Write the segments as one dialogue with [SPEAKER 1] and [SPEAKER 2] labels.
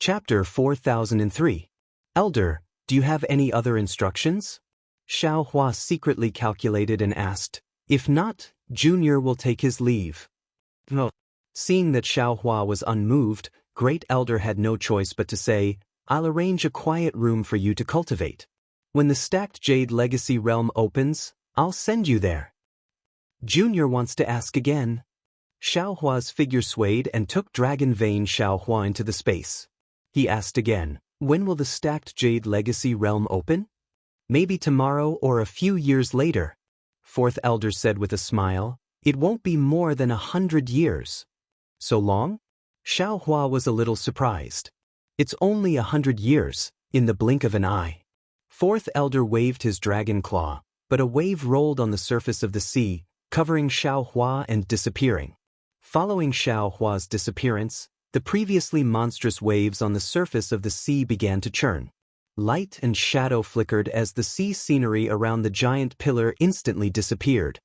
[SPEAKER 1] Chapter 4003. Elder, do you have any other instructions? Xiao Hua secretly calculated and asked. If not, Junior will take his leave. No. Seeing that Xiao Hua was unmoved, Great Elder had no choice but to say, I'll arrange a quiet room for you to cultivate. When the stacked jade legacy realm opens, I'll send you there. Junior wants to ask again. Xiao Hua's figure swayed and took Dragon Vein Xiao Hua into the space. He asked again, when will the stacked jade legacy realm open? Maybe tomorrow or a few years later. Fourth Elder said with a smile, it won't be more than 100 years. So long? Xiao Hua was a little surprised. It's only 100 years, in the blink of an eye. Fourth Elder waved his dragon claw, but a wave rolled on the surface of the sea, covering Xiao Hua and disappearing. Following Xiao Hua's disappearance, the previously monstrous waves on the surface of the sea began to churn. Light and shadow flickered as the sea scenery around the giant pillar instantly disappeared.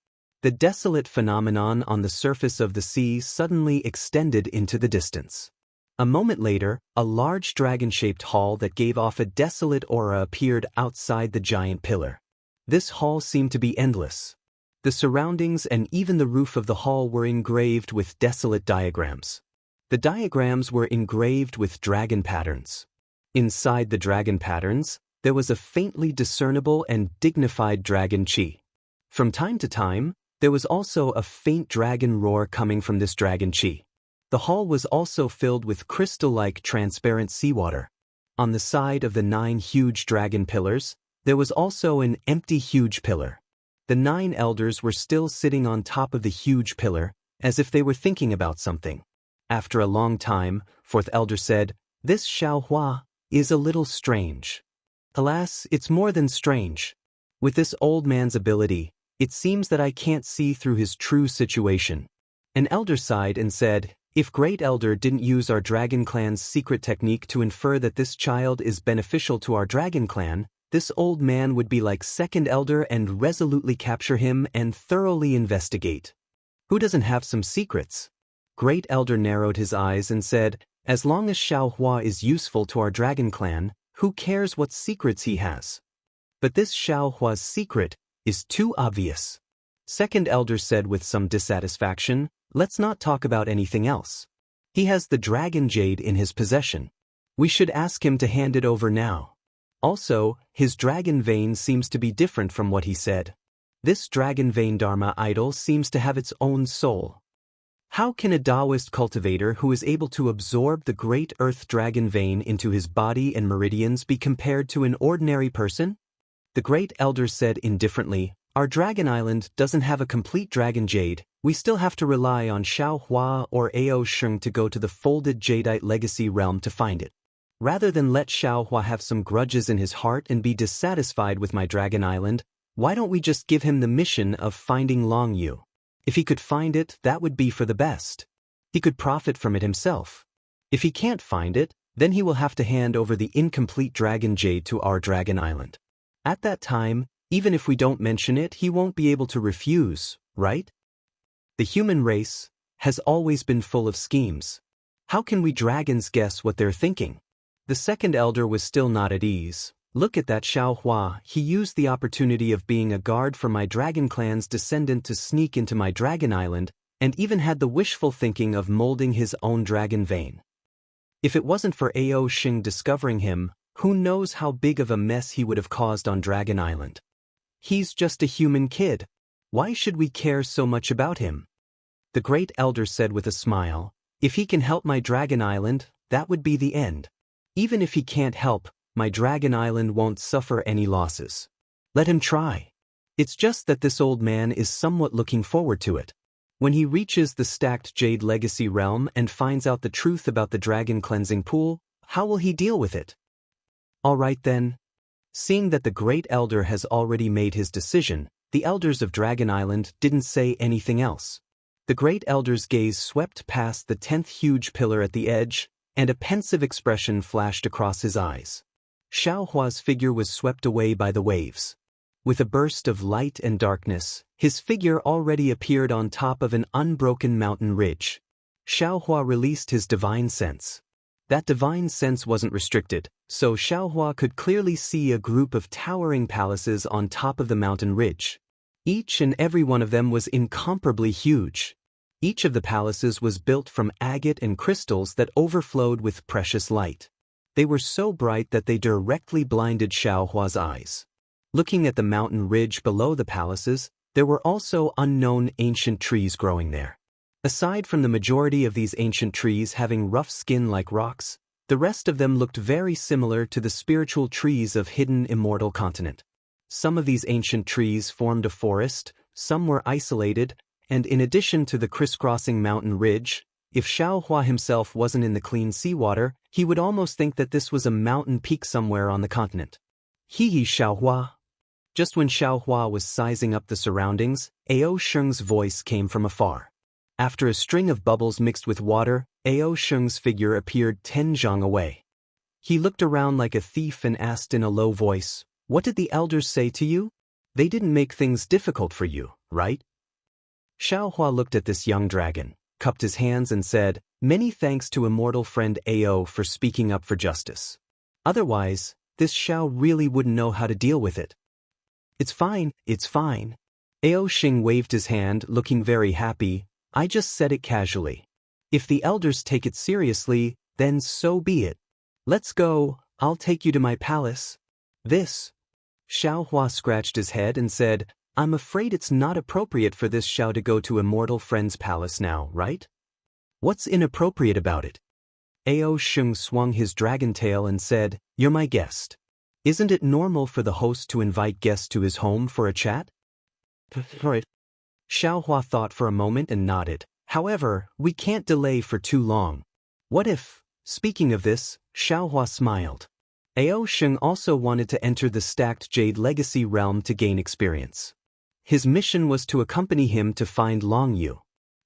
[SPEAKER 1] The desolate phenomenon on the surface of the sea suddenly extended into the distance. A moment later, a large dragon-shaped hall that gave off a desolate aura appeared outside the giant pillar. This hall seemed to be endless. The surroundings and even the roof of the hall were engraved with desolate diagrams. The diagrams were engraved with dragon patterns. Inside the dragon patterns, there was a faintly discernible and dignified dragon chi. From time to time, there was also a faint dragon roar coming from this dragon chi. The hall was also filled with crystal-like transparent seawater. On the side of the 9 huge dragon pillars, there was also an empty huge pillar. The 9 elders were still sitting on top of the huge pillar, as if they were thinking about something. After a long time, Fourth Elder said, This Xiao Hua is a little strange. Alas, it's more than strange. With this old man's ability, it seems that I can't see through his true situation. An elder sighed and said, If Great Elder didn't use our Dragon Clan's secret technique to infer that this child is beneficial to our Dragon Clan, this old man would be like Second Elder and resolutely capture him and thoroughly investigate. Who doesn't have some secrets? Great Elder narrowed his eyes and said, As long as Xiao Hua is useful to our Dragon Clan, who cares what secrets he has? But this Xiao Hua's secret is too obvious. Second Elder said with some dissatisfaction, Let's not talk about anything else. He has the Dragon Jade in his possession. We should ask him to hand it over now. Also, his Dragon Vein seems to be different from what he said. This Dragon Vein Dharma idol seems to have its own soul. How can a Taoist cultivator who is able to absorb the great earth dragon vein into his body and meridians be compared to an ordinary person? The Great Elder said indifferently, Our Dragon Island doesn't have a complete dragon jade, we still have to rely on Xiao Hua or Ao Sheng to go to the folded jadeite legacy realm to find it. Rather than let Xiao Hua have some grudges in his heart and be dissatisfied with my Dragon Island, why don't we just give him the mission of finding Long Yu? If he could find it, that would be for the best. He could profit from it himself. If he can't find it, then he will have to hand over the incomplete Dragon Jade to our Dragon Island. At that time, even if we don't mention it, he won't be able to refuse, right? The human race has always been full of schemes. How can we dragons guess what they're thinking? The Second Elder was still not at ease. Look at that Xiao Hua, he used the opportunity of being a guard for my Dragon Clan's descendant to sneak into my Dragon Island, and even had the wishful thinking of molding his own dragon vein. If it wasn't for Ao Sheng discovering him, who knows how big of a mess he would have caused on Dragon Island. He's just a human kid. Why should we care so much about him? The Great Elder said with a smile, If he can help my Dragon Island, that would be the end. Even if he can't help, my Dragon Island won't suffer any losses. Let him try. It's just that this old man is somewhat looking forward to it. When he reaches the stacked Jade Legacy realm and finds out the truth about the Dragon Cleansing Pool, how will he deal with it? All right then. Seeing that the Great Elder has already made his decision, the elders of Dragon Island didn't say anything else. The Great Elder's gaze swept past the 10th huge pillar at the edge, and a pensive expression flashed across his eyes. Xiao Hua's figure was swept away by the waves. With a burst of light and darkness, his figure already appeared on top of an unbroken mountain ridge. Xiao Hua released his divine sense. That divine sense wasn't restricted, so Xiaohua could clearly see a group of towering palaces on top of the mountain ridge. Each and every one of them was incomparably huge. Each of the palaces was built from agate and crystals that overflowed with precious light. They were so bright that they directly blinded Xiaohua's eyes. Looking at the mountain ridge below the palaces, there were also unknown ancient trees growing there. Aside from the majority of these ancient trees having rough skin like rocks, the rest of them looked very similar to the spiritual trees of hidden immortal continent. Some of these ancient trees formed a forest, some were isolated, and in addition to the crisscrossing mountain ridge, if Xiaohua himself wasn't in the clean seawater, he would almost think that this was a mountain peak somewhere on the continent. Hee Xiaohua. Just when Xiaohua was sizing up the surroundings, Ao Sheng's voice came from afar. After a string of bubbles mixed with water, Ao Sheng's figure appeared 10 zhang away. He looked around like a thief and asked in a low voice, "What did the elders say to you? They didn't make things difficult for you, right?" Xiaohua looked at this young dragon, cupped his hands and said, "Many thanks to immortal friend Ao for speaking up for justice. Otherwise, this Xiao really wouldn't know how to deal with it." It's fine. Ao Sheng waved his hand, looking very happy. "I just said it casually. If the elders take it seriously, then so be it. Let's go, I'll take you to my palace." This. Xiaohua scratched his head and said, "I'm afraid it's not appropriate for this Xiao to go to immortal friend's palace now, right? What's inappropriate about it?" Ao Sheng swung his dragon tail and said, "You're my guest. Isn't it normal for the host to invite guests to his home for a chat?" Right. Xiaohua thought for a moment and nodded. "However, we can't delay for too long. What if..." Speaking of this, Xiaohua smiled. Ao Sheng also wanted to enter the stacked Jade Legacy realm to gain experience. His mission was to accompany him to find Long Yu.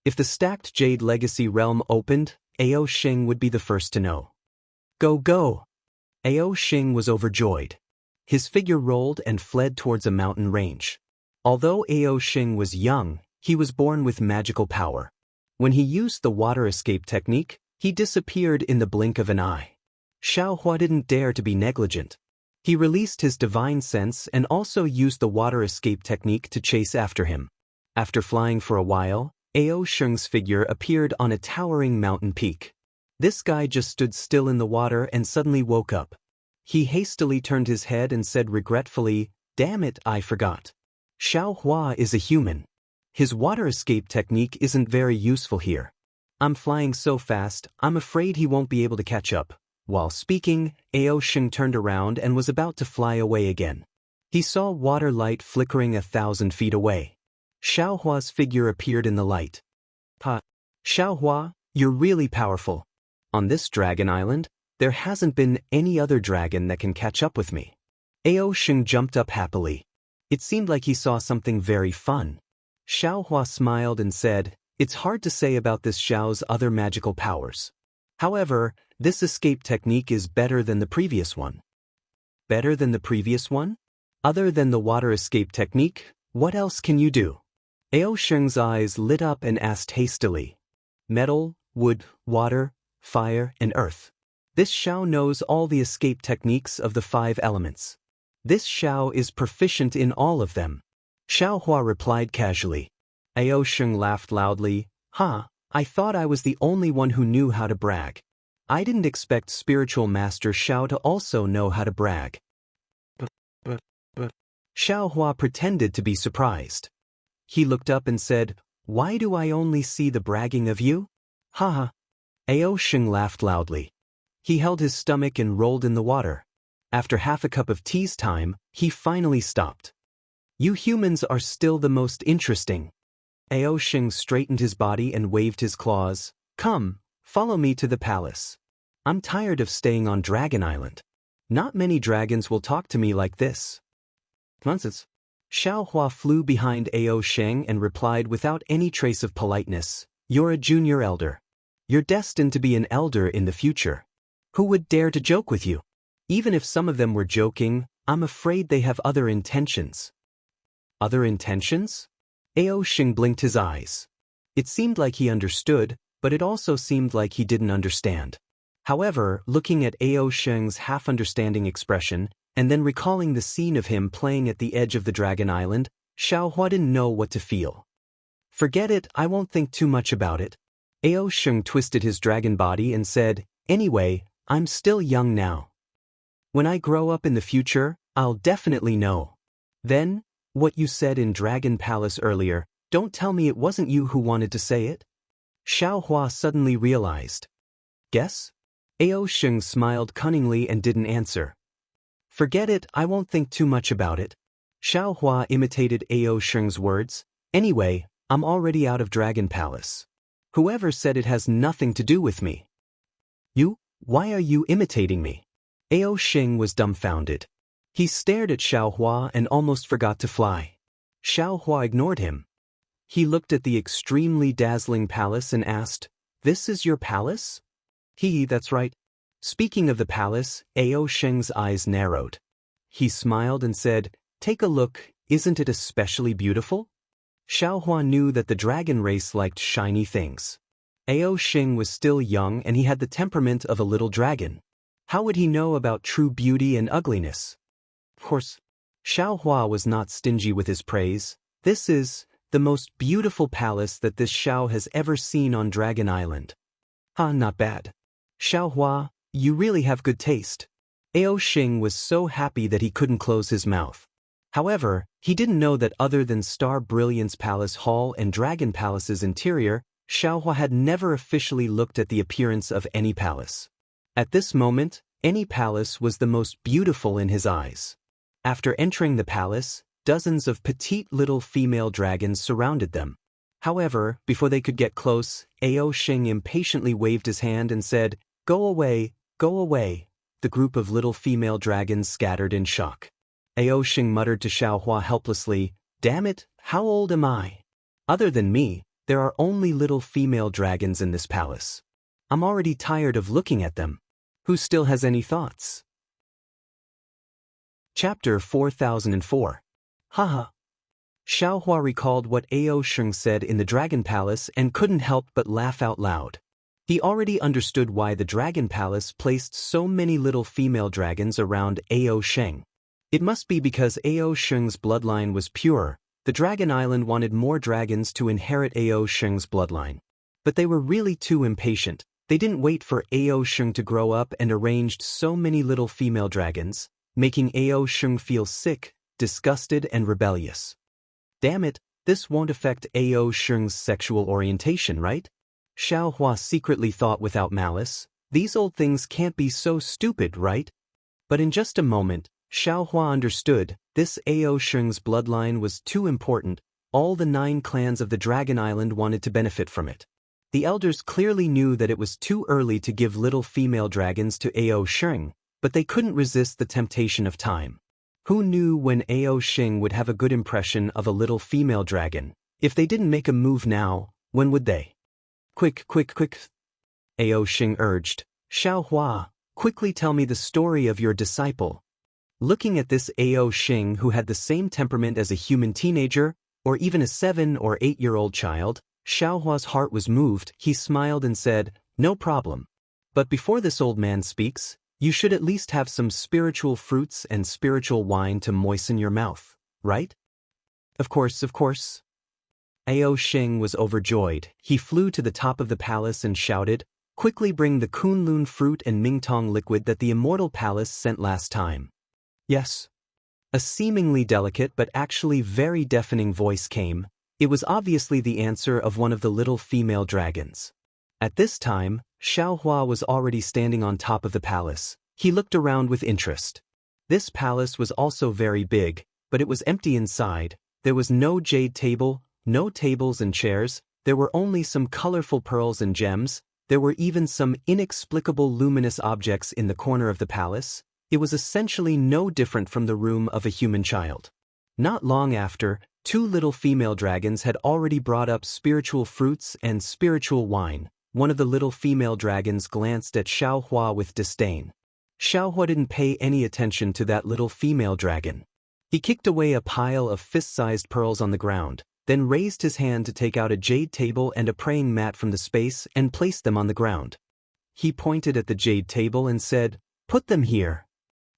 [SPEAKER 1] If the stacked Jade Legacy realm opened, Ao Sheng would be the first to know. Go! Ao Sheng was overjoyed. His figure rolled and fled towards a mountain range. Although Ao Sheng was young, he was born with magical power. When he used the water escape technique, he disappeared in the blink of an eye. Xiaohua didn't dare to be negligent. He released his divine sense and also used the water escape technique to chase after him. After flying for a while, Ao Sheng's figure appeared on a towering mountain peak. This guy just stood still in the water and suddenly woke up. He hastily turned his head and said regretfully, "Damn it, I forgot. Xiaohua is a human. His water escape technique isn't very useful here. I'm flying so fast, I'm afraid he won't be able to catch up." While speaking, Ao Sheng turned around and was about to fly away again. He saw water light flickering 1,000 feet away. Xiaohua's figure appeared in the light. Xiaohua, you're really powerful. On this dragon island, there hasn't been any other dragon that can catch up with me." Ao Sheng jumped up happily. It seemed like he saw something very fun. Xiaohua smiled and said, "It's hard to say about this Xiao's other magical powers. However, this escape technique is better than the previous one." Better than the previous one? Other than the water escape technique, what else can you do? Ao Sheng's eyes lit up and asked hastily. "Metal, wood, water, fire, and earth. This Xiao knows all the escape techniques of the 5 elements. This Xiao is proficient in all of them." Xiaohua replied casually. Ao Sheng laughed loudly. I thought I was the only one who knew how to brag. I didn't expect spiritual master Xiao to also know how to brag." Xiaohua pretended to be surprised. He looked up and said, "Why do I only see the bragging of you?" Ao Sheng laughed loudly. He held his stomach and rolled in the water. After half a cup of tea's time, he finally stopped. "You humans are still the most interesting." Ao Sheng straightened his body and waved his claws. "Come, follow me to the palace. I'm tired of staying on Dragon Island. Not many dragons will talk to me like this." Nonsense. Xiaohua flew behind Ao Sheng and replied without any trace of politeness, "You're a junior elder. You're destined to be an elder in the future. Who would dare to joke with you? Even if some of them were joking, I'm afraid they have other intentions." Other intentions? Ao Sheng blinked his eyes. It seemed like he understood, but it also seemed like he didn't understand. However, looking at Ao Sheng's half-understanding expression, and then recalling the scene of him playing at the edge of the Dragon Island, Xiaohua didn't know what to feel. Forget it, I won't think too much about it. Ao Sheng twisted his dragon body and said, anyway, I'm still young now. When I grow up in the future, I'll definitely know. Then, what you said in Dragon Palace earlier, don't tell me it wasn't you who wanted to say it? Xiaohua suddenly realized. Guess? Ao Sheng smiled cunningly and didn't answer. Forget it, I won't think too much about it. Xiaohua imitated Ao Sheng's words. Anyway, I'm already out of Dragon Palace. Whoever said it has nothing to do with me? You? Why are you imitating me? Ao Sheng was dumbfounded. He stared at Xiaohua and almost forgot to fly. Xiaohua ignored him. He looked at the extremely dazzling palace and asked, This is your palace? That's right. Speaking of the palace, Ao Sheng's eyes narrowed. He smiled and said, Take a look, isn't it especially beautiful? Xiaohua knew that the dragon race liked shiny things. Ao Sheng was still young and he had the temperament of a little dragon. How would he know about true beauty and ugliness? Of course, Xiaohua was not stingy with his praise. This is the most beautiful palace that this Xiao has ever seen on Dragon Island. Not bad. Xiaohua, you really have good taste. Ao Sheng was so happy that he couldn't close his mouth. However, he didn't know that other than Star Brilliance Palace Hall and Dragon Palace's interior, Xiaohua had never officially looked at the appearance of any palace. At this moment, any palace was the most beautiful in his eyes. After entering the palace, dozens of petite little female dragons surrounded them. However, before they could get close, Ao Sheng impatiently waved his hand and said, Go away, go away. The group of little female dragons scattered in shock. Ao Sheng muttered to Xiaohua helplessly, Damn it, how old am I? Other than me, there are only little female dragons in this palace. I'm already tired of looking at them. Who still has any thoughts? Chapter 4004. Haha. Xiaohua recalled what Ao Sheng said in the Dragon Palace and couldn't help but laugh out loud. He already understood why the Dragon Palace placed so many little female dragons around Ao Sheng. It must be because Ao Sheng's bloodline was pure. The Dragon Island wanted more dragons to inherit Ao Sheng's bloodline. But they were really too impatient. They didn't wait for Ao Sheng to grow up and arranged so many little female dragons, making Ao Sheng feel sick, disgusted, and rebellious. Damn it, this won't affect Ao Sheng's sexual orientation, right? Xiaohua secretly thought without malice. These old things can't be so stupid, right? But in just a moment, Xiaohua understood, this Ao Sheng's bloodline was too important. All the 9 clans of the Dragon Island wanted to benefit from it. The elders clearly knew that it was too early to give little female dragons to Ao Sheng, but they couldn't resist the temptation of time. Who knew when Ao Sheng would have a good impression of a little female dragon? If they didn't make a move now, when would they? Quick, quick, quick, Ao Sheng urged. Xiaohua, quickly tell me the story of your disciple. Looking at this Ao Sheng who had the same temperament as a human teenager, or even a 7 or 8-year-old child, Xiaohua's heart was moved. He smiled and said, No problem. But before this old man speaks, you should at least have some spiritual fruits and spiritual wine to moisten your mouth, right? Of course, of course. Ao Sheng was overjoyed. He flew to the top of the palace and shouted, Quickly bring the Kunlun fruit and Mingtong liquid that the Immortal Palace sent last time. Yes. A seemingly delicate but actually very deafening voice came. It was obviously the answer of one of the little female dragons. At this time, Xiaohua was already standing on top of the palace. He looked around with interest. This palace was also very big, but it was empty inside. There was no jade table, no tables and chairs. There were only some colorful pearls and gems. There were even some inexplicable luminous objects in the corner of the palace. It was essentially no different from the room of a human child. Not long after, 2 little female dragons had already brought up spiritual fruits and spiritual wine. One of the little female dragons glanced at Xiaohua with disdain. Xiaohua didn't pay any attention to that little female dragon. He kicked away a pile of fist-sized pearls on the ground, then raised his hand to take out a jade table and a praying mat from the space and placed them on the ground. He pointed at the jade table and said, "Put them here."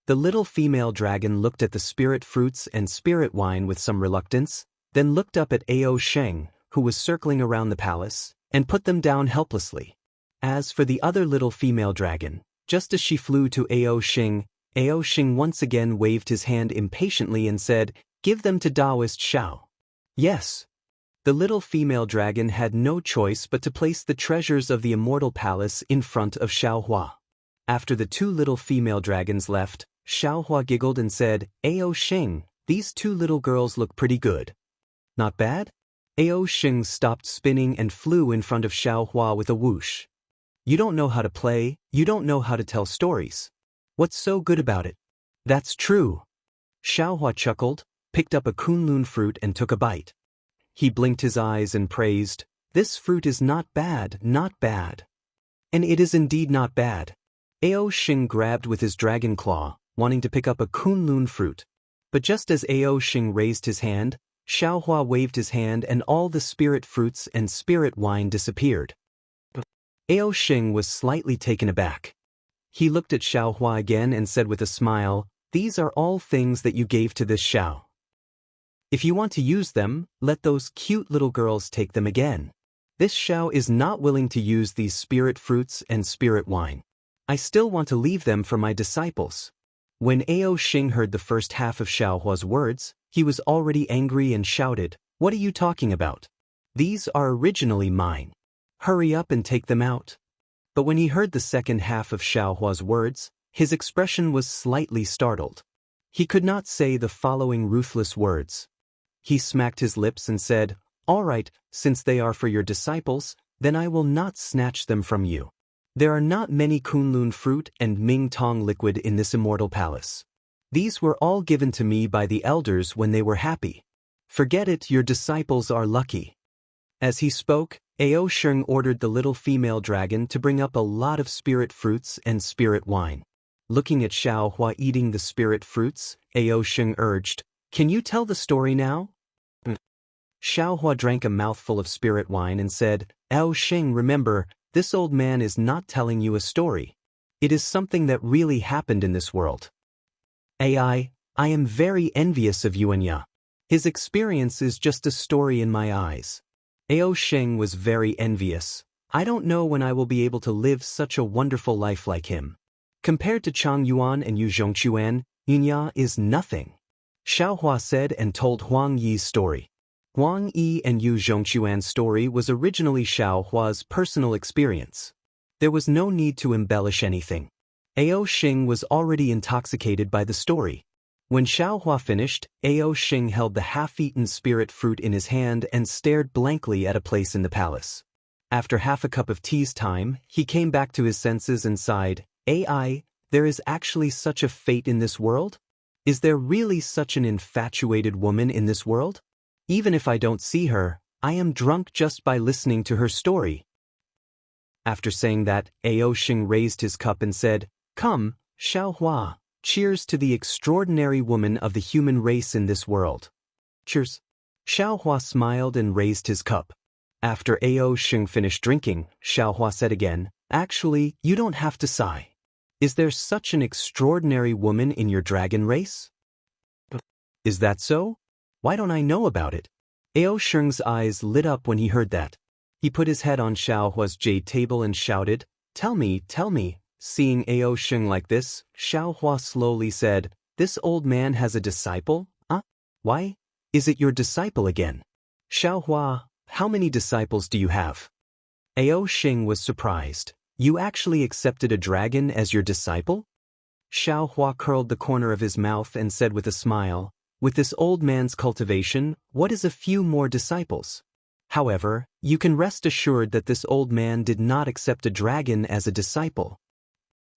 [SPEAKER 1] The little female dragon looked at the spirit fruits and spirit wine with some reluctance, then looked up at Ao Sheng, who was circling around the palace, and put them down helplessly. As for the other little female dragon, just as she flew to Ao Sheng once again waved his hand impatiently and said, "Give them to Taoist Shao." Yes. The little female dragon had no choice but to place the treasures of the immortal palace in front of Xiaohua. After the two little female dragons left, Xiaohua giggled and said, "Ao Sheng, these two little girls look pretty good." "Not bad?" Ao Sheng stopped spinning and flew in front of Xiaohua with a whoosh. "You don't know how to play, you don't know how to tell stories. What's so good about it?" "That's true." Xiaohua chuckled, picked up a kunlun fruit and took a bite. He blinked his eyes and praised, "This fruit is not bad, not bad." And it is indeed not bad. Ao Sheng grabbed with his dragon claw, wanting to pick up a kunlun fruit. But just as Ao Sheng raised his hand, Xiaohua waved his hand and all the spirit fruits and spirit wine disappeared. Ao Sheng was slightly taken aback. He looked at Xiaohua again and said with a smile, "These are all things that you gave to this Xiao. If you want to use them, let those cute little girls take them again. This Xiao is not willing to use these spirit fruits and spirit wine. I still want to leave them for my disciples." When Ao Sheng heard the first half of Xiaohua's words, he was already angry and shouted, "What are you talking about? These are originally mine. Hurry up and take them out." But when he heard the second half of Xiaohua's words, his expression was slightly startled. He could not say the following ruthless words. He smacked his lips and said, "All right, since they are for your disciples, then I will not snatch them from you. There are not many kunlun fruit and ming tong liquid in this immortal palace. These were all given to me by the elders when they were happy. Forget it, your disciples are lucky." As he spoke, Ao Sheng ordered the little female dragon to bring up a lot of spirit fruits and spirit wine. Looking at Xiaohua eating the spirit fruits, Ao Sheng urged, "Can you tell the story now?" Xiaohua drank a mouthful of spirit wine and said, "Ao Sheng, remember, this old man is not telling you a story. It is something that really happened in this world. I am very envious of Yuan Ya. His experience is just a story in my eyes." Ao Sheng was very envious. "I don't know when I will be able to live such a wonderful life like him. Compared to Chang Yuan and Yu Zhongquan, Yuan Ya is nothing." Xiaohua said and told Huang Yi's story. Huang Yi and Yu Zhongquan's story was originally Xiaohua's personal experience. There was no need to embellish anything. Ao Sheng was already intoxicated by the story. When Xiaohua finished, Ao Sheng held the half-eaten spirit fruit in his hand and stared blankly at a place in the palace. After half a cup of tea's time, he came back to his senses and sighed, "Ai, there is actually such a fate in this world? Is there really such an infatuated woman in this world? Even if I don't see her, I am drunk just by listening to her story." After saying that, Ao Sheng raised his cup and said, "Come, Xiaohua, cheers to the extraordinary woman of the human race in this world." "Cheers." Xiaohua smiled and raised his cup. After Ao Sheng finished drinking, Xiaohua said again, "Actually, you don't have to sigh. Is there such an extraordinary woman in your dragon race?" "Is that so? Why don't I know about it?" Ao Sheng's eyes lit up when he heard that. He put his head on Xiaohua's jade table and shouted, "Tell me, tell me." Seeing Ao Sheng like this, Xiaohua slowly said, "This old man has a disciple? Why? Is it your disciple again?" "Xiaohua, how many disciples do you have?" Ao Sheng was surprised. "You actually accepted a dragon as your disciple?" Xiaohua curled the corner of his mouth and said with a smile, "With this old man's cultivation, what is a few more disciples? However, you can rest assured that this old man did not accept a dragon as a disciple."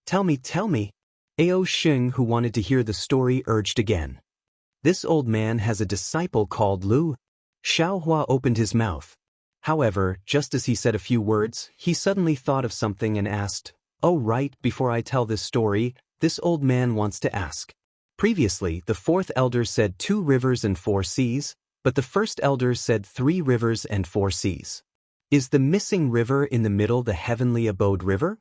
[SPEAKER 1] Tell me, tell me." Ao Sheng, who wanted to hear the story, urged again. "This old man has a disciple called Lu." Xiaohua opened his mouth. However, just as he said a few words, he suddenly thought of something and asked, "Oh right, before I tell this story, this old man wants to ask. Previously, the fourth elder said 2 rivers and 4 seas, but the first elder said 3 rivers and 4 seas. Is the missing river in the middle the heavenly abode river?"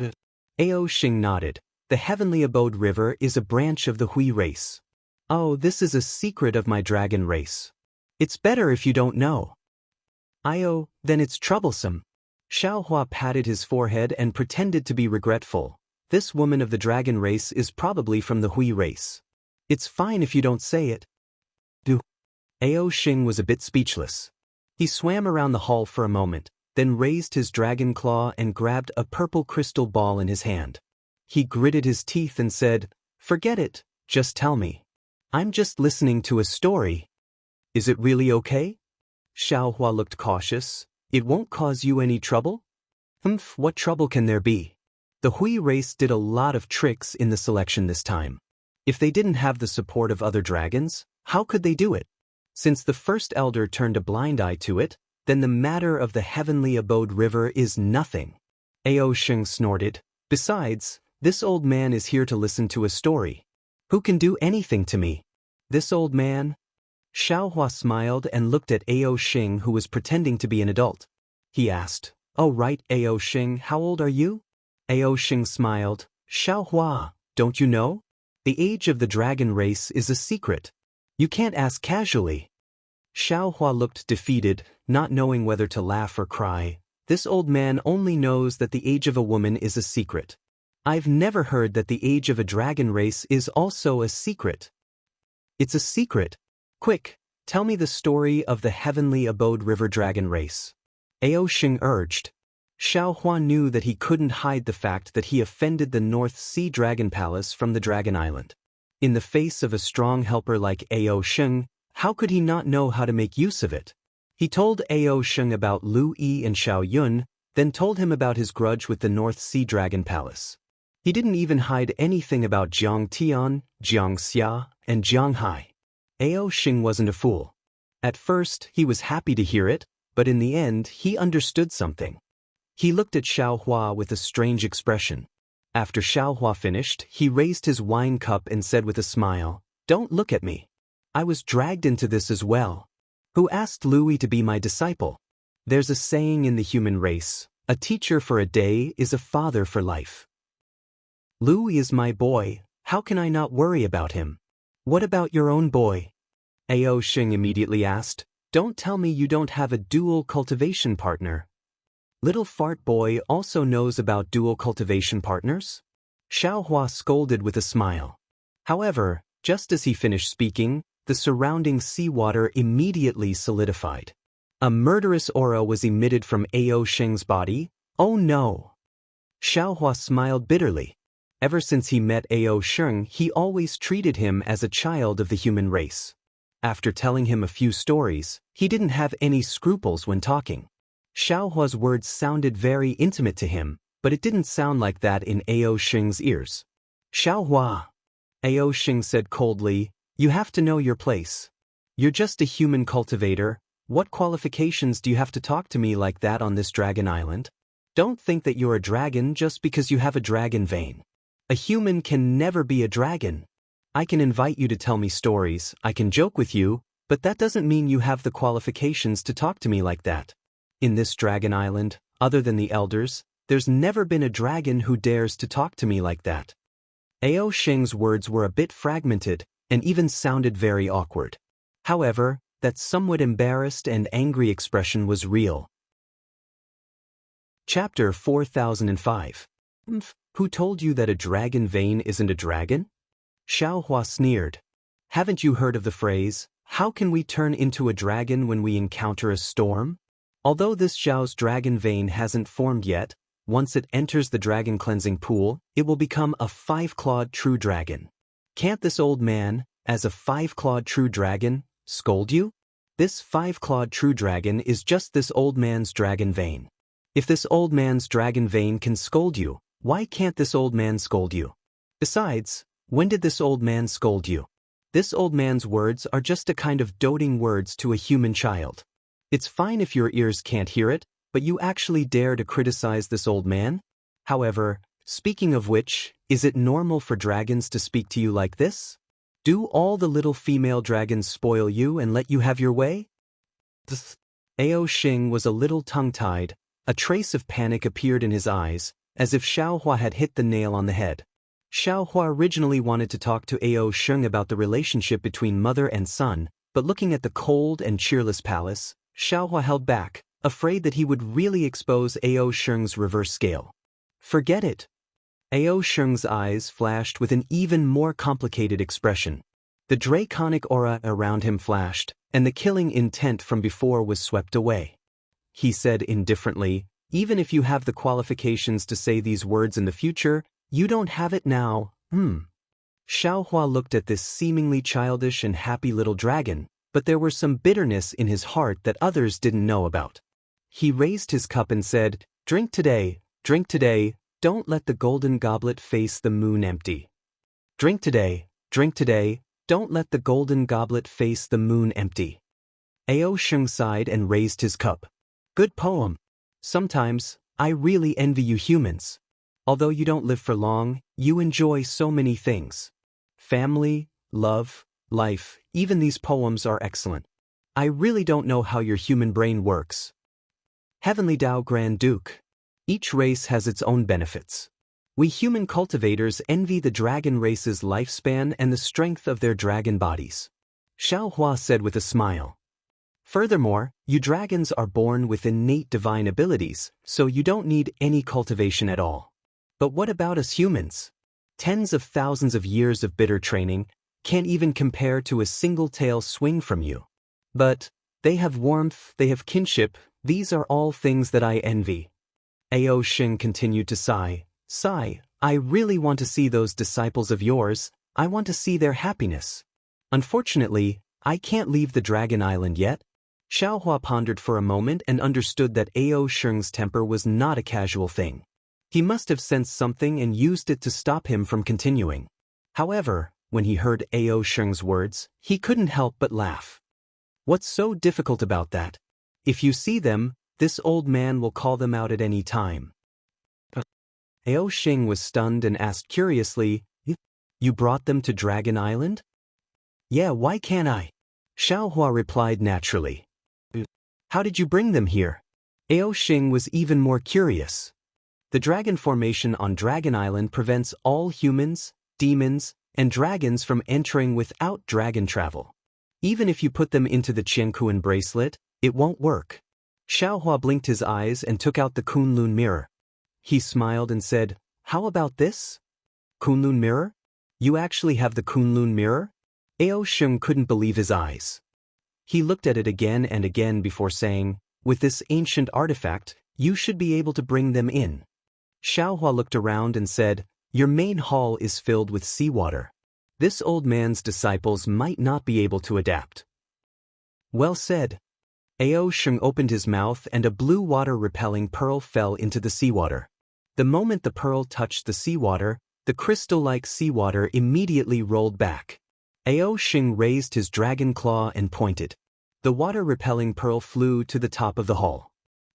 [SPEAKER 1] Ao Xing nodded. The Heavenly Abode River is a branch of the Hui race. Oh, this is a secret of my dragon race. It's better if you don't know. Io, then it's troublesome. Xiaohua patted his forehead and pretended to be regretful. This woman of the dragon race is probably from the Hui race. It's fine if you don't say it. Ao Xing was a bit speechless. He swam around the hall for a moment, then raised his dragon claw and grabbed a purple crystal ball in his hand. He gritted his teeth and said, "Forget it, just tell me. I'm just listening to a story." "Is it really okay?" Xiaohua looked cautious. "It won't cause you any trouble?" What trouble can there be? The Hui race did a lot of tricks in the selection this time. If they didn't have the support of other dragons, how could they do it? Since the first elder turned a blind eye to it, then the matter of the Heavenly Abode River is nothing. Ao Xing snorted. Besides, this old man is here to listen to a story. Who can do anything to me? This old man? Xiaohua smiled and looked at Ao Xing, who was pretending to be an adult. He asked, "Oh right, Ao Xing, how old are you?" Ao Xing smiled. "Xiaohua, don't you know? The age of the dragon race is a secret. You can't ask casually." Xiaohua looked defeated, not knowing whether to laugh or cry. This old man only knows that the age of a woman is a secret. I've never heard that the age of a dragon race is also a secret. It's a secret. Quick, tell me the story of the Heavenly Abode River dragon race. Ao Xing urged. Xiaohua knew that he couldn't hide the fact that he offended the North Sea Dragon Palace from the Dragon Island. In the face of a strong helper like Ao Xing, how could he not know how to make use of it? He told Ao Xing about Lu Yi and Xiao Yun, then told him about his grudge with the North Sea Dragon Palace. He didn't even hide anything about Jiang Tian, Jiang Xia, and Jiang Hai. Ao Xing wasn't a fool. At first, he was happy to hear it, but in the end, he understood something. He looked at Xiaohua with a strange expression. After Xiaohua finished, he raised his wine cup and said with a smile, "Don't look at me. I was dragged into this as well. Who asked Louis to be my disciple? There's a saying in the human race, a teacher for a day is a father for life. Louis is my boy, how can I not worry about him? What about your own boy?" Ao Xing immediately asked, "Don't tell me you don't have a dual cultivation partner." Little Fart Boy also knows about dual cultivation partners? Xiaohua scolded with a smile. However, just as he finished speaking, the surrounding seawater immediately solidified. A murderous aura was emitted from Ao Xing's body. Oh no! Xiaohua smiled bitterly. Ever since he met Ao Xing, he always treated him as a child of the human race. After telling him a few stories, he didn't have any scruples when talking. Xiaohua's words sounded very intimate to him, but it didn't sound like that in Ao Xing's ears. "Xiaohua," Ao Xing said coldly, "you have to know your place. You're just a human cultivator. What qualifications do you have to talk to me like that on this dragon island? Don't think that you're a dragon just because you have a dragon vein. A human can never be a dragon. I can invite you to tell me stories, I can joke with you, but that doesn't mean you have the qualifications to talk to me like that. In this dragon island, other than the elders, there's never been a dragon who dares to talk to me like that." Ao Xing's words were a bit fragmented and even sounded very awkward. However, that somewhat embarrassed and angry expression was real. Chapter 4005. Who told you that a dragon vein isn't a dragon? Xiaohua sneered. Haven't you heard of the phrase, "How can we turn into a dragon when we encounter a storm?" Although this Xiao's dragon vein hasn't formed yet, once it enters the dragon cleansing pool, it will become a 5-clawed true dragon. Can't this old man, as a 5-clawed true dragon, scold you? This 5-clawed true dragon is just this old man's dragon vein. If this old man's dragon vein can scold you, why can't this old man scold you? Besides, when did this old man scold you? This old man's words are just a kind of doting words to a human child. It's fine if your ears can't hear it, but you actually dare to criticize this old man? However, speaking of which, is it normal for dragons to speak to you like this? Do all the little female dragons spoil you and let you have your way? Ao Xing was a little tongue-tied, a trace of panic appeared in his eyes, as if Xiaohua had hit the nail on the head. Xiaohua originally wanted to talk to Ao Sheng about the relationship between mother and son, but looking at the cold and cheerless palace, Xiaohua held back, afraid that he would really expose Ao Sheng's reverse scale. Forget it. Ao Sheng's eyes flashed with an even more complicated expression. The draconic aura around him flashed, and the killing intent from before was swept away. He said indifferently, even if you have the qualifications to say these words in the future, you don't have it now, Xiaohua looked at this seemingly childish and happy little dragon, but there was some bitterness in his heart that others didn't know about. He raised his cup and said, drink today, don't let the golden goblet face the moon empty. Drink today, don't let the golden goblet face the moon empty. Ao Sheng sighed and raised his cup. Good poem. Sometimes, I really envy you humans. Although you don't live for long, you enjoy so many things. Family, love, life, even these poems are excellent. I really don't know how your human brain works. Heavenly Tao Grand Duke. Each race has its own benefits. We human cultivators envy the dragon race's lifespan and the strength of their dragon bodies. Xiaohua said with a smile. Furthermore, you dragons are born with innate divine abilities, so you don't need any cultivation at all. But what about us humans? Tens of thousands of years of bitter training can't even compare to a single tail swing from you. But they have warmth, they have kinship, these are all things that I envy. Ao Sheng continued to sigh. I really want to see those disciples of yours, I want to see their happiness. Unfortunately, I can't leave the Dragon Island yet. Xiaohua pondered for a moment and understood that Ao Sheng's temper was not a casual thing. He must have sensed something and used it to stop him from continuing. However, when he heard Ao Sheng's words, he couldn't help but laugh. What's so difficult about that? If you see them, this old man will call them out at any time. Ao Sheng was stunned and asked curiously, You brought them to Dragon Island? Yeah, why can't I? Xiaohua replied naturally. How did you bring them here? Ao Sheng was even more curious. The dragon formation on Dragon Island prevents all humans, demons, and dragons from entering without dragon travel. Even if you put them into the Qiankuan bracelet, it won't work. Xiaohua blinked his eyes and took out the Kunlun mirror. He smiled and said, How about this? Kunlun mirror? You actually have the Kunlun mirror? Ao Sheng couldn't believe his eyes. He looked at it again and again before saying, With this ancient artifact, you should be able to bring them in. Xiaohua looked around and said, Your main hall is filled with seawater. This old man's disciples might not be able to adapt. Well said. Ao Sheng opened his mouth and a blue water-repelling pearl fell into the seawater. The moment the pearl touched the seawater, the crystal-like seawater immediately rolled back. Ao Sheng raised his dragon claw and pointed. The water-repelling pearl flew to the top of the hall.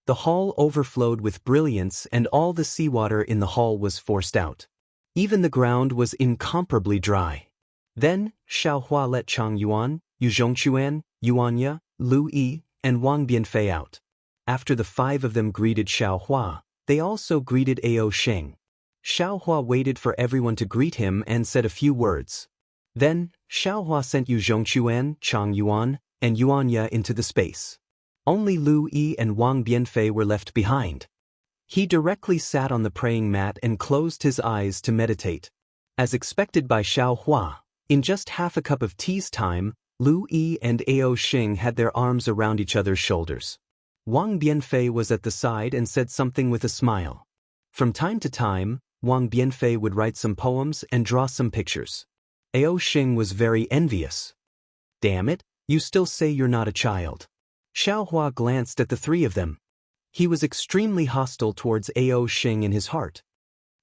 [SPEAKER 1] The hall overflowed with brilliance and all the seawater in the hall was forced out. Even the ground was incomparably dry. Then, Xiaohua let Chang Yuan, Yu Zhongquan, Yuanya, Lu Yi, and Wang Bianfei out. After the five of them greeted Xiaohua, they also greeted Ao Sheng. Xiaohua waited for everyone to greet him and said a few words. Then, Xiaohua sent Yu Zhongquan, Chang Yuan, and Yuanya into the space. Only Lu Yi and Wang Bianfei were left behind. He directly sat on the praying mat and closed his eyes to meditate. As expected by Xiaohua, in just half a cup of tea's time, Lu Yi and Ao Sheng had their arms around each other's shoulders. Wang Bianfei was at the side and said something with a smile. From time to time, Wang Bianfei would write some poems and draw some pictures. Ao Sheng was very envious. Damn it, you still say you're not a child. Xiaohua glanced at the three of them. He was extremely hostile towards Ao Sheng in his heart.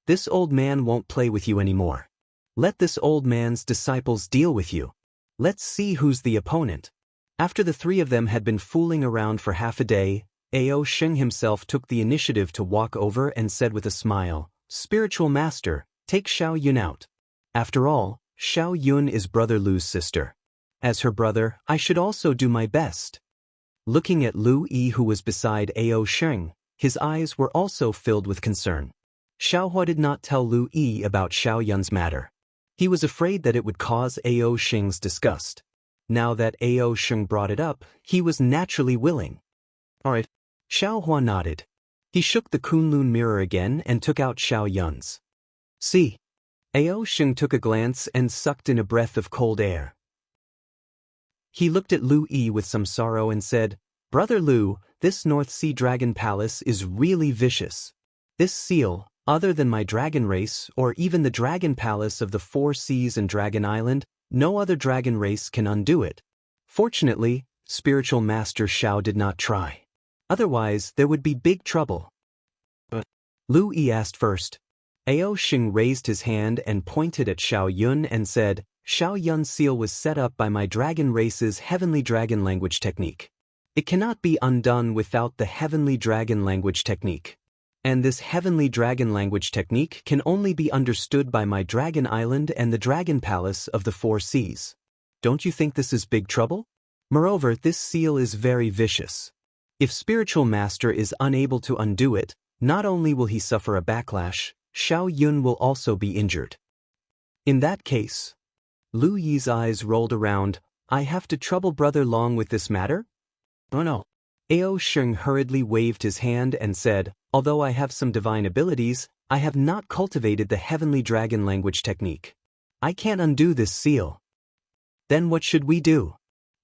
[SPEAKER 1] This old man won't play with you anymore. Let this old man's disciples deal with you. Let's see who's the opponent. After the three of them had been fooling around for half a day, Ao Sheng himself took the initiative to walk over and said with a smile, Spiritual Master, take Xiao Yun out. After all, Xiao Yun is Brother Lu's sister. As her brother, I should also do my best. Looking at Lu Yi who was beside Ao Sheng, his eyes were also filled with concern. Xiaohua did not tell Lu Yi about Xiao Yun's matter. He was afraid that it would cause Ao Xing's disgust. Now that Ao Xing brought it up, he was naturally willing. Alright. Xiaohua nodded. He shook the Kunlun mirror again and took out Xiao Yun's. See. Ao Xing took a glance and sucked in a breath of cold air. He looked at Lu Yi with some sorrow and said, Brother Lu, this North Sea Dragon Palace is really vicious. This seal, other than my dragon race or even the Dragon Palace of the Four Seas and Dragon Island, no other dragon race can undo it. Fortunately, Spiritual Master Xiao did not try. Otherwise, there would be big trouble. But Lu Yi asked first. Ao Xing raised his hand and pointed at Xiao Yun and said, Xiao Yun's seal was set up by my dragon race's heavenly dragon language technique. It cannot be undone without the heavenly dragon language technique. And this heavenly dragon language technique can only be understood by my Dragon Island and the Dragon Palace of the Four Seas. Don't you think this is big trouble? Moreover, this seal is very vicious. If Spiritual Master is unable to undo it, not only will he suffer a backlash, Xiao Yun will also be injured. In that case, Lu Yi's eyes rolled around. I have to trouble Brother Long with this matter? Oh no. Ao Xing hurriedly waved his hand and said, Although I have some divine abilities, I have not cultivated the heavenly dragon language technique. I can't undo this seal. Then what should we do?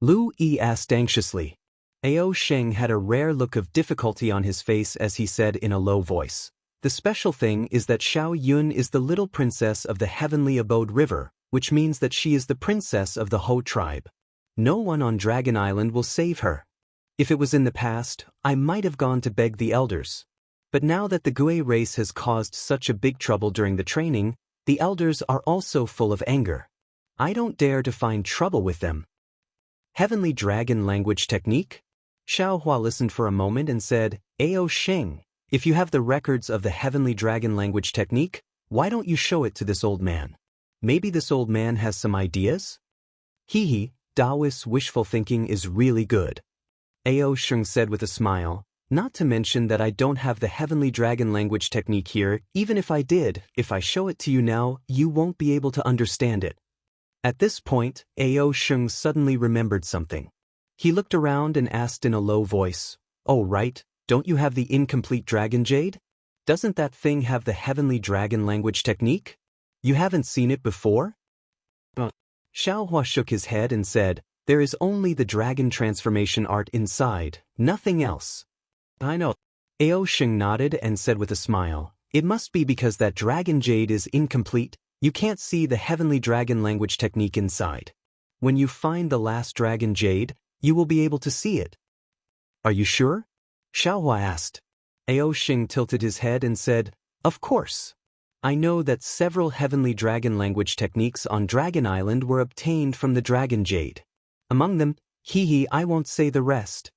[SPEAKER 1] Lu Yi asked anxiously. Ao Xing had a rare look of difficulty on his face as he said in a low voice. The special thing is that Xiao Yun is the little princess of the heavenly abode river, which means that she is the princess of the Ho tribe. No one on Dragon Island will save her. If it was in the past, I might have gone to beg the elders. But now that the Gui race has caused such a big trouble during the training, the elders are also full of anger. I don't dare to find trouble with them. Heavenly dragon language technique? Xiaohua listened for a moment and said, Ao Xing, if you have the records of the heavenly dragon language technique, why don't you show it to this old man? Maybe this old man has some ideas? Hee, Taoist wishful thinking is really good. Ao Xing said with a smile, not to mention that I don't have the heavenly dragon language technique here. Even if I did, if I show it to you now, you won't be able to understand it. At this point, Ao Xing suddenly remembered something. He looked around and asked in a low voice, Oh right, don't you have the incomplete dragon jade? Doesn't that thing have the heavenly dragon language technique? You haven't seen it before? Xiaohua shook his head and said, There is only the dragon transformation art inside, nothing else. I know. Ao Xing nodded and said with a smile, It must be because that dragon jade is incomplete, you can't see the heavenly dragon language technique inside. When you find the last dragon jade, you will be able to see it. Are you sure? Xiaohua asked. Ao Xing tilted his head and said, Of course. I know that several heavenly dragon language techniques on Dragon Island were obtained from the dragon jade. Among them, I won't say the rest.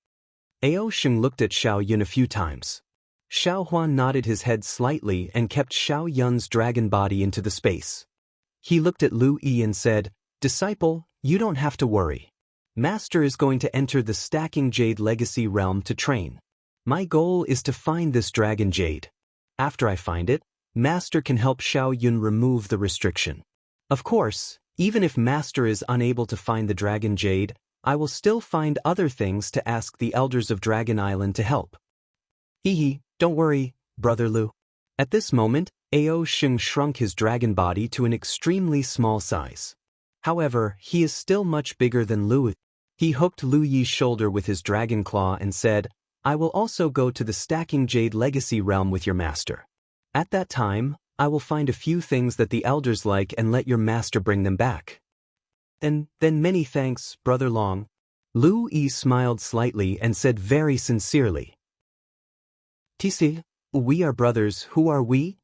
[SPEAKER 1] Ao Xing looked at Xiao Yun a few times. Xiaohua nodded his head slightly and kept Xiao Yun's dragon body into the space. He looked at Lu Yi and said, Disciple, you don't have to worry. Master is going to enter the Stacking Jade Legacy realm to train. My goal is to find this dragon jade. After I find it, Master can help Xiao Yun remove the restriction. Of course, even if Master is unable to find the dragon jade, I will still find other things to ask the elders of Dragon Island to help. Don't worry, Brother Lu. At this moment, Ao Xing shrunk his dragon body to an extremely small size. However, he is still much bigger than Lu. He hooked Lu Yi's shoulder with his dragon claw and said, I will also go to the Stacking Jade Legacy realm with your master. At that time, I will find a few things that the elders like and let your master bring them back. Then many thanks, Brother Long. Lu Yi smiled slightly and said very sincerely. Tisi, we are brothers, who are we?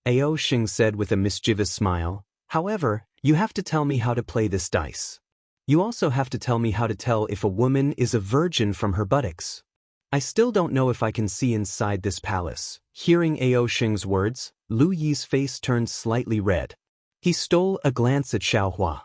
[SPEAKER 1] Ao Xing said with a mischievous smile, However, you have to tell me how to play this dice. You also have to tell me how to tell if a woman is a virgin from her buttocks. I still don't know if I can see inside this palace. Hearing Ao Xing's words, Lu Yi's face turned slightly red. He stole a glance at Xiaohua.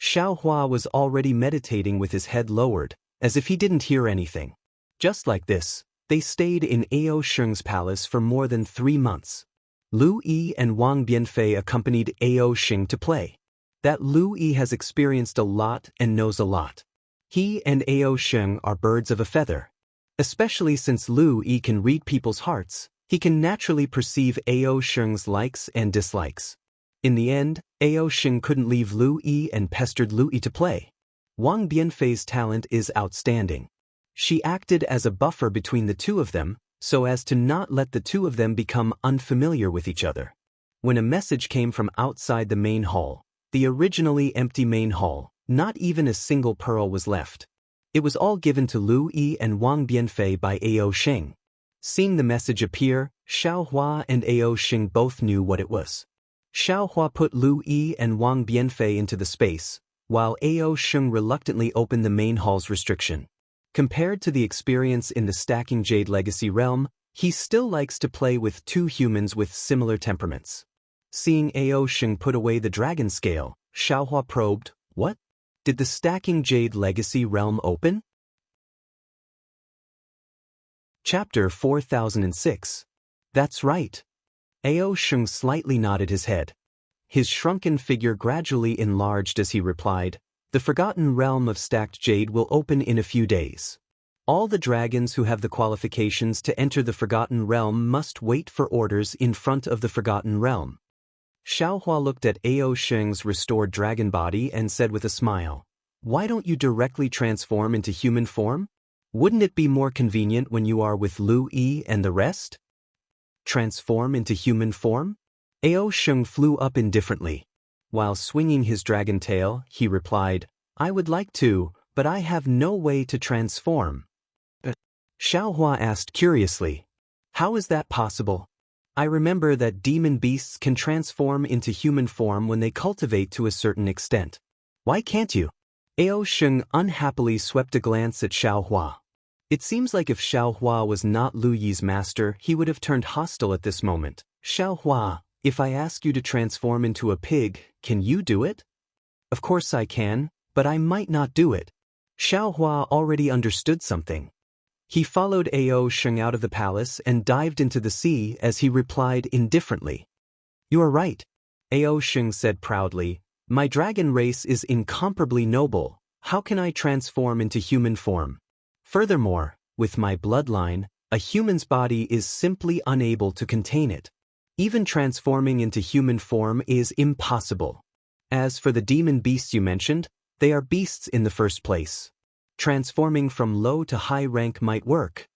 [SPEAKER 1] Xiaohua was already meditating with his head lowered, as if he didn't hear anything. Just like this, they stayed in Ao Xing's palace for more than 3 months. Lu Yi and Wang Bianfei accompanied Ao Xing to play. That Lu Yi has experienced a lot and knows a lot. He and Ao Xing are birds of a feather. Especially since Lu Yi can read people's hearts, he can naturally perceive Ao Xing's likes and dislikes. In the end, Ao Xing couldn't leave Lu Yi and pestered Lu Yi to play. Wang Bianfei's talent is outstanding. She acted as a buffer between the two of them, so as to not let the two of them become unfamiliar with each other. When a message came from outside the main hall, the originally empty main hall, not even a single pearl was left. It was all given to Lu Yi and Wang Bianfei by Ao Xing. Seeing the message appear, Xiaohua and Ao Xing both knew what it was. Xiaohua put Lu Yi and Wang Bianfei into the space, while Ao Xing reluctantly opened the main hall's restriction. Compared to the experience in the Stacking Jade Legacy realm, he still likes to play with two humans with similar temperaments. Seeing Ao Xing put away the dragon scale, Xiaohua probed, "What? Did the Stacking Jade Legacy realm open?" Chapter 4006. That's right. Ao Xing slightly nodded his head. His shrunken figure gradually enlarged as he replied, "The Forgotten Realm of Stacked Jade will open in a few days. All the dragons who have the qualifications to enter the Forgotten Realm must wait for orders in front of the Forgotten Realm." Xiaohua looked at Ao Xing's restored dragon body and said with a smile, "Why don't you directly transform into human form? Wouldn't it be more convenient when you are with Lu Yi and the rest?" Transform into human form? Ao Xing flew up indifferently. While swinging his dragon tail, he replied, "I would like to, but I have no way to transform." Xiaohua asked curiously, "How is that possible? I remember that demon beasts can transform into human form when they cultivate to a certain extent. Why can't you?" Ao Xing unhappily swept a glance at Xiaohua. It seems like if Xiaohua was not Lu Yi's master, he would have turned hostile at this moment. "Xiaohua, if I ask you to transform into a pig, can you do it?" "Of course I can, but I might not do it." Xiaohua already understood something. He followed Ao Xing out of the palace and dived into the sea as he replied indifferently, "You are right." Ao Xing said proudly, "My dragon race is incomparably noble. How can I transform into human form? Furthermore, with my bloodline, a human's body is simply unable to contain it. Even transforming into human form is impossible. As for the demon beasts you mentioned, they are beasts in the first place. Transforming from low to high rank might work."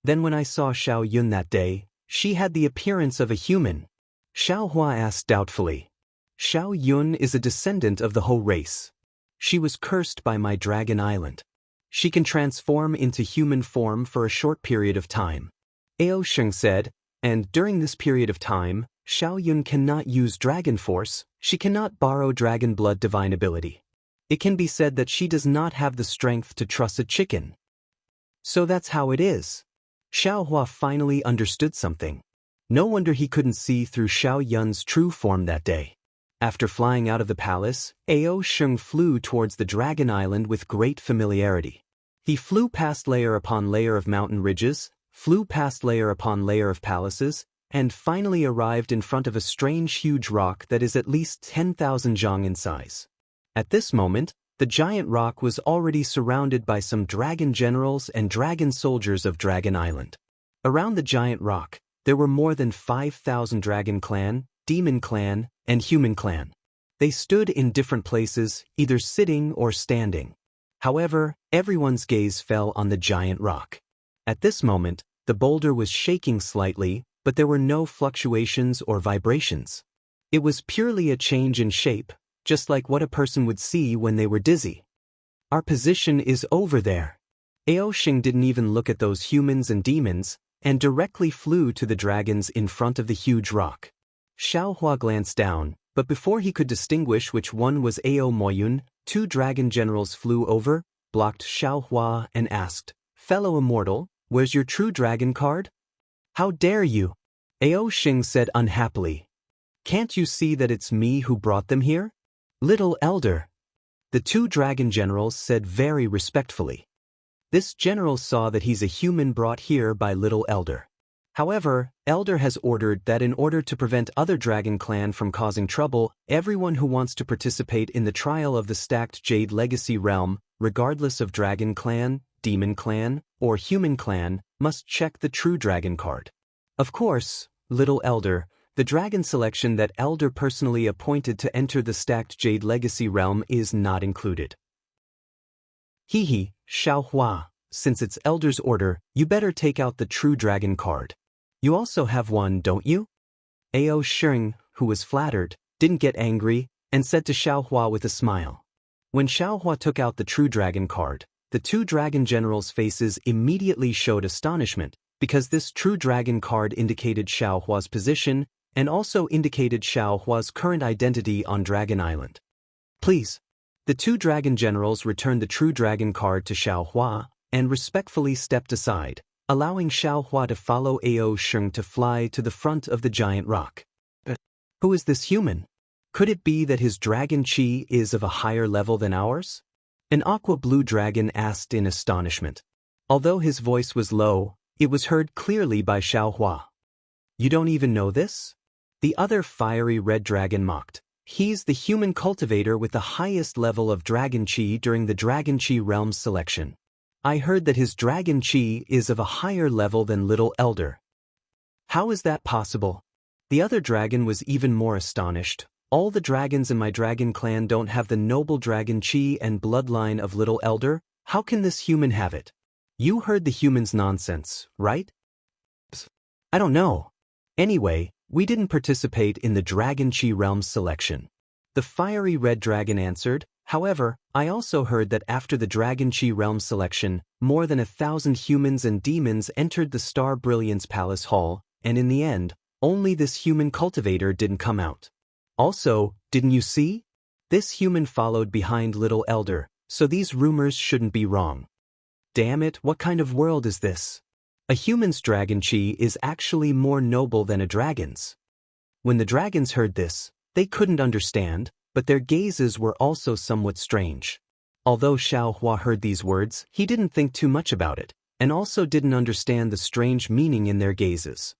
[SPEAKER 1] Then when I saw Xiao Yun that day, she had the appearance of a human. Xiaohua asked doubtfully. "Xiao Yun is a descendant of the Ho race. She was cursed by my dragon island. She can transform into human form for a short period of time." Ao Xing said, "And during this period of time, Xiao Yun cannot use dragon force, she cannot borrow dragon blood divine ability. It can be said that she does not have the strength to truss a chicken." So that's how it is. Xiaohua finally understood something. No wonder he couldn't see through Xiao Yun's true form that day. After flying out of the palace, Ao Xing flew towards the Dragon Island with great familiarity. He flew past layer upon layer of mountain ridges, flew past layer upon layer of palaces, and finally arrived in front of a strange huge rock that is at least 10,000 zhang in size. At this moment, the giant rock was already surrounded by some dragon generals and dragon soldiers of Dragon Island. Around the giant rock, there were more than 5,000 dragon clan, demon clan, and human clan. They stood in different places, either sitting or standing. However, everyone's gaze fell on the giant rock. At this moment, the boulder was shaking slightly, but there were no fluctuations or vibrations. It was purely a change in shape, just like what a person would see when they were dizzy. "Our position is over there." Ao Xing didn't even look at those humans and demons, and directly flew to the dragons in front of the huge rock. Xiaohua glanced down, but before he could distinguish which one was Ao Moyun, two dragon generals flew over, blocked Xiaohua, and asked, "Fellow immortal, where's your true dragon card?" "How dare you?" Ao Xing said unhappily. "Can't you see that it's me who brought them here?" "Little elder," the two dragon generals said very respectfully. This general saw that he's a human brought here by little elder. However, Elder has ordered that in order to prevent other Dragon Clan from causing trouble, everyone who wants to participate in the trial of the stacked Jade Legacy Realm, regardless of Dragon Clan, Demon Clan, or Human Clan, must check the True Dragon card. Of course, Little Elder, the dragon selection that Elder personally appointed to enter the stacked Jade Legacy Realm, is not included. Hehe, Xiaohua, since it's Elder's order, you better take out the True Dragon card. You also have one, don't you? Ao Sheng, who was flattered, didn't get angry, and said to Xiaohua with a smile. When Xiaohua took out the True Dragon card, the two dragon generals' faces immediately showed astonishment, because this True Dragon card indicated Xiaohua's position, and also indicated Xiaohua's current identity on Dragon Island. Please. The two dragon generals returned the True Dragon card to Xiaohua, and respectfully stepped aside, allowing Xiaohua to follow Ao Sheng to fly to the front of the giant rock. But who is this human? Could it be that his dragon chi is of a higher level than ours? An aqua-blue dragon asked in astonishment. Although his voice was low, it was heard clearly by Xiaohua. You don't even know this? The other fiery red dragon mocked. He's the human cultivator with the highest level of dragon chi during the Dragon Chi Realms selection. I heard that his dragon chi is of a higher level than Little Elder. How is that possible? The other dragon was even more astonished. All the dragons in my dragon clan don't have the noble dragon chi and bloodline of Little Elder. How can this human have it? You heard the human's nonsense, right? Psst, I don't know. Anyway, we didn't participate in the Dragon Chi Realms selection. The fiery red dragon answered. However, I also heard that after the Dragon Chi Realms selection, more than 1,000 humans and demons entered the Star Brilliance Palace Hall, and in the end, only this human cultivator didn't come out. Also, didn't you see? This human followed behind Little Elder, so these rumors shouldn't be wrong. Damn it, what kind of world is this? A human's dragon chi is actually more noble than a dragon's. When the dragons heard this, they couldn't understand, but their gazes were also somewhat strange. Although Xiaohua heard these words, he didn't think too much about it, and also didn't understand the strange meaning in their gazes.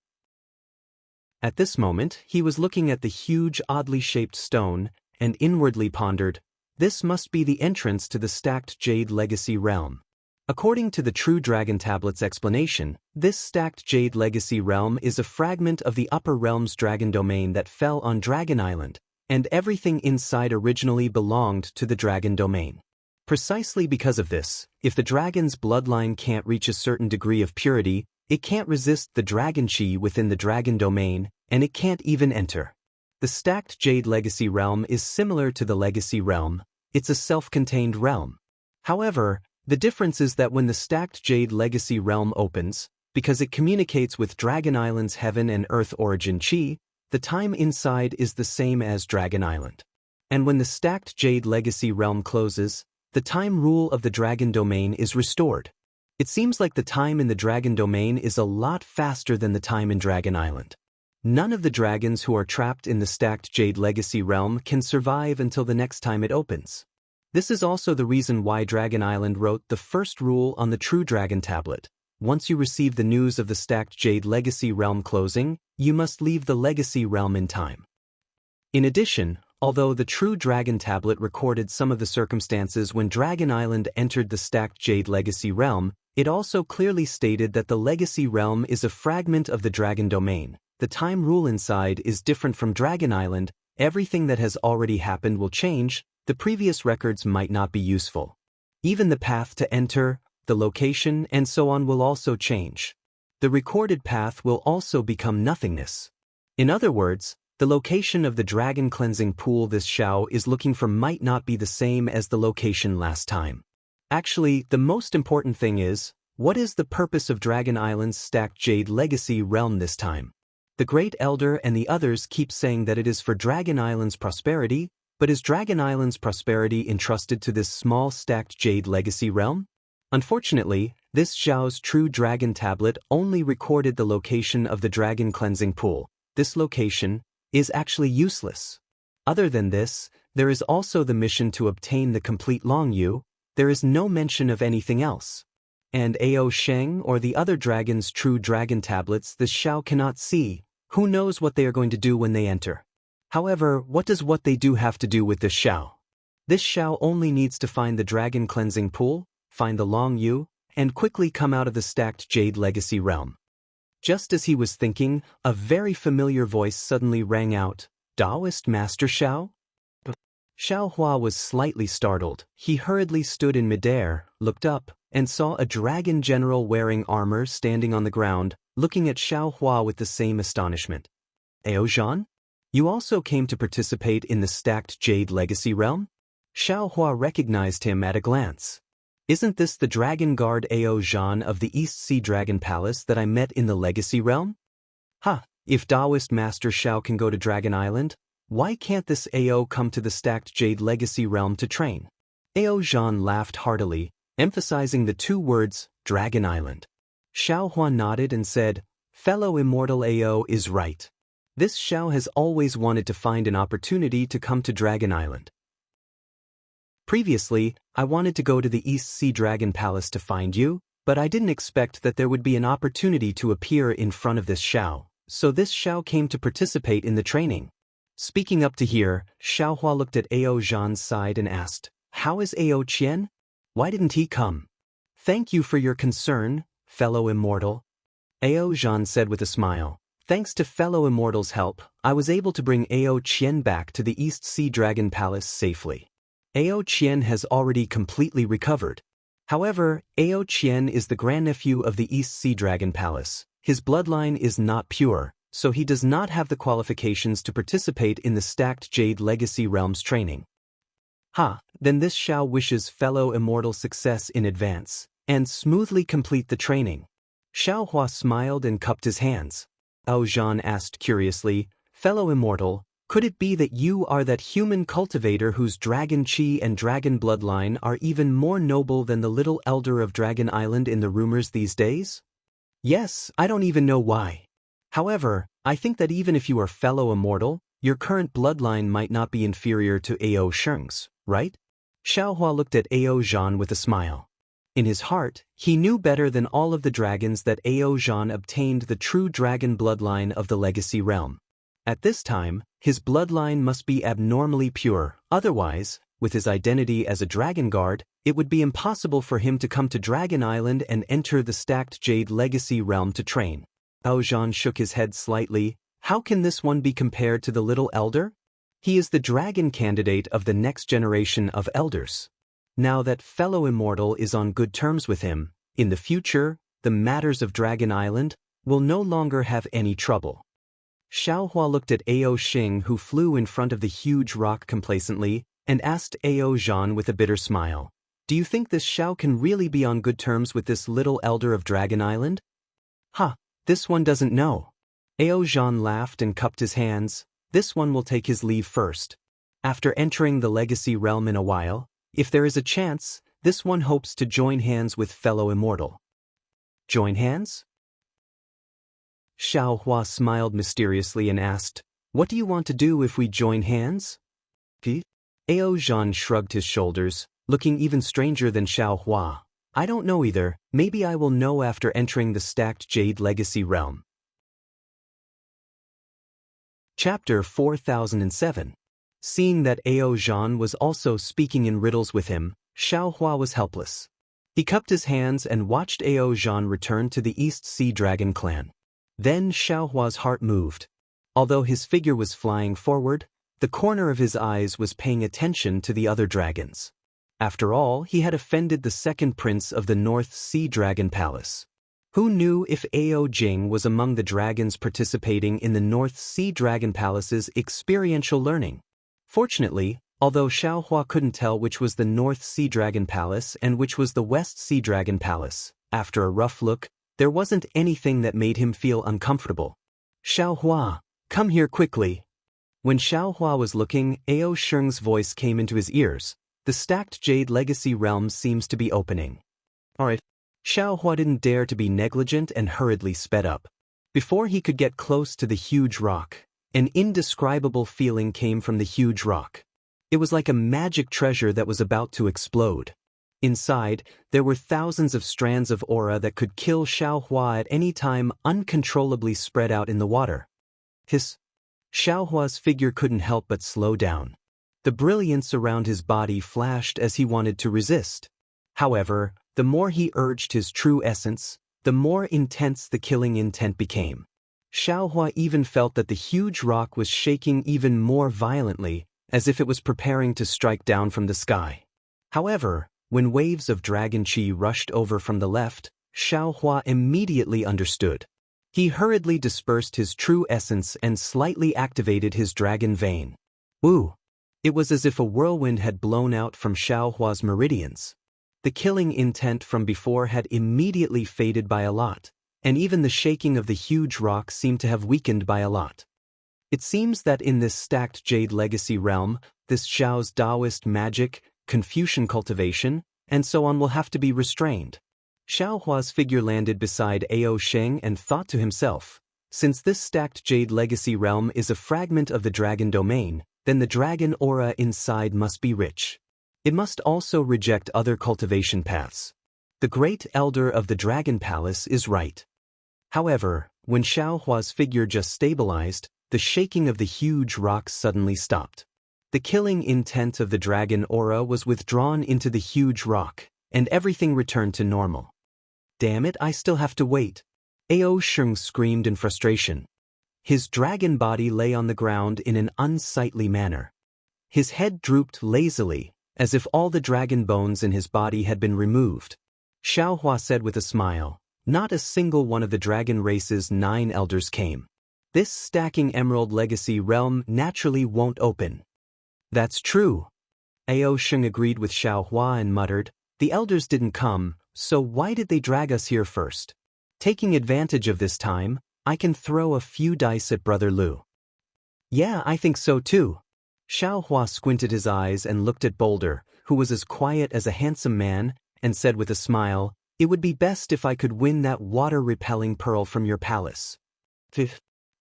[SPEAKER 1] At this moment, he was looking at the huge, oddly shaped stone, and inwardly pondered, this must be the entrance to the stacked Jade Legacy Realm. According to the True Dragon Tablet's explanation, this stacked Jade Legacy Realm is a fragment of the Upper Realms Dragon Domain that fell on Dragon Island, and everything inside originally belonged to the Dragon Domain. Precisely because of this, if the dragon's bloodline can't reach a certain degree of purity, it can't resist the dragon chi within the Dragon Domain, and it can't even enter. The stacked Jade Legacy Realm is similar to the Legacy Realm. It's a self-contained realm. However, the difference is that when the stacked Jade Legacy Realm opens, because it communicates with Dragon Island's Heaven and Earth origin chi, the time inside is the same as Dragon Island. And when the stacked Jade Legacy Realm closes, the time rule of the Dragon Domain is restored. It seems like the time in the Dragon Domain is a lot faster than the time in Dragon Island. None of the dragons who are trapped in the stacked Jade Legacy Realm can survive until the next time it opens. This is also the reason why Dragon Island wrote the first rule on the True Dragon Tablet. Once you receive the news of the stacked Jade Legacy Realm closing, you must leave the Legacy Realm in time. In addition, although the True Dragon Tablet recorded some of the circumstances when Dragon Island entered the stacked Jade Legacy Realm, it also clearly stated that the Legacy Realm is a fragment of the Dragon Domain. The time rule inside is different from Dragon Island. Everything that has already happened will change. The previous records might not be useful. Even the path to enter, the location, and so on will also change. The recorded path will also become nothingness. In other words, the location of the dragon cleansing pool this Xiao is looking for might not be the same as the location last time. Actually, the most important thing is, what is the purpose of Dragon Island's stacked Jade Legacy Realm this time? The Great Elder and the others keep saying that it is for Dragon Island's prosperity, but is Dragon Island's prosperity entrusted to this small stacked Jade Legacy Realm? Unfortunately, this Xiao's True Dragon Tablet only recorded the location of the Dragon Cleansing Pool. This location is actually useless. Other than this, there is also the mission to obtain the complete Long Yu. There is no mention of anything else. And Ao Sheng or the other dragon's true dragon tablets the Xiao cannot see. Who knows what they are going to do when they enter? However, what does what they do have to do with this Xiao? This Xiao only needs to find the dragon cleansing pool, find the Long Yu, and quickly come out of the stacked Jade Legacy realm. Just as he was thinking, a very familiar voice suddenly rang out, "Taoist Master Xiao?" Xiao Hua was slightly startled. He hurriedly stood in midair, looked up, and saw a dragon general wearing armor standing on the ground, looking at Xiao Hua with the same astonishment. "Ao Zhan? You also came to participate in the stacked Jade Legacy realm?" Xiao Hua recognized him at a glance. "Isn't this the dragon guard Ao Zhan of the East Sea Dragon Palace that I met in the Legacy realm? Ha, if Taoist Master Xiao can go to Dragon Island, why can't this Ao come to the stacked Jade Legacy realm to train?" Ao Zhan laughed heartily, emphasizing the two words, Dragon Island. Xiao Hua nodded and said, "Fellow immortal Ao is right. This Xiao has always wanted to find an opportunity to come to Dragon Island. Previously, I wanted to go to the East Sea Dragon Palace to find you, but I didn't expect that there would be an opportunity to appear in front of this Xiao, so this Xiao came to participate in the training." Speaking up to here, Xiao Hua looked at Ao Zhan's side and asked, "How is Ao Qian? Why didn't he come?" "Thank you for your concern, fellow immortal," Ao Zhan said with a smile. "Thanks to fellow immortal's help, I was able to bring Ao Qian back to the East Sea Dragon Palace safely. Ao Qian has already completely recovered. However, Ao Qian is the grandnephew of the East Sea Dragon Palace. His bloodline is not pure, so he does not have the qualifications to participate in the stacked Jade Legacy Realms training." "Ha, then this Xiao wishes fellow immortal success in advance, and smoothly complete the training." Xiao Hua smiled and cupped his hands. Ao Zhan asked curiously, "Fellow immortal, could it be that you are that human cultivator whose dragon chi and dragon bloodline are even more noble than the little elder of Dragon Island in the rumors these days?" "Yes, I don't even know why. However, I think that even if you are fellow immortal, your current bloodline might not be inferior to Ao Sheng's, right?" Xiao Hua looked at Ao Zhan with a smile. In his heart, he knew better than all of the dragons that Ao Zhan obtained the true dragon bloodline of the Legacy realm. At this time, his bloodline must be abnormally pure, otherwise, with his identity as a dragon guard, it would be impossible for him to come to Dragon Island and enter the stacked Jade Legacy realm to train. Ao Zhan shook his head slightly. "How can this one be compared to the little elder? He is the dragon candidate of the next generation of elders. Now that fellow immortal is on good terms with him, in the future, the matters of Dragon Island will no longer have any trouble." Xiao Hua looked at Ao Sheng, who flew in front of the huge rock complacently, and asked Ao Zhan with a bitter smile, "Do you think this Xiao can really be on good terms with this little elder of Dragon Island?" "Ha, this one doesn't know." Ao Zhan laughed and cupped his hands. "This one will take his leave first. After entering the Legacy realm in a while, if there is a chance, this one hopes to join hands with fellow immortal." "Join hands?" Xiao Hua smiled mysteriously and asked, "What do you want to do if we join hands?" Ao Zhan shrugged his shoulders, looking even stranger than Xiao Hua. "I don't know either. Maybe I will know after entering the stacked Jade Legacy realm." Chapter 4007. Seeing that Ao Zhan was also speaking in riddles with him, Xiao Hua was helpless. He cupped his hands and watched Ao Zhan return to the East Sea Dragon clan. Then Xiao Hua's heart moved. Although his figure was flying forward, the corner of his eyes was paying attention to the other dragons. After all, he had offended the second prince of the North Sea Dragon Palace. Who knew if Ao Jing was among the dragons participating in the North Sea Dragon Palace's experiential learning? Fortunately, although Xiao Hua couldn't tell which was the North Sea Dragon Palace and which was the West Sea Dragon Palace, after a rough look, there wasn't anything that made him feel uncomfortable. "Xiao Hua, come here quickly." When Xiao Hua was looking, Ao Sheng's voice came into his ears. "The stacked Jade Legacy realm seems to be opening." "Alright." Xiao Hua didn't dare to be negligent and hurriedly sped up. Before he could get close to the huge rock, an indescribable feeling came from the huge rock. It was like a magic treasure that was about to explode. Inside, there were thousands of strands of aura that could kill Xiaohua at any time, uncontrollably spread out in the water. Xiaohua's figure couldn't help but slow down. The brilliance around his body flashed as he wanted to resist. However, the more he urged his true essence, the more intense the killing intent became. Xiaohua even felt that the huge rock was shaking even more violently, as if it was preparing to strike down from the sky. However, when waves of dragon chi rushed over from the left, Xiaohua immediately understood. He hurriedly dispersed his true essence and slightly activated his dragon vein. Woo! It was as if a whirlwind had blown out from Xiaohua's meridians. The killing intent from before had immediately faded by a lot, and even the shaking of the huge rock seemed to have weakened by a lot. It seems that in this stacked Jade Legacy realm, this Xiao's Taoist magic, Confucian cultivation, and so on will have to be restrained. Xiaohua's figure landed beside Ao Sheng and thought to himself, since this stacked Jade Legacy realm is a fragment of the dragon domain, then the dragon aura inside must be rich. It must also reject other cultivation paths. The great elder of the Dragon Palace is right. However, when Xiaohua's figure just stabilized, the shaking of the huge rocks suddenly stopped. The killing intent of the dragon aura was withdrawn into the huge rock, and everything returned to normal. Damn it, I still have to wait. Ao Sheng screamed in frustration. His dragon body lay on the ground in an unsightly manner. His head drooped lazily, as if all the dragon bones in his body had been removed. Xiaohua said with a smile, not a single one of the dragon race's 9 elders came. This stacking Emerald Legacy realm naturally won't open. That's true. Ao Sheng agreed with Xiaohua and muttered, the elders didn't come, so why did they drag us here first? Taking advantage of this time, I can throw a few dice at Brother Lu. Yeah, I think so too. Xiaohua squinted his eyes and looked at Boulder, who was as quiet as a handsome man, and said with a smile, it would be best if I could win that water-repelling pearl from your palace.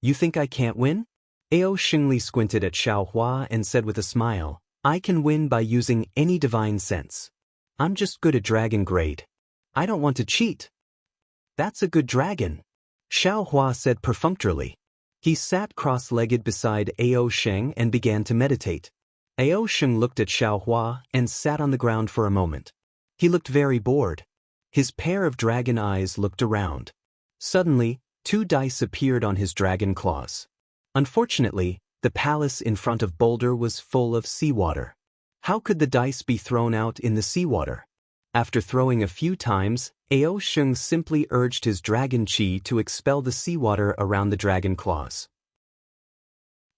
[SPEAKER 1] You think I can't win? Ao Shengli squinted at Xiaohua and said with a smile, I can win by using any divine sense. I'm just good at dragon grade. I don't want to cheat. That's a good dragon. Xiaohua said perfunctorily. He sat cross-legged beside Ao Sheng and began to meditate. Ao Sheng looked at Xiaohua and sat on the ground for a moment. He looked very bored. His pair of dragon eyes looked around. Suddenly, 2 dice appeared on his dragon claws. Unfortunately, the palace in front of Boulder was full of seawater. How could the dice be thrown out in the seawater? After throwing a few times, Ao Sheng simply urged his dragon chi to expel the seawater around the dragon claws.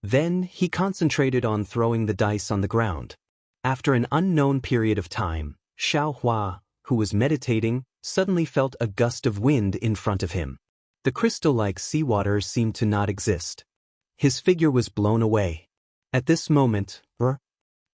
[SPEAKER 1] Then, he concentrated on throwing the dice on the ground. After an unknown period of time, Xiaohua, who was meditating, suddenly felt a gust of wind in front of him. The crystal-like seawater seemed to not exist. His figure was blown away. At this moment,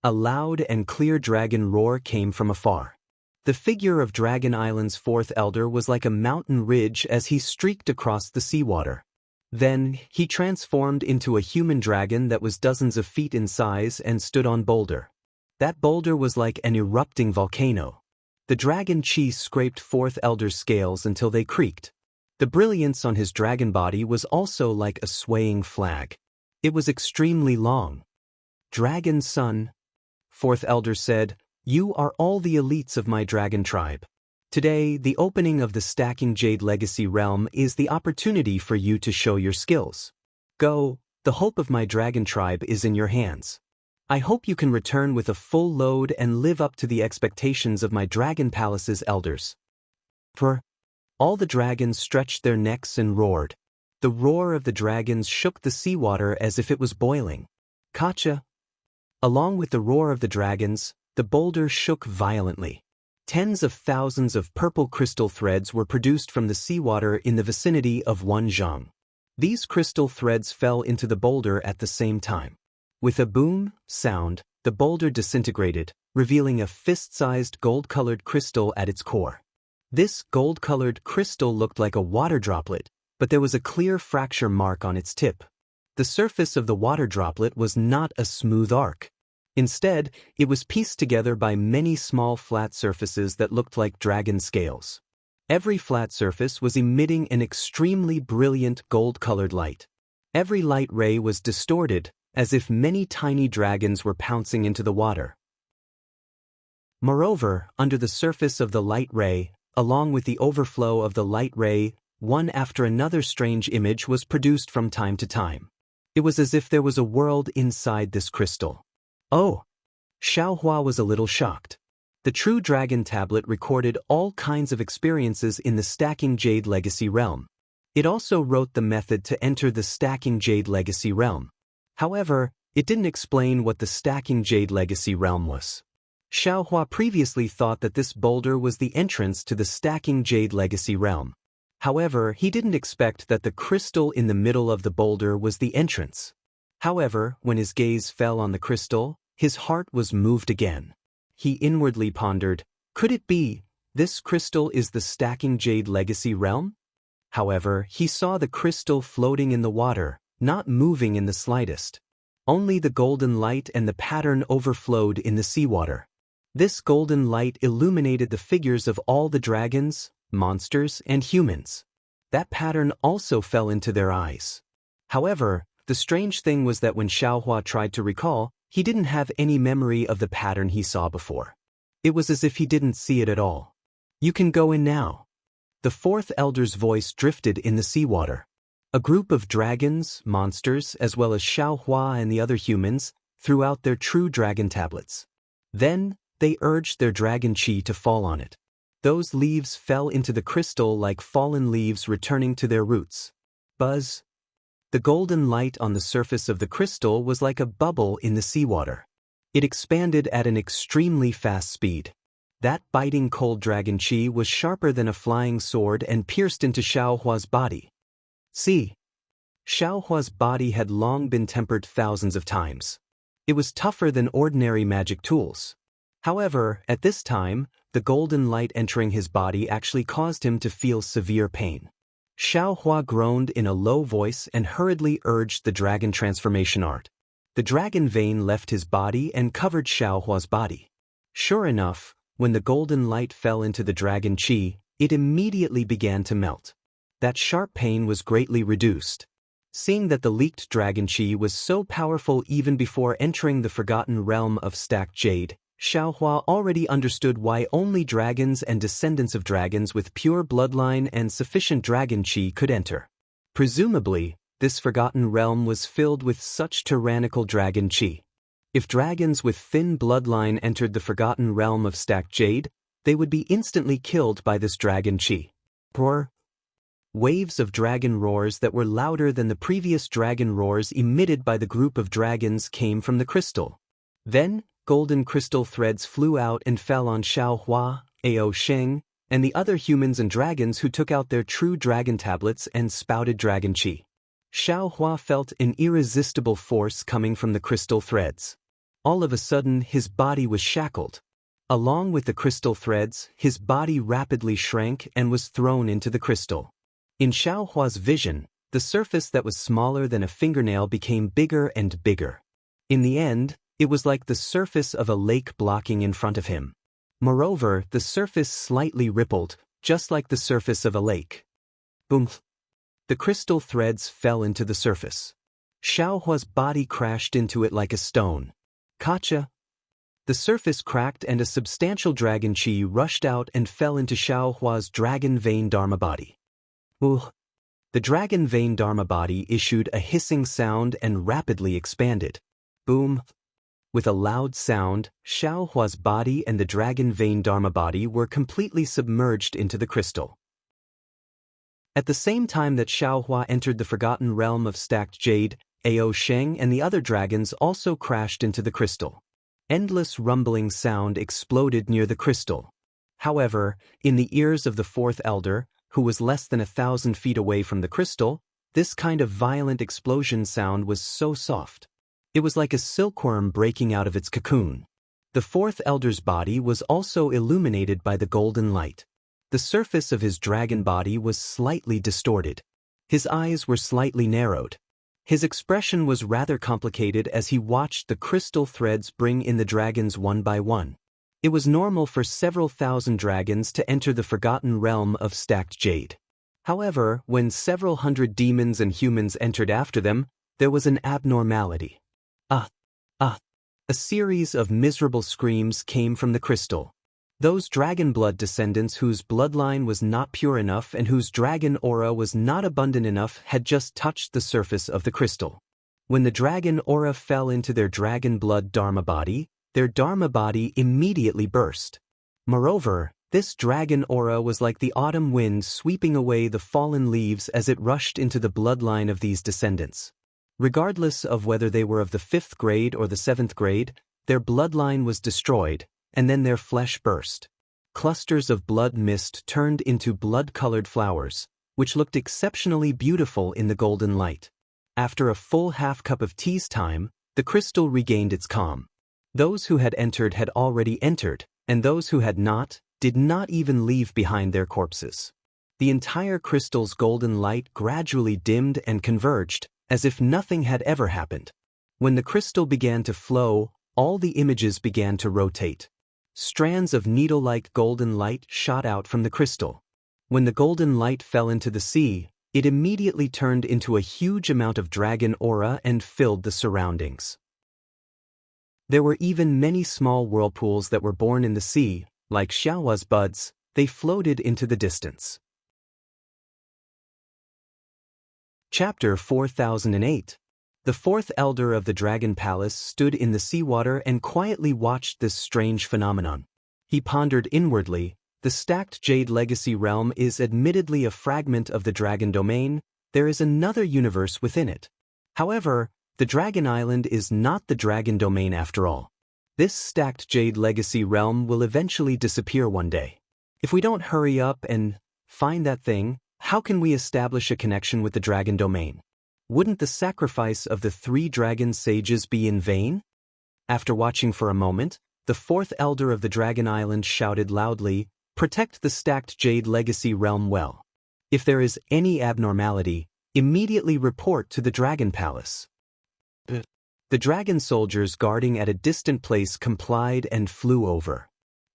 [SPEAKER 1] a loud and clear dragon roar came from afar. The figure of Dragon Island's 4th elder was like a mountain ridge as he streaked across the seawater. Then, he transformed into a human dragon that was dozens of feet in size and stood on Boulder. That boulder was like an erupting volcano. The dragon chi scraped 4th elder's scales until they creaked. The brilliance on his dragon body was also like a swaying flag. It was extremely long. Dragon son, 4th elder said, you are all the elites of my dragon tribe. Today, the opening of the Stacking Jade Legacy realm is the opportunity for you to show your skills. Go, the hope of my dragon tribe is in your hands. I hope you can return with a full load and live up to the expectations of my dragon palace's elders. All the dragons stretched their necks and roared. The roar of the dragons shook the seawater as if it was boiling. Kacha. Along with the roar of the dragons, the boulder shook violently. Tens of thousands of purple crystal threads were produced from the seawater in the vicinity of Wanzhong. These crystal threads fell into the boulder at the same time. With a boom sound, the boulder disintegrated, revealing a fist-sized gold-colored crystal at its core. This gold-colored crystal looked like a water droplet, but there was a clear fracture mark on its tip. The surface of the water droplet was not a smooth arc. Instead, it was pieced together by many small flat surfaces that looked like dragon scales. Every flat surface was emitting an extremely brilliant gold-colored light. Every light ray was distorted, as if many tiny dragons were pouncing into the water. Moreover, under the surface of the light ray, along with the overflow of the light ray, one after another strange image was produced from time to time. It was as if there was a world inside this crystal. Oh! Xiaohua was a little shocked. The True Dragon Tablet recorded all kinds of experiences in the Stacking Jade Legacy realm. It also wrote the method to enter the Stacking Jade Legacy realm. However, it didn't explain what the Stacking Jade Legacy realm was. Xiaohua previously thought that this boulder was the entrance to the Stacking Jade Legacy realm. However, he didn't expect that the crystal in the middle of the boulder was the entrance. However, when his gaze fell on the crystal, his heart was moved again. He inwardly pondered, could it be, this crystal is the Stacking Jade Legacy realm? However, he saw the crystal floating in the water, not moving in the slightest. Only the golden light and the pattern overflowed in the seawater. This golden light illuminated the figures of all the dragons, monsters, and humans. That pattern also fell into their eyes. However, the strange thing was that when Xiaohua tried to recall, he didn't have any memory of the pattern he saw before. It was as if he didn't see it at all. You can go in now. The fourth elder's voice drifted in the seawater. A group of dragons, monsters, as well as Xiaohua and the other humans, threw out their true dragon tablets. Then, they urged their dragon chi to fall on it. Those leaves fell into the crystal like fallen leaves returning to their roots. Buzz. The golden light on the surface of the crystal was like a bubble in the seawater. It expanded at an extremely fast speed. That biting cold dragon chi was sharper than a flying sword and pierced into Xiaohua's body. See. Xiaohua's body had long been tempered thousands of times. It was tougher than ordinary magic tools. However, at this time, the golden light entering his body actually caused him to feel severe pain. Xiaohua groaned in a low voice and hurriedly urged the dragon transformation art. The dragon vein left his body and covered Xiaohua's body. Sure enough, when the golden light fell into the dragon chi, it immediately began to melt. That sharp pain was greatly reduced. Seeing that the leaked dragon chi was so powerful even before entering the forgotten realm of stacked jade, Xiaohua already understood why only dragons and descendants of dragons with pure bloodline and sufficient dragon chi could enter. Presumably, this forgotten realm was filled with such tyrannical dragon chi. If dragons with thin bloodline entered the forgotten realm of stacked jade, they would be instantly killed by this dragon chi. Roar. Waves of dragon roars that were louder than the previous dragon roars emitted by the group of dragons came from the crystal. Then, golden crystal threads flew out and fell on Xiaohua, Ao Sheng, and the other humans and dragons who took out their true dragon tablets and spouted dragon chi. Xiaohua felt an irresistible force coming from the crystal threads. All of a sudden, his body was shackled. Along with the crystal threads, his body rapidly shrank and was thrown into the crystal. In Xiaohua's vision, the surface that was smaller than a fingernail became bigger and bigger. In the end, it was like the surface of a lake blocking in front of him. Moreover, the surface slightly rippled, just like the surface of a lake. Boom! The crystal threads fell into the surface. Xiaohua's body crashed into it like a stone. Kacha! The surface cracked and a substantial dragon chi rushed out and fell into Xiaohua's dragon vein dharma body. Ooh! The dragon vein dharma body issued a hissing sound and rapidly expanded. Boom! With a loud sound, Xiaohua's body and the dragon vein dharma body were completely submerged into the crystal. At the same time that Xiaohua entered the forgotten realm of stacked jade, Ao Sheng and the other dragons also crashed into the crystal. Endless rumbling sound exploded near the crystal. However, in the ears of the fourth elder, who was less than 1,000 feet away from the crystal, this kind of violent explosion sound was so soft. It was like a silkworm breaking out of its cocoon. The fourth elder's body was also illuminated by the golden light. The surface of his dragon body was slightly distorted. His eyes were slightly narrowed. His expression was rather complicated as he watched the crystal threads bring in the dragons one by one. It was normal for several thousand dragons to enter the forgotten realm of stacked jade. However, when several hundred demons and humans entered after them, there was an abnormality. Ah! Ah! A series of miserable screams came from the crystal. Those dragon blood descendants whose bloodline was not pure enough and whose dragon aura was not abundant enough had just touched the surface of the crystal. When the dragon aura fell into their dragon blood dharma body, their dharma body immediately burst. Moreover, this dragon aura was like the autumn wind sweeping away the fallen leaves as it rushed into the bloodline of these descendants. Regardless of whether they were of the 5th grade or the 7th grade, their bloodline was destroyed, and then their flesh burst. Clusters of blood mist turned into blood-colored flowers, which looked exceptionally beautiful in the golden light. After a full half cup of tea's time, the crystal regained its calm. Those who had entered had already entered, and those who had not, did not even leave behind their corpses. The entire crystal's golden light gradually dimmed and converged, as if nothing had ever happened. When the crystal began to flow, all the images began to rotate. Strands of needle-like golden light shot out from the crystal. When the golden light fell into the sea, it immediately turned into a huge amount of dragon aura and filled the surroundings. There were even many small whirlpools that were born in the sea, like Xiaohua's buds. They floated into the distance. Chapter 4008. The 4th elder of the Dragon Palace stood in the seawater and quietly watched this strange phenomenon. He pondered inwardly, the stacked jade legacy realm is admittedly a fragment of the dragon domain, there is another universe within it. However, the dragon island is not the dragon domain after all. This stacked jade legacy realm will eventually disappear one day. If we don't hurry up and find that thing, how can we establish a connection with the dragon domain? Wouldn't the sacrifice of the 3 dragon sages be in vain? After watching for a moment, the 4th elder of the Dragon Island shouted loudly, "Protect the stacked jade legacy realm well. If there is any abnormality, immediately report to the Dragon Palace." The dragon soldiers guarding at a distant place complied and flew over.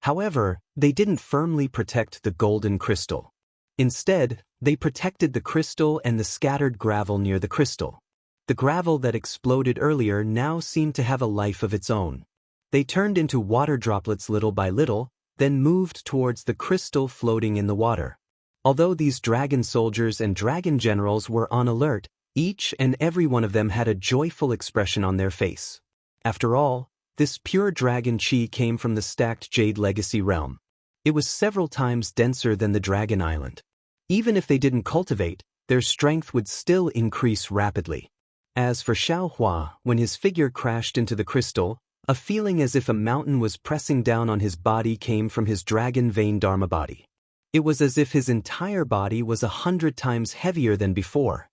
[SPEAKER 1] However, they didn't firmly protect the golden crystal. Instead, they protected the crystal and the scattered gravel near the crystal. The gravel that exploded earlier now seemed to have a life of its own. They turned into water droplets little by little, then moved towards the crystal floating in the water. Although these dragon soldiers and dragon generals were on alert, each and every one of them had a joyful expression on their face. After all, this pure dragon chi came from the stacked jade legacy realm. It was several times denser than the Dragon Island. Even if they didn't cultivate, their strength would still increase rapidly. As for Xiaohua, when his figure crashed into the crystal, a feeling as if a mountain was pressing down on his body came from his dragon vein dharma body. It was as if his entire body was 100 times heavier than before.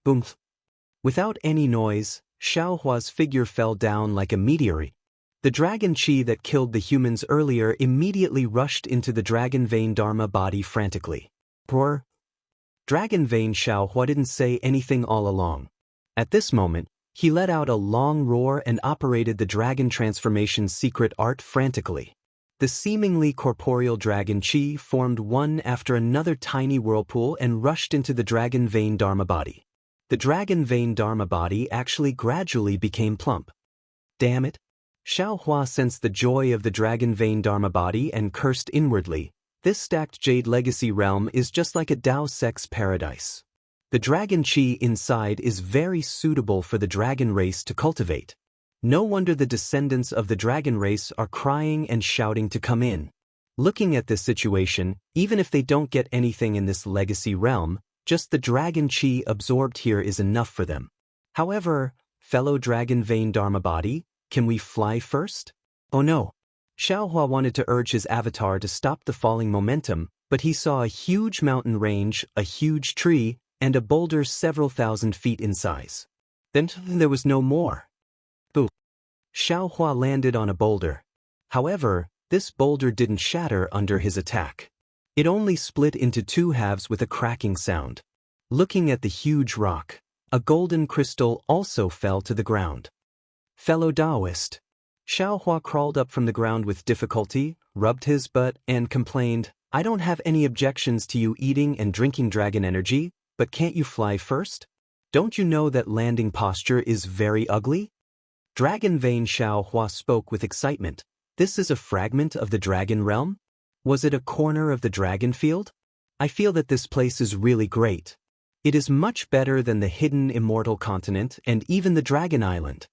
[SPEAKER 1] Boom! Without any noise, Xiaohua's figure fell down like a meteorite. The dragon chi that killed the humans earlier immediately rushed into the dragon vein dharma body frantically. Roar! Dragon vein Xiaohua didn't say anything all along. At this moment, he let out a long roar and operated the dragon transformation secret art frantically. The seemingly corporeal dragon chi formed one after another tiny whirlpool and rushed into the dragon vein dharma body. The dragon vein dharma body actually gradually became plump. Damn it! Xiaohua sensed the joy of the dragon vein dharma body and cursed inwardly. This stacked jade legacy realm is just like a Dao sex paradise. The dragon chi inside is very suitable for the dragon race to cultivate. No wonder the descendants of the dragon race are crying and shouting to come in. Looking at this situation, even if they don't get anything in this legacy realm, just the dragon chi absorbed here is enough for them. However, fellow dragon vein dharma body, can we fly first? Oh no. Xiaohua wanted to urge his avatar to stop the falling momentum, but he saw a huge mountain range, a huge tree, and a boulder several thousand feet in size. Then there was no more. Boo! Xiaohua landed on a boulder. However, this boulder didn't shatter under his attack. It only split into 2 halves with a cracking sound. Looking at the huge rock, A golden crystal also fell to the ground. Fellow Taoist. Xiaohua crawled up from the ground with difficulty, rubbed his butt, and complained, I don't have any objections to you eating and drinking dragon energy, but can't you fly first? Don't you know that landing posture is very ugly? Dragon Vein Xiaohua spoke with excitement. This is a fragment of the dragon realm? Was it a corner of the dragon field? I feel that this place is really great. It is much better than the hidden immortal continent and even the dragon island.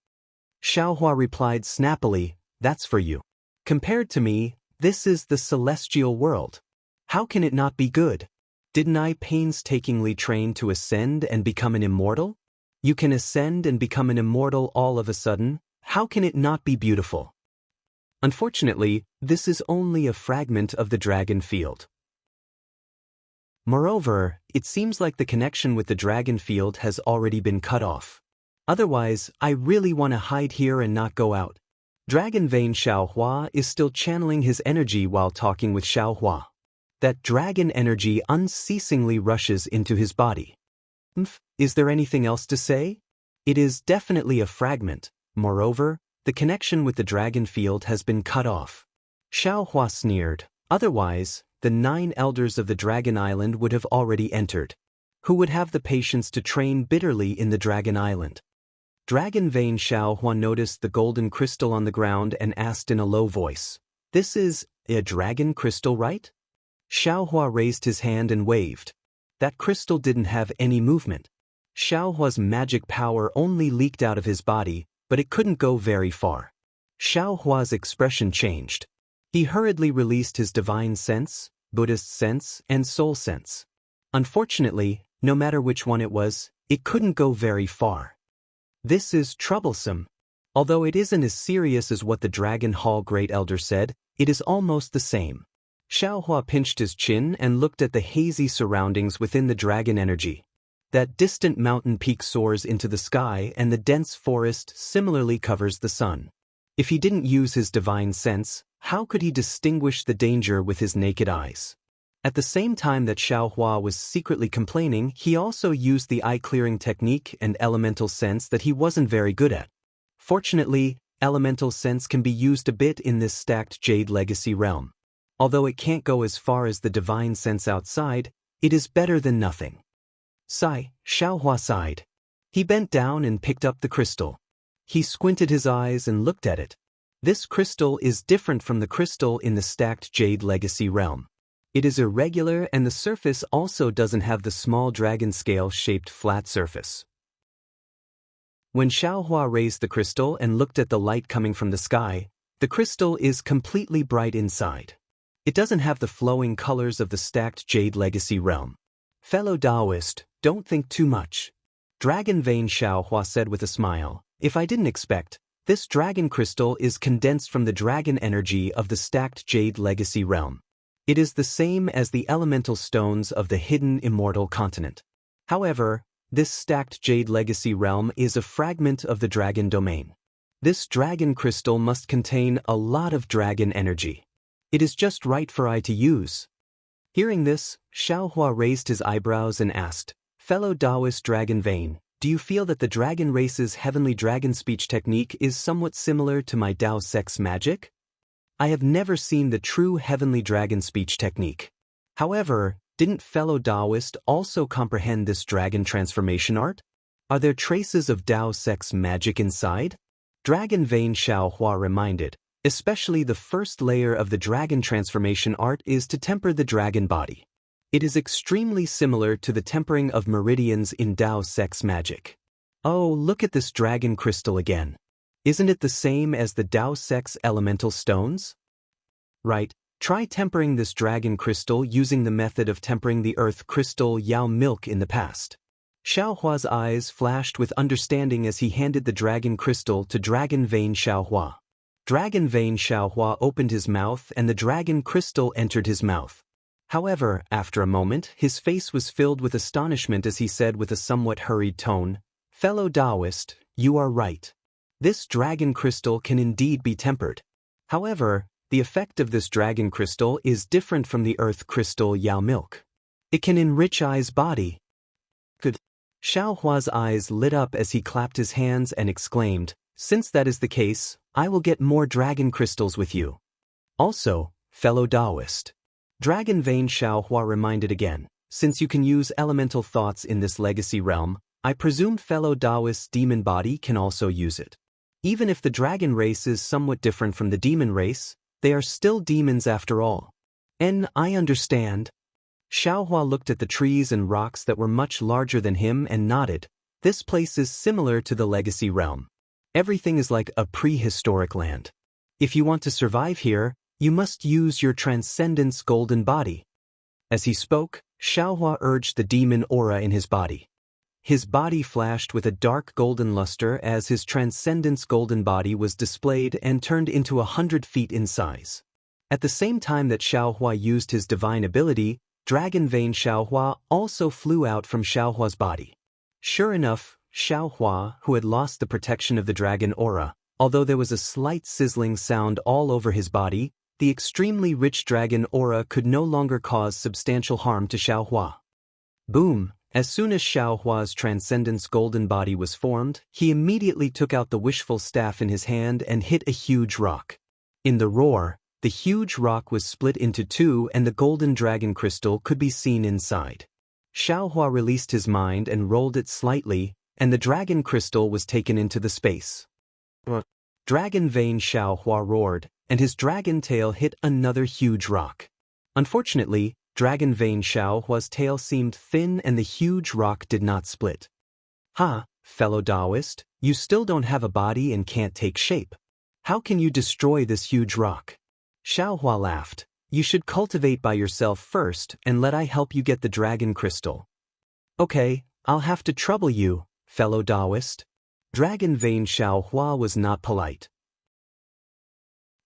[SPEAKER 1] Xiaohua replied snappily, that's for you. Compared to me, this is the celestial world. How can it not be good? Didn't I painstakingly train to ascend and become an immortal? You can ascend and become an immortal all of a sudden, how can it not be beautiful? Unfortunately, this is only a fragment of the dragon field. Moreover, it seems like the connection with the dragon field has already been cut off. Otherwise, I really want to hide here and not go out. Dragon Vein Xiaohua is still channeling his energy while talking with Xiaohua. That dragon energy unceasingly rushes into his body. Is there anything else to say? It is definitely a fragment. Moreover, the connection with the dragon field has been cut off. Xiaohua sneered. Otherwise, the 9 elders of the dragon island would have already entered. Who would have the patience to train bitterly in the dragon island? Dragon Vein Xiaohua noticed the golden crystal on the ground and asked in a low voice, This is a dragon crystal, right? Xiaohua raised his hand and waved. That crystal didn't have any movement. Xiaohua's magic power only leaked out of his body, but it couldn't go very far. Xiaohua's expression changed. He hurriedly released his divine sense, Buddhist sense, and soul sense. Unfortunately, no matter which one it was, it couldn't go very far. This is troublesome. Although it isn't as serious as what the Dragon Hall Great Elder said, it is almost the same. Xiaohua pinched his chin and looked at the hazy surroundings within the dragon energy. That distant mountain peak soars into the sky and the dense forest similarly covers the sun. If he didn't use his divine sense, how could he distinguish the danger with his naked eyes? At the same time that Xiaohua was secretly complaining, he also used the eye-clearing technique and elemental sense that he wasn't very good at. Fortunately, elemental sense can be used a bit in this stacked Jade Legacy realm. Although it can't go as far as the divine sense outside, it is better than nothing. Sigh, Xiaohua sighed. He bent down and picked up the crystal. He squinted his eyes and looked at it. This crystal is different from the crystal in the stacked Jade Legacy realm. It is irregular and the surface also doesn't have the small dragon scale-shaped flat surface. When Xiaohua raised the crystal and looked at the light coming from the sky, the crystal is completely bright inside. It doesn't have the flowing colors of the stacked Jade Legacy realm. Fellow Taoist, don't think too much. Dragon Vein Xiaohua said with a smile, if I didn't expect, this dragon crystal is condensed from the dragon energy of the stacked Jade Legacy realm. It is the same as the elemental stones of the hidden immortal continent. However, this stacked Jade Legacy realm is a fragment of the dragon domain. This dragon crystal must contain a lot of dragon energy. It is just right for I to use. Hearing this, Xiaohua raised his eyebrows and asked, Fellow Taoist Dragon Vein, do you feel that the dragon race's heavenly dragon speech technique is somewhat similar to my Tao sex magic? I have never seen the true heavenly dragon speech technique. However, didn't fellow Taoist also comprehend this dragon transformation art? Are there traces of Tao sex magic inside? Dragon Vein Xiaohua reminded. Especially the first layer of the dragon transformation art is to temper the dragon body. It is extremely similar to the tempering of meridians in Tao sex magic. Oh, look at this dragon crystal again. Isn't it the same as the Tao sex elemental stones? Right, try tempering this dragon crystal using the method of tempering the earth crystal Yao milk in the past. Xiaohua's eyes flashed with understanding as he handed the dragon crystal to Dragon Vein Xiaohua. Dragon Vein Xiaohua opened his mouth and the dragon crystal entered his mouth. However, after a moment, his face was filled with astonishment as he said with a somewhat hurried tone, Fellow Taoist, you are right. This dragon crystal can indeed be tempered. However, the effect of this dragon crystal is different from the earth crystal Yao milk. It can enrich I's body. Good. Xiaohua's eyes lit up as he clapped his hands and exclaimed, "Since that is the case, I will get more dragon crystals with you. Also, fellow Taoist." Dragon Vein Xiaohua reminded again, "Since you can use elemental thoughts in this legacy realm, I presume fellow Taoist's demon body can also use it. Even if the dragon race is somewhat different from the demon race, they are still demons after all." "And I understand." Xiaohua looked at the trees and rocks that were much larger than him and nodded. "This place is similar to the legacy realm. Everything is like a prehistoric land. If you want to survive here, you must use your transcendence golden body." As he spoke, Xiaohua urged the demon aura in his body. His body flashed with a dark golden luster as his transcendence golden body was displayed and turned into 100 feet in size. At the same time that Xiaohua used his divine ability, Dragon Vein Xiaohua also flew out from Xiaohua's body. Sure enough, Xiaohua, who had lost the protection of the dragon aura, although there was a slight sizzling sound all over his body, the extremely rich dragon aura could no longer cause substantial harm to Xiaohua. Boom! As soon as Xiaohua's transcendence golden body was formed, he immediately took out the wishful staff in his hand and hit a huge rock. In the roar, the huge rock was split into two and the golden dragon crystal could be seen inside. Xiaohua released his mind and rolled it slightly, and the dragon crystal was taken into the space. Dragon Vein Xiaohua roared, and his dragon tail hit another huge rock. Unfortunately, Dragon Vein Xiaohua's tail seemed thin and the huge rock did not split. "Ha, fellow Taoist, you still don't have a body and can't take shape. How can you destroy this huge rock?" Xiaohua laughed. "You should cultivate by yourself first and let I help you get the dragon crystal." "Okay, I'll have to trouble you, fellow Taoist." Dragon Vein Xiaohua was not polite.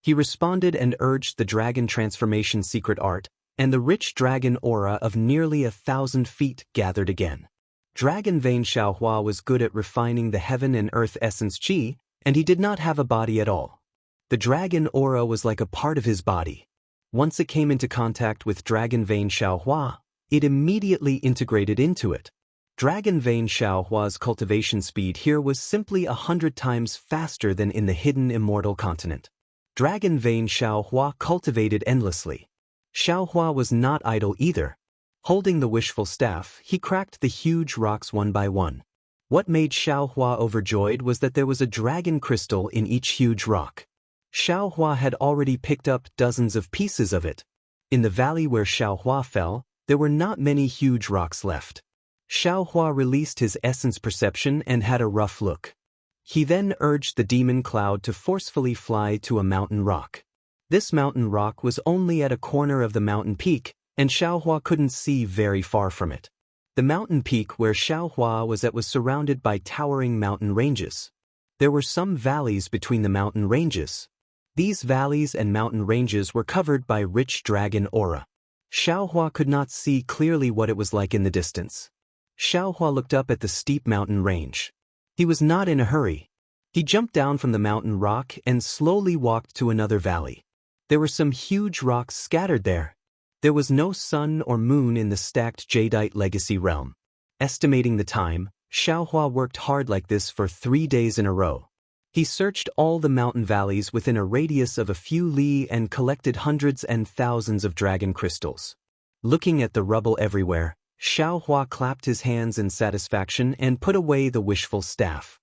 [SPEAKER 1] He responded and urged the dragon transformation secret art, and the rich dragon aura of nearly 1,000 feet gathered again. Dragon Vein Xiaohua was good at refining the heaven and earth essence qi, and he did not have a body at all. The dragon aura was like a part of his body. Once it came into contact with Dragon Vein Xiaohua, it immediately integrated into it. Dragon Vein Xiaohua's cultivation speed here was simply 100 times faster than in the hidden immortal continent. Dragon Vein Xiaohua cultivated endlessly. Xiaohua was not idle either. Holding the wishful staff, he cracked the huge rocks one by one. What made Xiaohua overjoyed was that there was a dragon crystal in each huge rock. Xiaohua had already picked up dozens of pieces of it. In the valley where Xiaohua fell, there were not many huge rocks left. Xiaohua released his essence perception and had a rough look. He then urged the demon cloud to forcefully fly to a mountain rock. This mountain rock was only at a corner of the mountain peak, and Xiaohua couldn't see very far from it. The mountain peak where Xiaohua was at was surrounded by towering mountain ranges. There were some valleys between the mountain ranges. These valleys and mountain ranges were covered by rich dragon aura. Xiaohua could not see clearly what it was like in the distance. Xiaohua looked up at the steep mountain range. He was not in a hurry. He jumped down from the mountain rock and slowly walked to another valley. There were some huge rocks scattered there. There was no sun or moon in the stacked jadeite legacy realm. Estimating the time, Xiaohua worked hard like this for 3 days in a row. He searched all the mountain valleys within a radius of a few li and collected hundreds and thousands of dragon crystals. Looking at the rubble everywhere, Xiaohua clapped his hands in satisfaction and put away the wishful staff.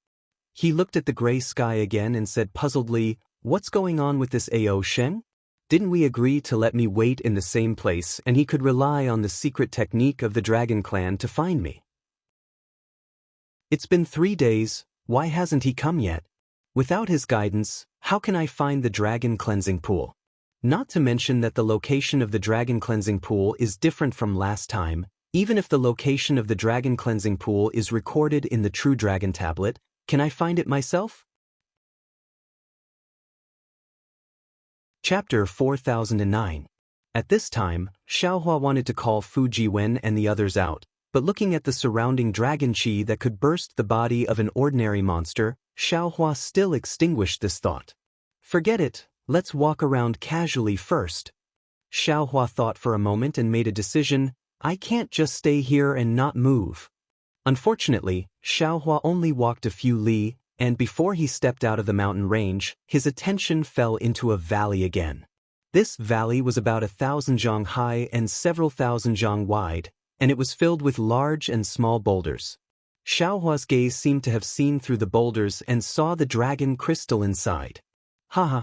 [SPEAKER 1] He looked at the gray sky again and said puzzledly, "What's going on with this Ao Shen? Didn't we agree to let me wait in the same place and he could rely on the secret technique of the dragon clan to find me? It's been 3 days, why hasn't he come yet? Without his guidance, how can I find the dragon cleansing pool? Not to mention that the location of the dragon cleansing pool is different from last time. Even if the location of the dragon cleansing pool is recorded in the True Dragon Tablet, can I find it myself?" Chapter 4009. At this time, Xiaohua wanted to call Fu Jiwen and the others out, but looking at the surrounding dragon qi that could burst the body of an ordinary monster, Xiaohua still extinguished this thought. "Forget it, let's walk around casually first." Xiaohua thought for a moment and made a decision. "I can't just stay here and not move." Unfortunately, Xiaohua only walked a few li, and before he stepped out of the mountain range, his attention fell into a valley again. This valley was about 1,000 zhang high and several thousand zhang wide, and it was filled with large and small boulders. Xiaohua's gaze seemed to have seen through the boulders and saw the dragon crystal inside. Haha.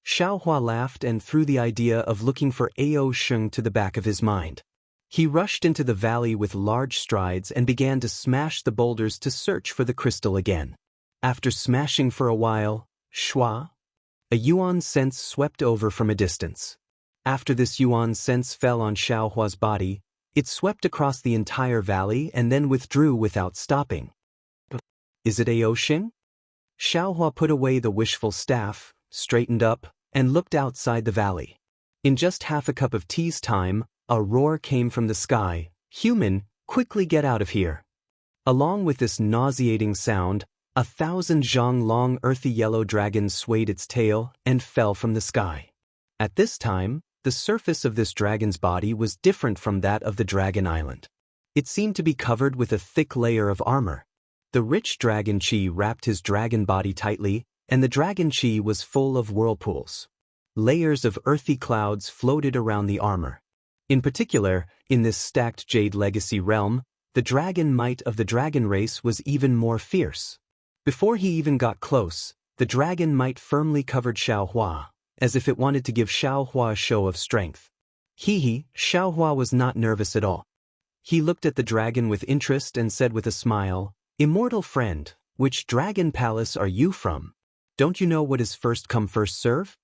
[SPEAKER 1] Xiaohua laughed and threw the idea of looking for Ao Sheng to the back of his mind. He rushed into the valley with large strides and began to smash the boulders to search for the crystal again. After smashing for a while, shua, a yuan sense swept over from a distance. After this yuan sense fell on Xiaohua's body, it swept across the entire valley and then withdrew without stopping. Is it Ao Sheng? Xiaohua put away the wishful staff, straightened up, and looked outside the valley. In just half a cup of tea's time, a roar came from the sky. Human, quickly get out of here. Along with this nauseating sound, 1,000 zhang long earthy yellow dragon swayed its tail and fell from the sky. At this time, the surface of this dragon's body was different from that of the dragon island. It seemed to be covered with a thick layer of armor. The rich dragon chi wrapped his dragon body tightly, and the dragon chi was full of whirlpools. Layers of earthy clouds floated around the armor. In particular, in this stacked jade legacy realm, the dragon might of the dragon race was even more fierce. Before he even got close, the dragon might firmly covered Xiaohua, as if it wanted to give Xiaohua a show of strength. Xiaohua was not nervous at all. He looked at the dragon with interest and said with a smile, "Immortal friend, which dragon palace are you from? Don't you know what is first come first serve?"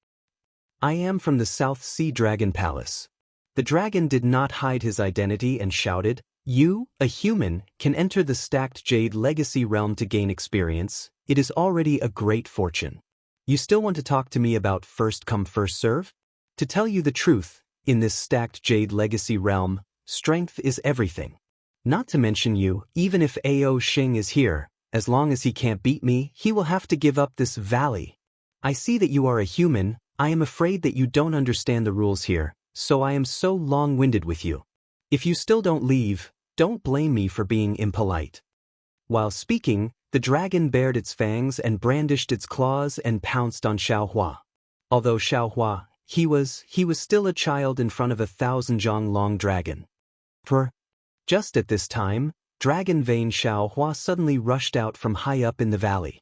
[SPEAKER 1] "I am from the South Sea Dragon Palace." The dragon did not hide his identity and shouted, "You, a human, can enter the stacked jade legacy realm to gain experience. It is already a great fortune. You still want to talk to me about first come first serve? To tell you the truth, in this stacked jade legacy realm, strength is everything. Not to mention you, even if Ao Sheng is here, as long as he can't beat me, he will have to give up this valley. I see that you are a human. I am afraid that you don't understand the rules here, so I am so long-winded with you. If you still don't leave, don't blame me for being impolite." While speaking, the dragon bared its fangs and brandished its claws and pounced on Xiaohua. Although Xiaohua, he was still a child in front of 1,000 zhang long dragon. Just at this time, Dragon Vein Xiaohua suddenly rushed out from high up in the valley.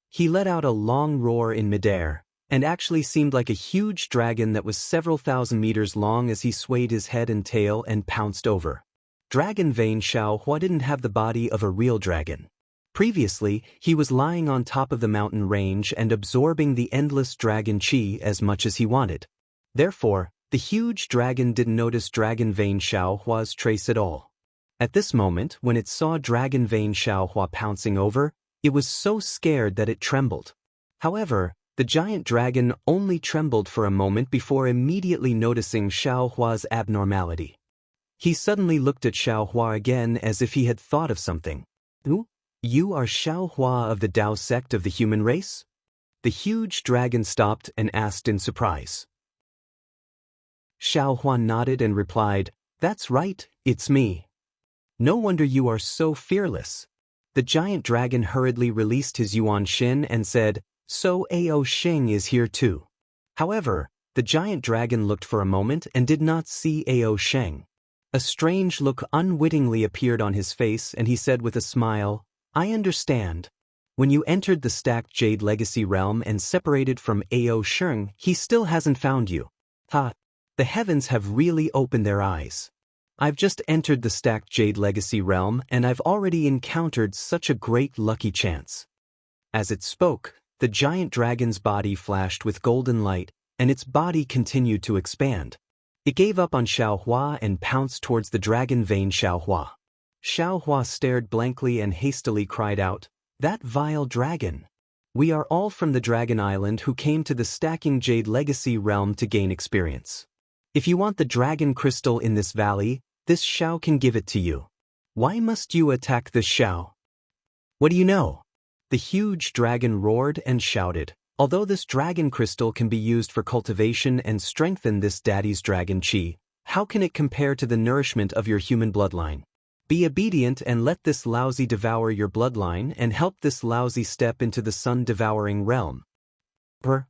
[SPEAKER 1] He let out a long roar in midair, and actually seemed like a huge dragon that was several thousand meters long as he swayed his head and tail and pounced over. Dragon Vein Xiaohua didn't have the body of a real dragon. Previously, he was lying on top of the mountain range and absorbing the endless dragon chi as much as he wanted. Therefore, the huge dragon didn't notice Dragon Vein Xiaohua's trace at all. At this moment, when it saw Dragon Vein Xiaohua pouncing over, it was so scared that it trembled. However, the giant dragon only trembled for a moment before immediately noticing Xiaohua's abnormality. He suddenly looked at Xiaohua again as if he had thought of something. You are Xiaohua of the Dao sect of the human race?" The huge dragon stopped and asked in surprise. Xiaohua nodded and replied, "That's right, it's me." "No wonder you are so fearless." The giant dragon hurriedly released his Yuan Xin and said, "So Ao Sheng is here too." However, the giant dragon looked for a moment and did not see Ao Sheng. A strange look unwittingly appeared on his face and he said with a smile, "I understand. When you entered the stacked jade legacy realm and separated from Ao Sheng, he still hasn't found you. The heavens have really opened their eyes. I've just entered the stacked jade legacy realm and I've already encountered such a great lucky chance." As it spoke, the giant dragon's body flashed with golden light, and its body continued to expand. It gave up on Xiaohua and pounced towards the Dragon Vein Xiaohua. Xiaohua stared blankly and hastily cried out, "That vile dragon! We are all from the Dragon Island who came to the stacking jade legacy realm to gain experience. If you want the dragon crystal in this valley, this Xiao can give it to you. Why must you attack this Xiao? What do you know?" The huge dragon roared and shouted, "Although this dragon crystal can be used for cultivation and strengthen this daddy's dragon chi, how can it compare to the nourishment of your human bloodline? Be obedient and let this lousy devour your bloodline and help this lousy step into the sun-devouring realm. Brr.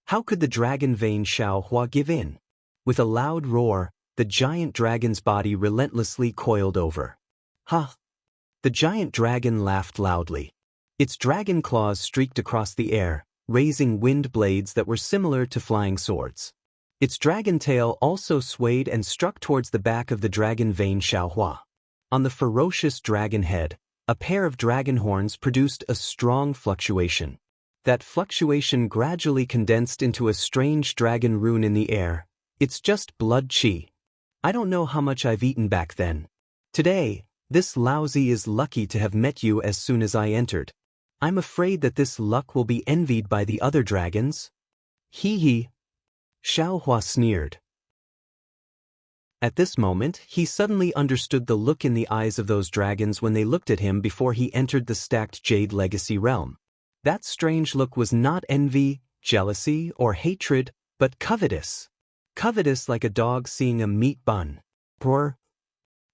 [SPEAKER 1] How could the dragon vein Xiao Hua give in? With a loud roar, the giant dragon's body relentlessly coiled over. Ha! The giant dragon laughed loudly. Its dragon claws streaked across the air, raising wind blades that were similar to flying swords. Its dragon tail also swayed and struck towards the back of the dragon vein Xiao Hua. On the ferocious dragon head, a pair of dragon horns produced a strong fluctuation. That fluctuation gradually condensed into a strange dragon rune in the air. It's just blood chi. I don't know how much I've eaten back then. Today, this lousy is lucky to have met you as soon as I entered. I'm afraid that this luck will be envied by the other dragons. Hee hee. Xiao Hua sneered. At this moment, he suddenly understood the look in the eyes of those dragons when they looked at him before he entered the stacked Jade Legacy realm. That strange look was not envy, jealousy, or hatred, but covetous. Covetous like a dog seeing a meat bun. Roar.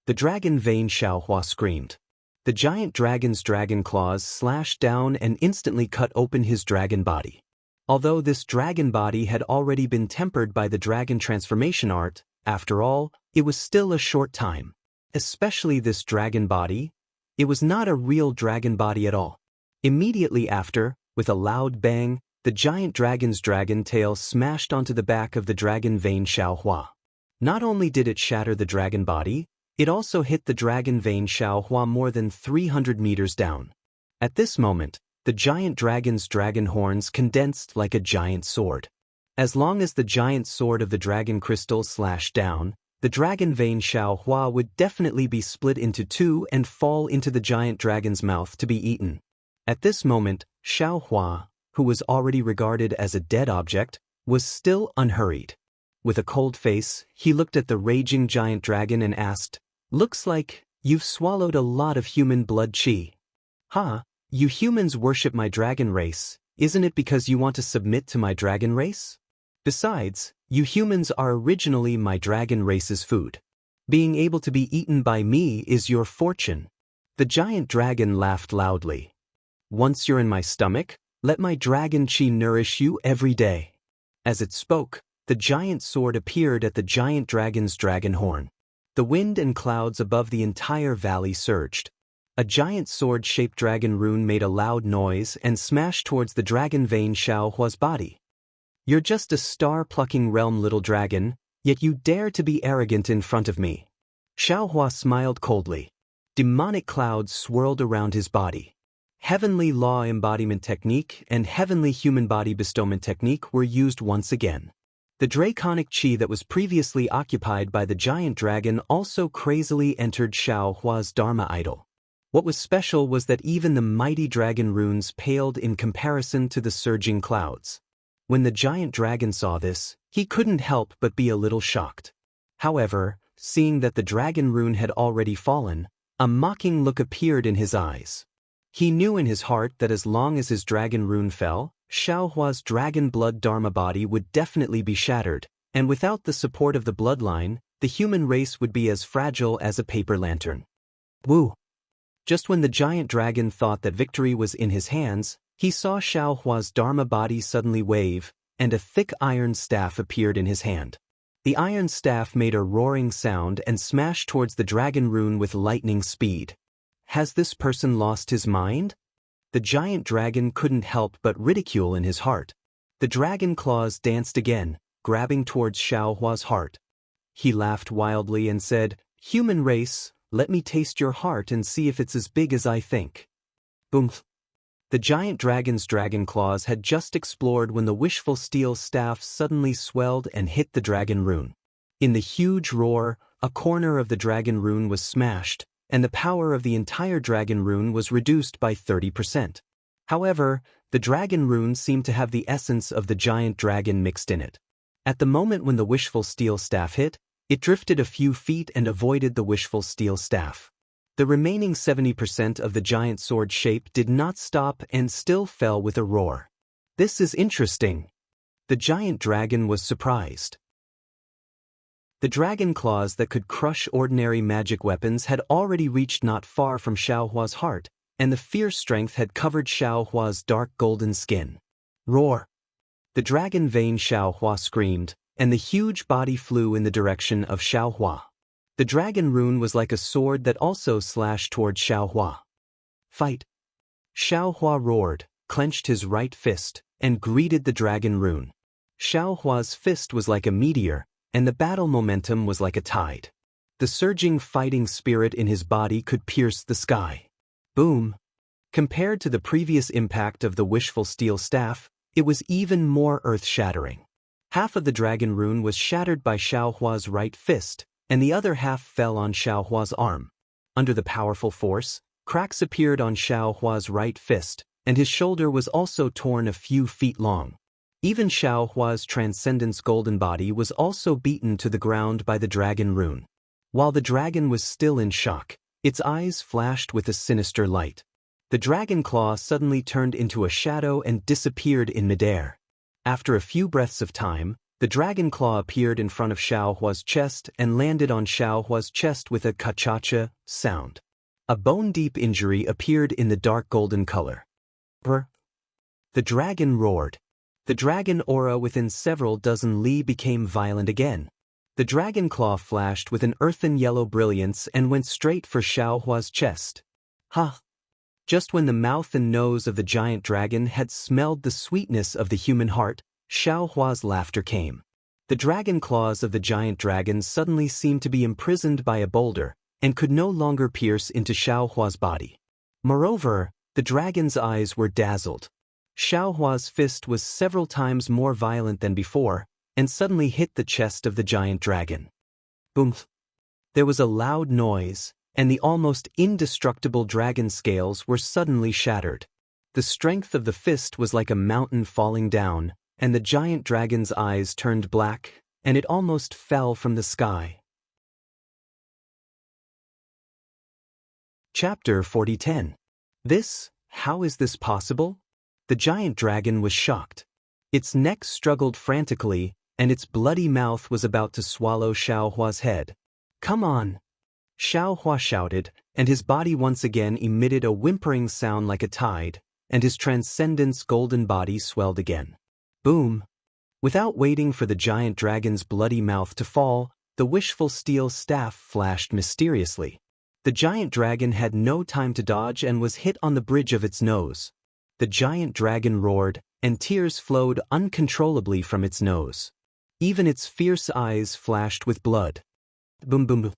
[SPEAKER 1] The dragon vein Xiao Hua screamed. The giant dragon's dragon claws slashed down and instantly cut open his dragon body. Although this dragon body had already been tempered by the dragon transformation art, after all, it was still a short time. Especially this dragon body. It was not a real dragon body at all. Immediately after, with a loud bang, the giant dragon's dragon tail smashed onto the back of the dragon vein Xiao Hua. Not only did it shatter the dragon body, it also hit the dragon vein Xiao Hua more than 300 meters down. At this moment, the giant dragon's dragon horns condensed like a giant sword. As long as the giant sword of the dragon crystal slashed down, the dragon vein Xiao Hua would definitely be split into two and fall into the giant dragon's mouth to be eaten. At this moment, Xiao Hua, who was already regarded as a dead object, was still unhurried. With a cold face, he looked at the raging giant dragon and asked, "Looks like you've swallowed a lot of human blood chi. Ha, you humans worship my dragon race, isn't it because you want to submit to my dragon race? Besides, you humans are originally my dragon race's food. Being able to be eaten by me is your fortune." The giant dragon laughed loudly. "Once you're in my stomach, let my dragon chi nourish you every day." As it spoke, the giant sword appeared at the giant dragon's dragon horn. The wind and clouds above the entire valley surged. A giant sword-shaped dragon rune made a loud noise and smashed towards the dragon vein Xiao Hua's body. "You're just a star-plucking realm little dragon, yet you dare to be arrogant in front of me." Xiao Hua smiled coldly. Demonic clouds swirled around his body. Heavenly Law Embodiment Technique and Heavenly Human Body Bestowment Technique were used once again. The draconic chi that was previously occupied by the giant dragon also crazily entered Xiao Hua's Dharma idol. What was special was that even the mighty dragon runes paled in comparison to the surging clouds. When the giant dragon saw this, he couldn't help but be a little shocked. However, seeing that the dragon rune had already fallen, a mocking look appeared in his eyes. He knew in his heart that as long as his dragon rune fell, Xiao Hua's dragon blood dharma body would definitely be shattered, and without the support of the bloodline, the human race would be as fragile as a paper lantern. Woo! Just when the giant dragon thought that victory was in his hands, he saw Xiao Hua's dharma body suddenly wave, and a thick iron staff appeared in his hand. The iron staff made a roaring sound and smashed towards the dragon rune with lightning speed. Has this person lost his mind? The giant dragon couldn't help but ridicule in his heart. The dragon claws danced again, grabbing towards Xiao Hua's heart. He laughed wildly and said, "Human race, let me taste your heart and see if it's as big as I think." Boom! The giant dragon's dragon claws had just explored when the wishful steel staff suddenly swelled and hit the dragon rune. In the huge roar, a corner of the dragon rune was smashed, and the power of the entire dragon rune was reduced by 30%. However, the dragon rune seemed to have the essence of the giant dragon mixed in it. At the moment when the wishful steel staff hit, it drifted a few feet and avoided the wishful steel staff. The remaining 70% of the giant sword shape did not stop and still fell with a roar. This is interesting. The giant dragon was surprised. The dragon claws that could crush ordinary magic weapons had already reached not far from Xiaohua's heart, and the fierce strength had covered Xiaohua's dark golden skin. Roar! The dragon vein Xiaohua screamed, and the huge body flew in the direction of Xiaohua. The dragon rune was like a sword that also slashed toward Xiaohua. Fight! Xiaohua roared, clenched his right fist, and greeted the dragon rune. Xiaohua's fist was like a meteor, and the battle momentum was like a tide. The surging fighting spirit in his body could pierce the sky. Boom! Compared to the previous impact of the wishful steel staff, it was even more earth-shattering. Half of the dragon rune was shattered by Xiaohua's right fist, and the other half fell on Xiaohua's arm. Under the powerful force, cracks appeared on Xiaohua's right fist, and his shoulder was also torn a few feet long. Even Xiaohua's transcendence golden body was also beaten to the ground by the dragon rune. While the dragon was still in shock, its eyes flashed with a sinister light. The dragon claw suddenly turned into a shadow and disappeared in midair. After a few breaths of time, the dragon claw appeared in front of Xiaohua's chest and landed on Xiaohua's chest with a ka-cha-cha sound. A bone-deep injury appeared in the dark golden color. Brr! The dragon roared. The dragon aura within several dozen li became violent again. The dragon claw flashed with an earthen yellow brilliance and went straight for Xiaohua's chest. Ha! Just when the mouth and nose of the giant dragon had smelled the sweetness of the human heart, Xiaohua's laughter came. The dragon claws of the giant dragon suddenly seemed to be imprisoned by a boulder, and could no longer pierce into Xiaohua's body. Moreover, the dragon's eyes were dazzled. Xiaohua's fist was several times more violent than before, and suddenly hit the chest of the giant dragon. Boom! There was a loud noise, and the almost indestructible dragon scales were suddenly shattered. The strength of the fist was like a mountain falling down, and the giant dragon's eyes turned black, and it almost fell from the sky. Chapter 40:10. How is this possible? The giant dragon was shocked. Its neck struggled frantically, and its bloody mouth was about to swallow Xiaohua's head. Come on! Xiaohua shouted, and his body once again emitted a whimpering sound like a tide, and his transcendence golden body swelled again. Boom! Without waiting for the giant dragon's bloody mouth to fall, the wishful steel staff flashed mysteriously. The giant dragon had no time to dodge and was hit on the bridge of its nose. The giant dragon roared, and tears flowed uncontrollably from its nose. Even its fierce eyes flashed with blood. Boom boom boom.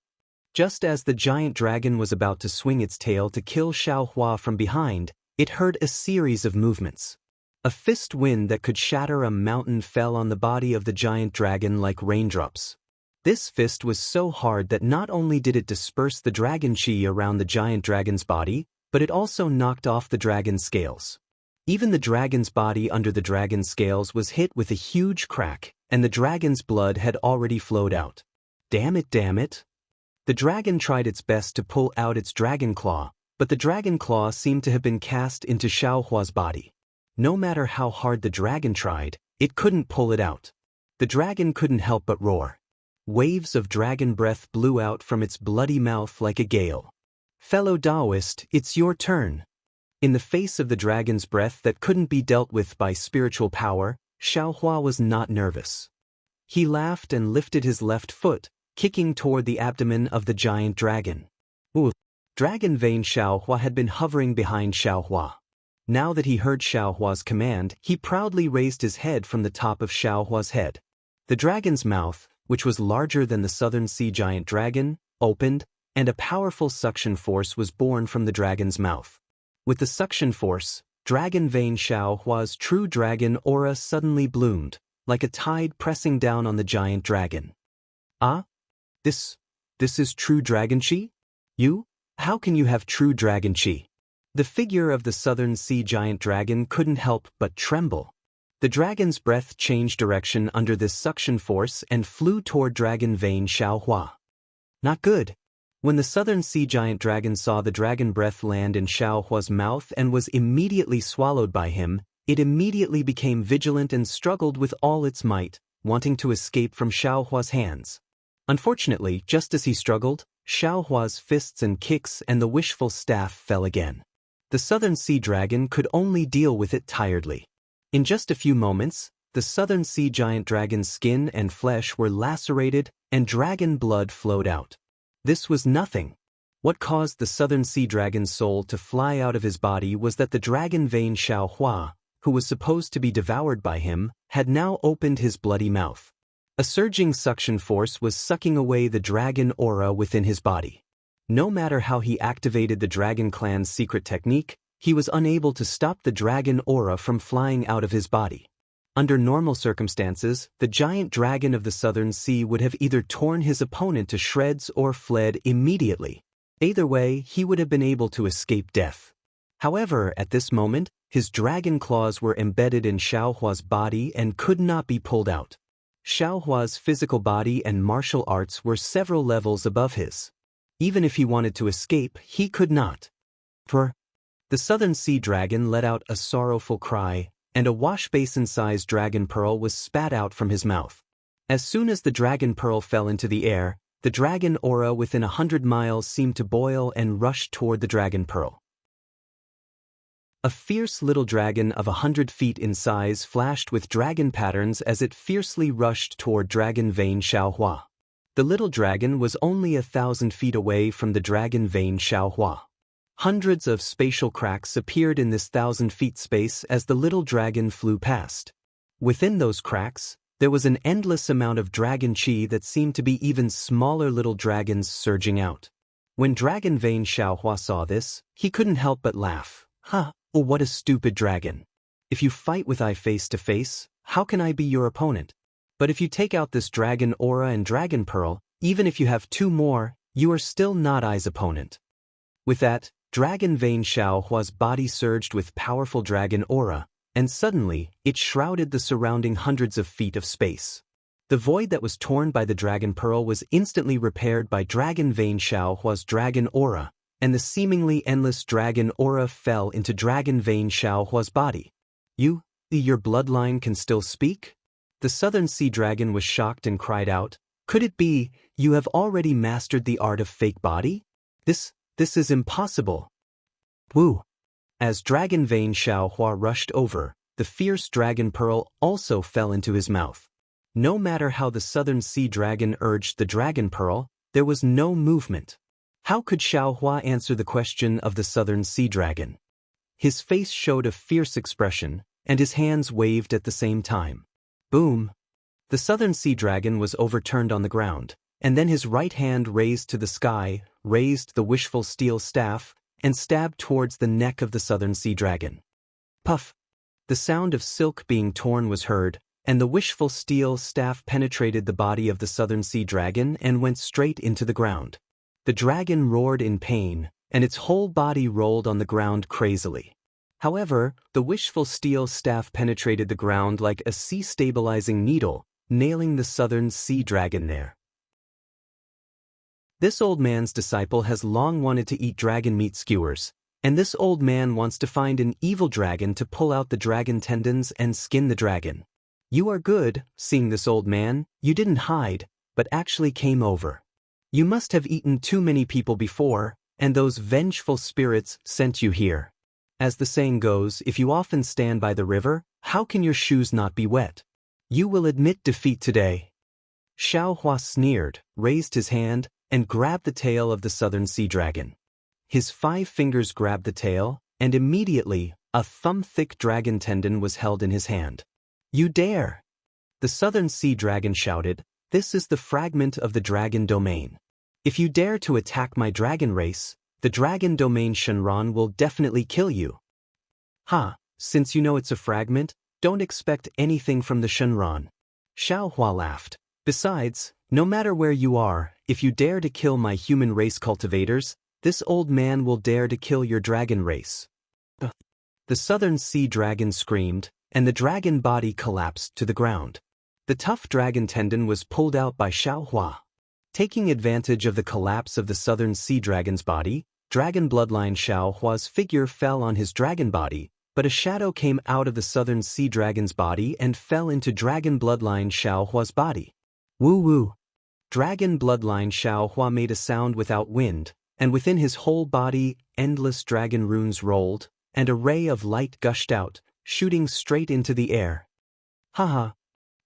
[SPEAKER 1] Just as the giant dragon was about to swing its tail to kill Xiaohua from behind, it heard a series of movements. A fist wind that could shatter a mountain fell on the body of the giant dragon like raindrops. This fist was so hard that not only did it disperse the dragon chi around the giant dragon's body, but it also knocked off the dragon's scales. Even the dragon's body under the dragon's scales was hit with a huge crack, and the dragon's blood had already flowed out. Damn it, damn it! The dragon tried its best to pull out its dragon claw, but the dragon claw seemed to have been cast into Xiaohua's body. No matter how hard the dragon tried, it couldn't pull it out. The dragon couldn't help but roar. Waves of dragon breath blew out from its bloody mouth like a gale. Fellow Taoist, it's your turn. In the face of the dragon's breath that couldn't be dealt with by spiritual power, Xiaohua was not nervous. He laughed and lifted his left foot, kicking toward the abdomen of the giant dragon. Ooh! Dragon vein Xiaohua had been hovering behind Xiaohua. Now that he heard Xiaohua's command, he proudly raised his head from the top of Xiaohua's head. The dragon's mouth, which was larger than the southern sea giant dragon, opened, and a powerful suction force was born from the dragon's mouth. With the suction force, dragon vein Xiaohua's true dragon aura suddenly bloomed, like a tide pressing down on the giant dragon. Ah? This is true dragon chi? You? How can you have true dragon chi? The figure of the southern sea giant dragon couldn't help but tremble. The dragon's breath changed direction under this suction force and flew toward dragon vein Xiaohua. Not good. When the southern sea giant dragon saw the dragon breath land in Xiaohua's mouth and was immediately swallowed by him, it immediately became vigilant and struggled with all its might, wanting to escape from Xiaohua's hands. Unfortunately, just as he struggled, Xiaohua's fists and kicks and the wishful staff fell again. The southern sea dragon could only deal with it tiredly. In just a few moments, the southern sea giant dragon's skin and flesh were lacerated and dragon blood flowed out. This was nothing. What caused the southern sea dragon's soul to fly out of his body was that the dragon vein Xiaohua, who was supposed to be devoured by him, had now opened his bloody mouth. A surging suction force was sucking away the dragon aura within his body. No matter how he activated the dragon clan's secret technique, he was unable to stop the dragon aura from flying out of his body. Under normal circumstances, the giant dragon of the southern sea would have either torn his opponent to shreds or fled immediately. Either way, he would have been able to escape death. However, at this moment, his dragon claws were embedded in Xiaohua's body and could not be pulled out. Xiaohua's physical body and martial arts were several levels above his. Even if he wanted to escape, he could not. The southern sea dragon let out a sorrowful cry, and a wash-basin-sized dragon pearl was spat out from his mouth. As soon as the dragon pearl fell into the air, the dragon aura within 100 miles seemed to boil and rush toward the dragon pearl. A fierce little dragon of 100 feet in size flashed with dragon patterns as it fiercely rushed toward dragon vein Xiaohua. The little dragon was only 1,000 feet away from the dragon vein Xiaohua. Hundreds of spatial cracks appeared in this 1,000 feet space as the little dragon flew past. Within those cracks, there was an endless amount of dragon chi that seemed to be even smaller little dragons surging out. When dragon vein Xiaohua saw this, he couldn't help but laugh. "Ha, oh what a stupid dragon. If you fight with I face to face, how can I be your opponent? But if you take out this dragon aura and dragon pearl, even if you have 2 more, you are still not I's opponent." With that, dragon vein Xiaohua's body surged with powerful dragon aura, and suddenly, it shrouded the surrounding hundreds of feet of space. The void that was torn by the dragon pearl was instantly repaired by dragon vein Xiaohua's dragon aura, and the seemingly endless dragon aura fell into dragon vein Xiaohua's body. Your bloodline can still speak?" The southern sea dragon was shocked and cried out, "Could it be, you have already mastered the art of fake body? This is impossible." Woo! As dragon vein Xiaohua rushed over, the fierce dragon pearl also fell into his mouth. No matter how the southern sea dragon urged the dragon pearl, there was no movement. How could Xiaohua answer the question of the southern sea dragon? His face showed a fierce expression, and his hands waved at the same time. Boom! The southern sea dragon was overturned on the ground, and then his right hand raised to the sky, raised the wishful steel staff, and stabbed towards the neck of the southern sea dragon. Puff! The sound of silk being torn was heard, and the wishful steel staff penetrated the body of the southern sea dragon and went straight into the ground. The dragon roared in pain, and its whole body rolled on the ground crazily. However, the wishful steel staff penetrated the ground like a sea-stabilizing needle, nailing the southern sea dragon there. This old man's disciple has long wanted to eat dragon meat skewers, and this old man wants to find an evil dragon to pull out the dragon tendons and skin the dragon. You are good, seeing this old man, you didn't hide, but actually came over. You must have eaten too many people before, and those vengeful spirits sent you here. As the saying goes, if you often stand by the river, how can your shoes not be wet? You will admit defeat today. Xiaohua sneered, raised his hand, and grabbed the tail of the southern sea dragon. His 5 fingers grabbed the tail, and immediately, a thumb-thick dragon tendon was held in his hand. You dare! The southern sea dragon shouted, "This is the fragment of the dragon domain. If you dare to attack my dragon race, the dragon domain Shenron will definitely kill you." Since you know it's a fragment, don't expect anything from the Shenron. Xiaohua laughed. Besides, no matter where you are, if you dare to kill my human race cultivators, this old man will dare to kill your dragon race. The southern sea dragon screamed, and the dragon body collapsed to the ground. The tough dragon tendon was pulled out by Xiaohua. Taking advantage of the collapse of the southern sea dragon's body, dragon bloodline Xiaohua's figure fell on his dragon body, but a shadow came out of the southern sea dragon's body and fell into dragon bloodline Xiaohua's body. Woo-woo! Dragon bloodline Xiao Hua made a sound without wind, and within his whole body, endless dragon runes rolled, and a ray of light gushed out, shooting straight into the air. Haha.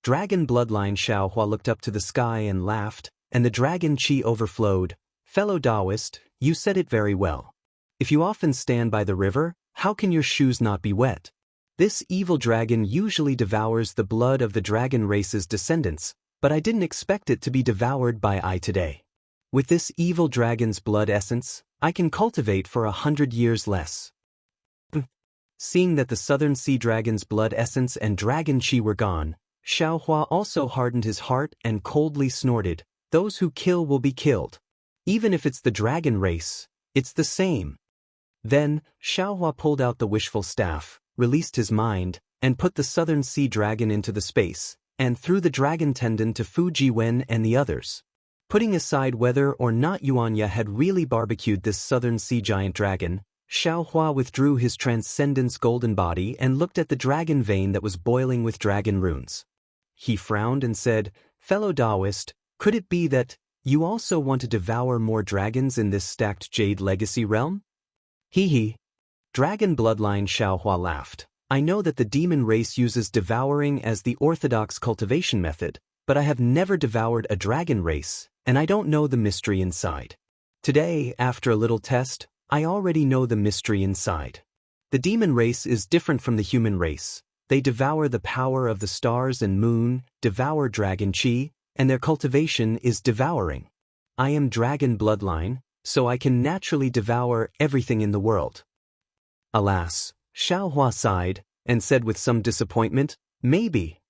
[SPEAKER 1] Dragon bloodline Xiao Hua looked up to the sky and laughed, and the dragon chi overflowed. Fellow Taoist, you said it very well. If you often stand by the river, how can your shoes not be wet? This evil dragon usually devours the blood of the dragon race's descendants, but I didn't expect it to be devoured by I today. With this evil dragon's blood essence, I can cultivate for 100 years less. Seeing that the southern sea dragon's blood essence and dragon chi were gone, Xiao Hua also hardened his heart and coldly snorted, "Those who kill will be killed. Even if it's the dragon race, it's the same." Then, Xiao Hua pulled out the wishful staff, released his mind, and put the southern sea dragon into the space, and threw the dragon tendon to Fuji Wen and the others. Putting aside whether or not Yuanya had really barbecued this southern sea giant dragon, Xiao Hua withdrew his transcendence golden body and looked at the dragon vein that was boiling with dragon runes. He frowned and said, "Fellow Taoist, could it be that you also want to devour more dragons in this stacked jade legacy realm?" Hee hee. Dragon bloodline Xiao Hua laughed. "I know that the demon race uses devouring as the orthodox cultivation method, but I have never devoured a dragon race, and I don't know the mystery inside. Today, after a little test, I already know the mystery inside. The demon race is different from the human race. They devour the power of the stars and moon, devour dragon chi, and their cultivation is devouring. I am dragon bloodline, so I can naturally devour everything in the world." Alas, Xiao Hua sighed, and said with some disappointment, "Maybe."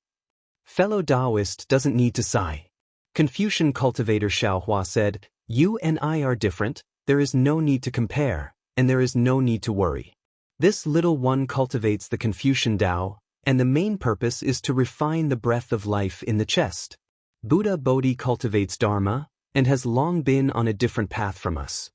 [SPEAKER 1] Fellow Taoist doesn't need to sigh. Confucian cultivator Xiao Hua said, "You and I are different, there is no need to compare, and there is no need to worry. This little one cultivates the Confucian Tao, and the main purpose is to refine the breath of life in the chest. Buddha Bodhi cultivates Dharma, and has long been on a different path from us."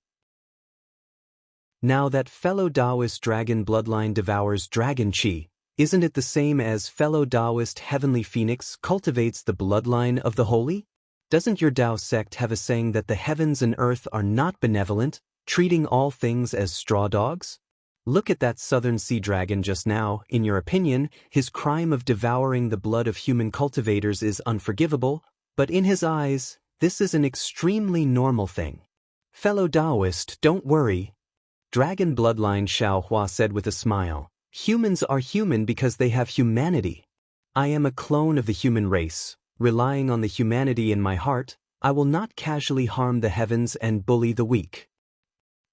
[SPEAKER 1] Now that fellow Taoist dragon bloodline devours dragon chi, isn't it the same as fellow Taoist heavenly phoenix cultivates the bloodline of the holy? Doesn't your Tao sect have a saying that the heavens and earth are not benevolent, treating all things as straw dogs? Look at that southern sea dragon just now. In your opinion, his crime of devouring the blood of human cultivators is unforgivable, but in his eyes, this is an extremely normal thing. Fellow Taoist, don't worry. Dragon bloodline Xiao Hua said with a smile, "Humans are human because they have humanity. I am a clone of the human race. Relying on the humanity in my heart, I will not casually harm the heavens and bully the weak."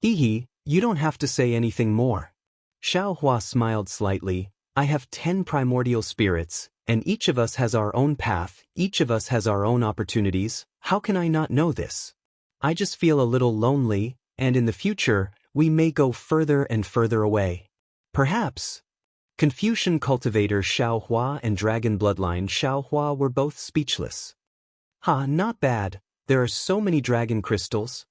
[SPEAKER 1] Hee hee, you don't have to say anything more. Xiao Hua smiled slightly. "I have 10 primordial spirits, and each of us has our own path, each of us has our own opportunities. How can I not know this? I just feel a little lonely, and in the future, we may go further and further away. Perhaps." Confucian cultivator Xiao Hua and dragon bloodline Xiao Hua were both speechless. "Ha, not bad. There are so many dragon crystals."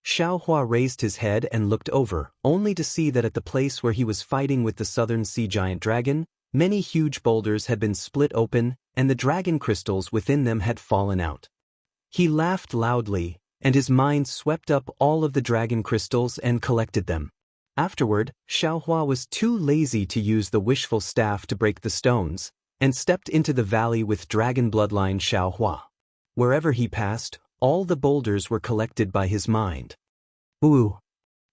[SPEAKER 1] Xiao Hua raised his head and looked over, only to see that at the place where he was fighting with the southern sea giant dragon, many huge boulders had been split open, and the dragon crystals within them had fallen out. He laughed loudly, and his mind swept up all of the dragon crystals and collected them. Afterward, Xiao Hua was too lazy to use the wishful staff to break the stones, and stepped into the valley with dragon bloodline Xiao Hua. Wherever he passed, all the boulders were collected by his mind. Ooh!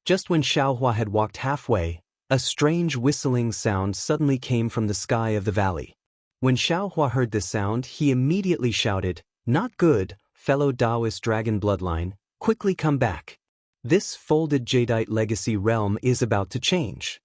[SPEAKER 1] Just when Xiao Hua had walked halfway, a strange whistling sound suddenly came from the sky of the valley. When Xiao Hua heard this sound, he immediately shouted, "Not good, fellow Taoist dragon bloodline, quickly come back. This folded jadeite legacy realm is about to change."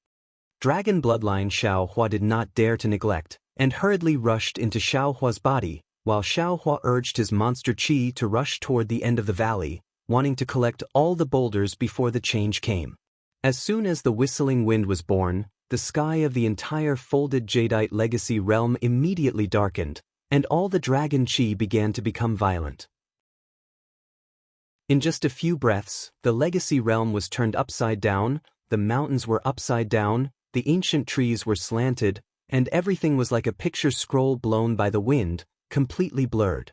[SPEAKER 1] Dragon bloodline Xiao Hua did not dare to neglect, and hurriedly rushed into Xiao Hua's body, while Xiao Hua urged his monster chi to rush toward the end of the valley, wanting to collect all the boulders before the change came. As soon as the whistling wind was born, the sky of the entire folded jadeite legacy realm immediately darkened, and all the dragon chi began to become violent. In just a few breaths, the legacy realm was turned upside down, the mountains were upside down, the ancient trees were slanted, and everything was like a picture scroll blown by the wind, completely blurred.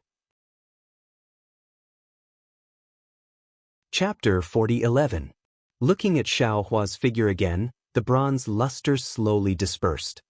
[SPEAKER 1] Chapter 40:11. Looking at Xiao Hua's figure again, the bronze luster slowly dispersed.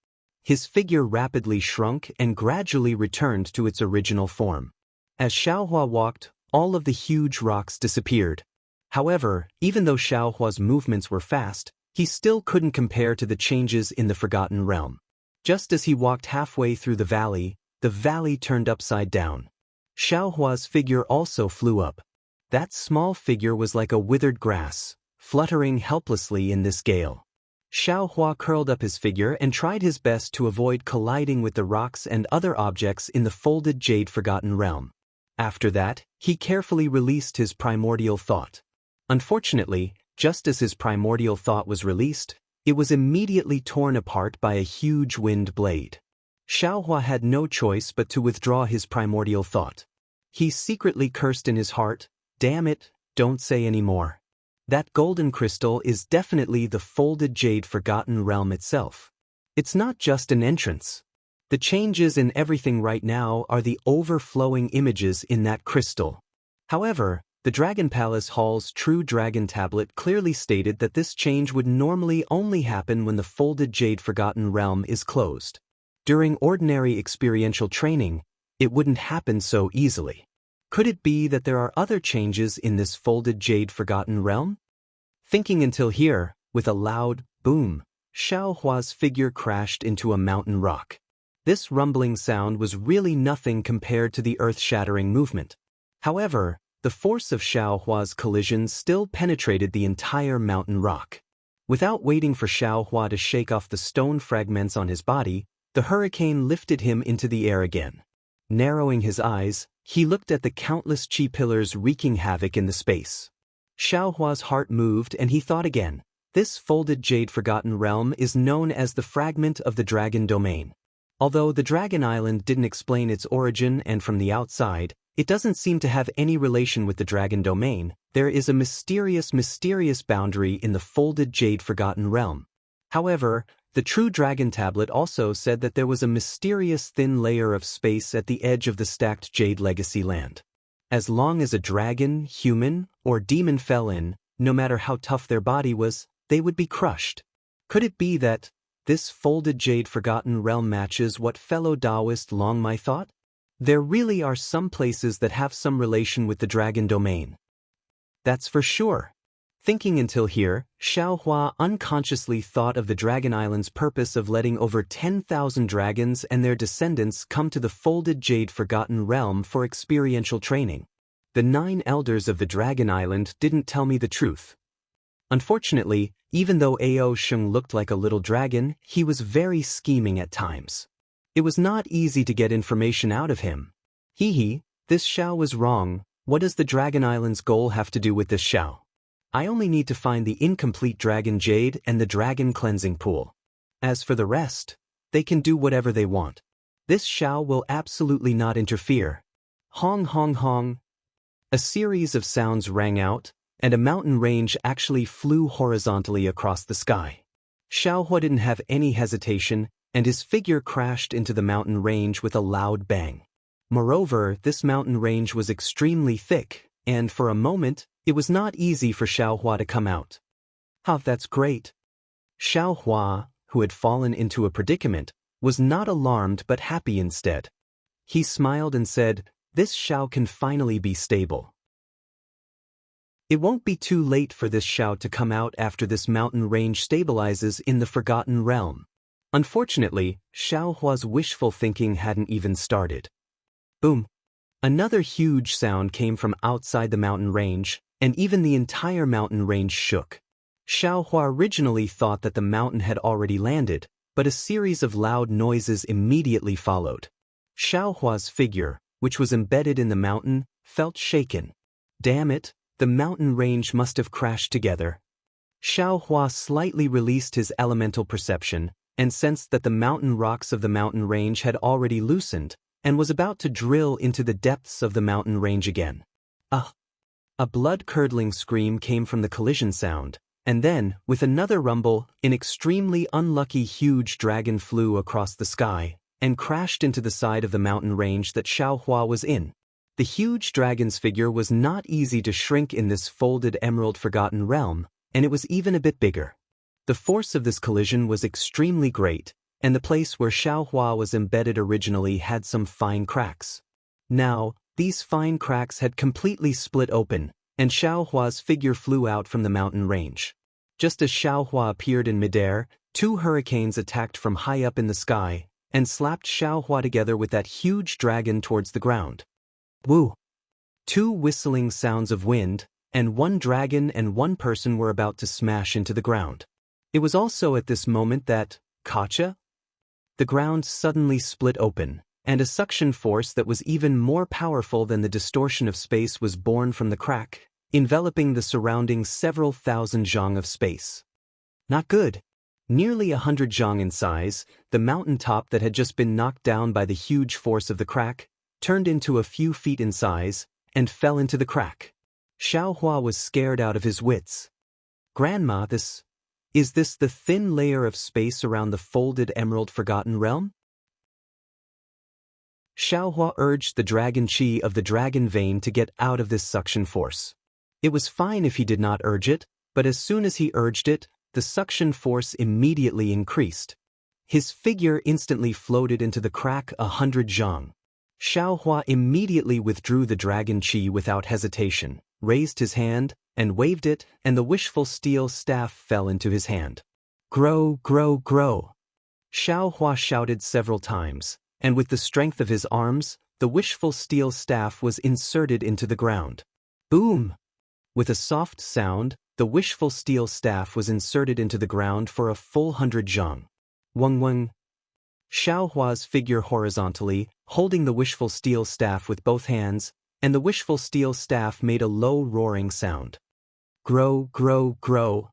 [SPEAKER 1] His figure rapidly shrunk and gradually returned to its original form. As Xiao Hua walked, all of the huge rocks disappeared. However, even though Xiao Hua's movements were fast, he still couldn't compare to the changes in the Forgotten Realm. Just as he walked halfway through the valley turned upside down. Xiao Hua's figure also flew up. That small figure was like a withered grass, fluttering helplessly in this gale. Xiao Hua curled up his figure and tried his best to avoid colliding with the rocks and other objects in the folded jade Forgotten Realm. After that, he carefully released his primordial thought. Unfortunately, just as his primordial thought was released, it was immediately torn apart by a huge wind blade. Xiao Hua had no choice but to withdraw his primordial thought. He secretly cursed in his heart, "Damn it, don't say any more. That golden crystal is definitely the folded jade Forgotten Realm itself. It's not just an entrance. The changes in everything right now are the overflowing images in that crystal." However, the Dragon Palace Hall's True Dragon Tablet clearly stated that this change would normally only happen when the folded jade Forgotten Realm is closed. During ordinary experiential training, it wouldn't happen so easily. Could it be that there are other changes in this folded jade Forgotten Realm? Thinking until here, with a loud boom, Xiao Hua's figure crashed into a mountain rock. This rumbling sound was really nothing compared to the earth-shattering movement. However, the force of Xiao Hua's collision still penetrated the entire mountain rock. Without waiting for Xiao Hua to shake off the stone fragments on his body, the hurricane lifted him into the air again. Narrowing his eyes, he looked at the countless chi pillars wreaking havoc in the space. Xiao Hua's heart moved and he thought again. This folded jade Forgotten Realm is known as the fragment of the Dragon Domain. Although the Dragon Island didn't explain its origin and from the outside, it doesn't seem to have any relation with the Dragon Domain. There is a mysterious boundary in the folded jade Forgotten Realm. However, the True Dragon Tablet also said that there was a mysterious thin layer of space at the edge of the stacked Jade Legacy land. As long as a dragon, human, or demon fell in, no matter how tough their body was, they would be crushed. Could it be that this folded jade Forgotten Realm matches what fellow Taoist Longmai thought? There really are some places that have some relation with the Dragon Domain. That's for sure. Thinking until here, Xiao Hua unconsciously thought of the Dragon Island's purpose of letting over 10,000 dragons and their descendants come to the folded jade Forgotten Realm for experiential training. The 9 elders of the Dragon Island didn't tell me the truth. Unfortunately, even though Ao Sheng looked like a little dragon, he was very scheming at times. It was not easy to get information out of him. This Xiao was wrong. What does the Dragon Island's goal have to do with this Xiao? I only need to find the incomplete Dragon Jade and the Dragon Cleansing Pool. As for the rest, they can do whatever they want. This Xiao will absolutely not interfere. Hong hong hong. A series of sounds rang out, and a mountain range actually flew horizontally across the sky. Xiao Hua didn't have any hesitation, and his figure crashed into the mountain range with a loud bang. Moreover, this mountain range was extremely thick, and for a moment, it was not easy for Xiao Hua to come out. That's great. Xiao Hua, who had fallen into a predicament, was not alarmed but happy instead. He smiled and said, "This Xiao can finally be stable. It won't be too late for this Xiao to come out after this mountain range stabilizes in the Forgotten Realm." Unfortunately, Xiao Hua's wishful thinking hadn't even started. Boom! Another huge sound came from outside the mountain range, and even the entire mountain range shook. Xiao Hua originally thought that the mountain had already landed, but a series of loud noises immediately followed. Xiao Hua's figure, which was embedded in the mountain, felt shaken. Damn it, the mountain range must have crashed together. Xiao Hua slightly released his elemental perception, and sensed that the mountain rocks of the mountain range had already loosened, and was about to drill into the depths of the mountain range again. A blood-curdling scream came from the collision sound, and then, with another rumble, an extremely unlucky huge dragon flew across the sky, and crashed into the side of the mountain range that Xiao Hua was in. The huge dragon's figure was not easy to shrink in this folded emerald forgotten realm, and it was even a bit bigger. The force of this collision was extremely great, and the place where Xiaohua was embedded originally had some fine cracks. Now, these fine cracks had completely split open, and Xiaohua's figure flew out from the mountain range. Just as Xiaohua appeared in midair, two hurricanes attacked from high up in the sky, and slapped Xiaohua together with that huge dragon towards the ground. Woo! Two whistling sounds of wind, and one dragon and one person were about to smash into the ground. It was also at this moment that, gotcha? The ground suddenly split open, and a suction force that was even more powerful than the distortion of space was born from the crack, enveloping the surrounding several thousand zhang of space. Not good. Nearly 100 zhang in size, the mountain top that had just been knocked down by the huge force of the crack, turned into a few feet in size, and fell into the crack. Xiaohua was scared out of his wits. Grandma, is this the thin layer of space around the folded emerald forgotten realm? Xiaohua urged the dragon chi of the dragon vein to get out of this suction force. It was fine if he did not urge it, but as soon as he urged it, the suction force immediately increased. His figure instantly floated into the crack 100 zhang. Xiaohua immediately withdrew the dragon chi without hesitation, raised his hand, and waved it, and the wishful steel staff fell into his hand. Grow, grow, grow! Xiaohua shouted several times, and with the strength of his arms, the wishful steel staff was inserted into the ground. Boom! With a soft sound, the wishful steel staff was inserted into the ground for a full 100 zhang. Weng weng. Xiaohua's figure horizontally, holding the wishful steel staff with both hands, and the wishful steel staff made a low roaring sound. Grow, grow, grow!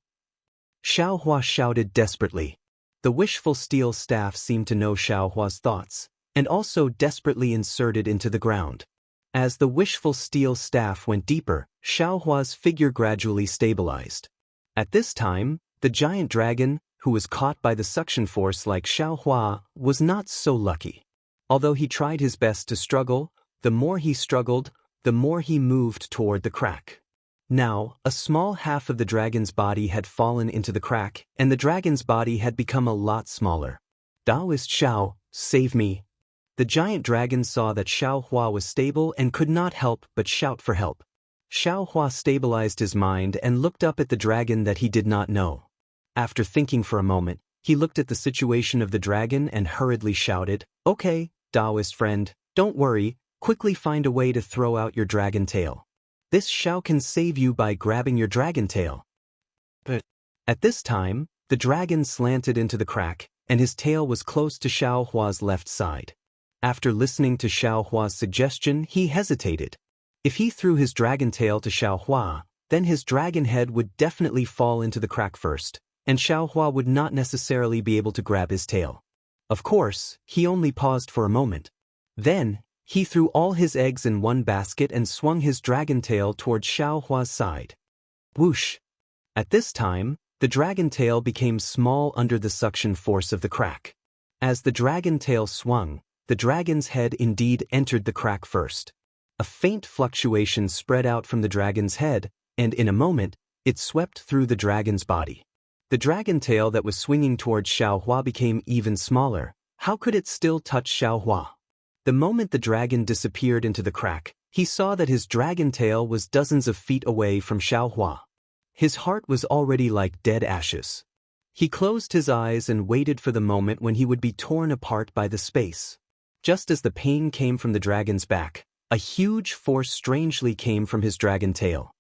[SPEAKER 1] Xiaohua shouted desperately. The wishful steel staff seemed to know Xiaohua's thoughts, and also desperately inserted into the ground. As the wishful steel staff went deeper, Xiaohua's figure gradually stabilized. At this time, the giant dragon, who was caught by the suction force like Xiaohua, was not so lucky. Although he tried his best to struggle, the more he struggled, the more he moved toward the crack. Now, a small half of the dragon's body had fallen into the crack, and the dragon's body had become a lot smaller. Taoist Xiao, save me! The giant dragon saw that Xiaohua was stable and could not help but shout for help. Xiaohua stabilized his mind and looked up at the dragon that he did not know. After thinking for a moment, he looked at the situation of the dragon and hurriedly shouted, "Okay, Taoist friend, don't worry, quickly find a way to throw out your dragon tail. This Xiao can save you by grabbing your dragon tail." But at this time, the dragon slanted into the crack, and his tail was close to Xiaohua's left side. After listening to Xiaohua's suggestion, he hesitated. If he threw his dragon tail to Xiaohua, then his dragon head would definitely fall into the crack first, and Xiaohua would not necessarily be able to grab his tail. Of course, he only paused for a moment. Then, he threw all his eggs in one basket and swung his dragon tail toward Xiaohua's side. Whoosh! At this time, the dragon tail became small under the suction force of the crack. As the dragon tail swung, the dragon's head indeed entered the crack first. A faint fluctuation spread out from the dragon's head, and in a moment, it swept through the dragon's body. The dragon tail that was swinging towards Xiaohua became even smaller. How could it still touch Xiaohua? The moment the dragon disappeared into the crack, he saw that his dragon tail was dozens of feet away from Xiaohua. His heart was already like dead ashes. He closed his eyes and waited for the moment when he would be torn apart by the space. Just as the pain came from the dragon's back, a huge force strangely came from his dragon tail.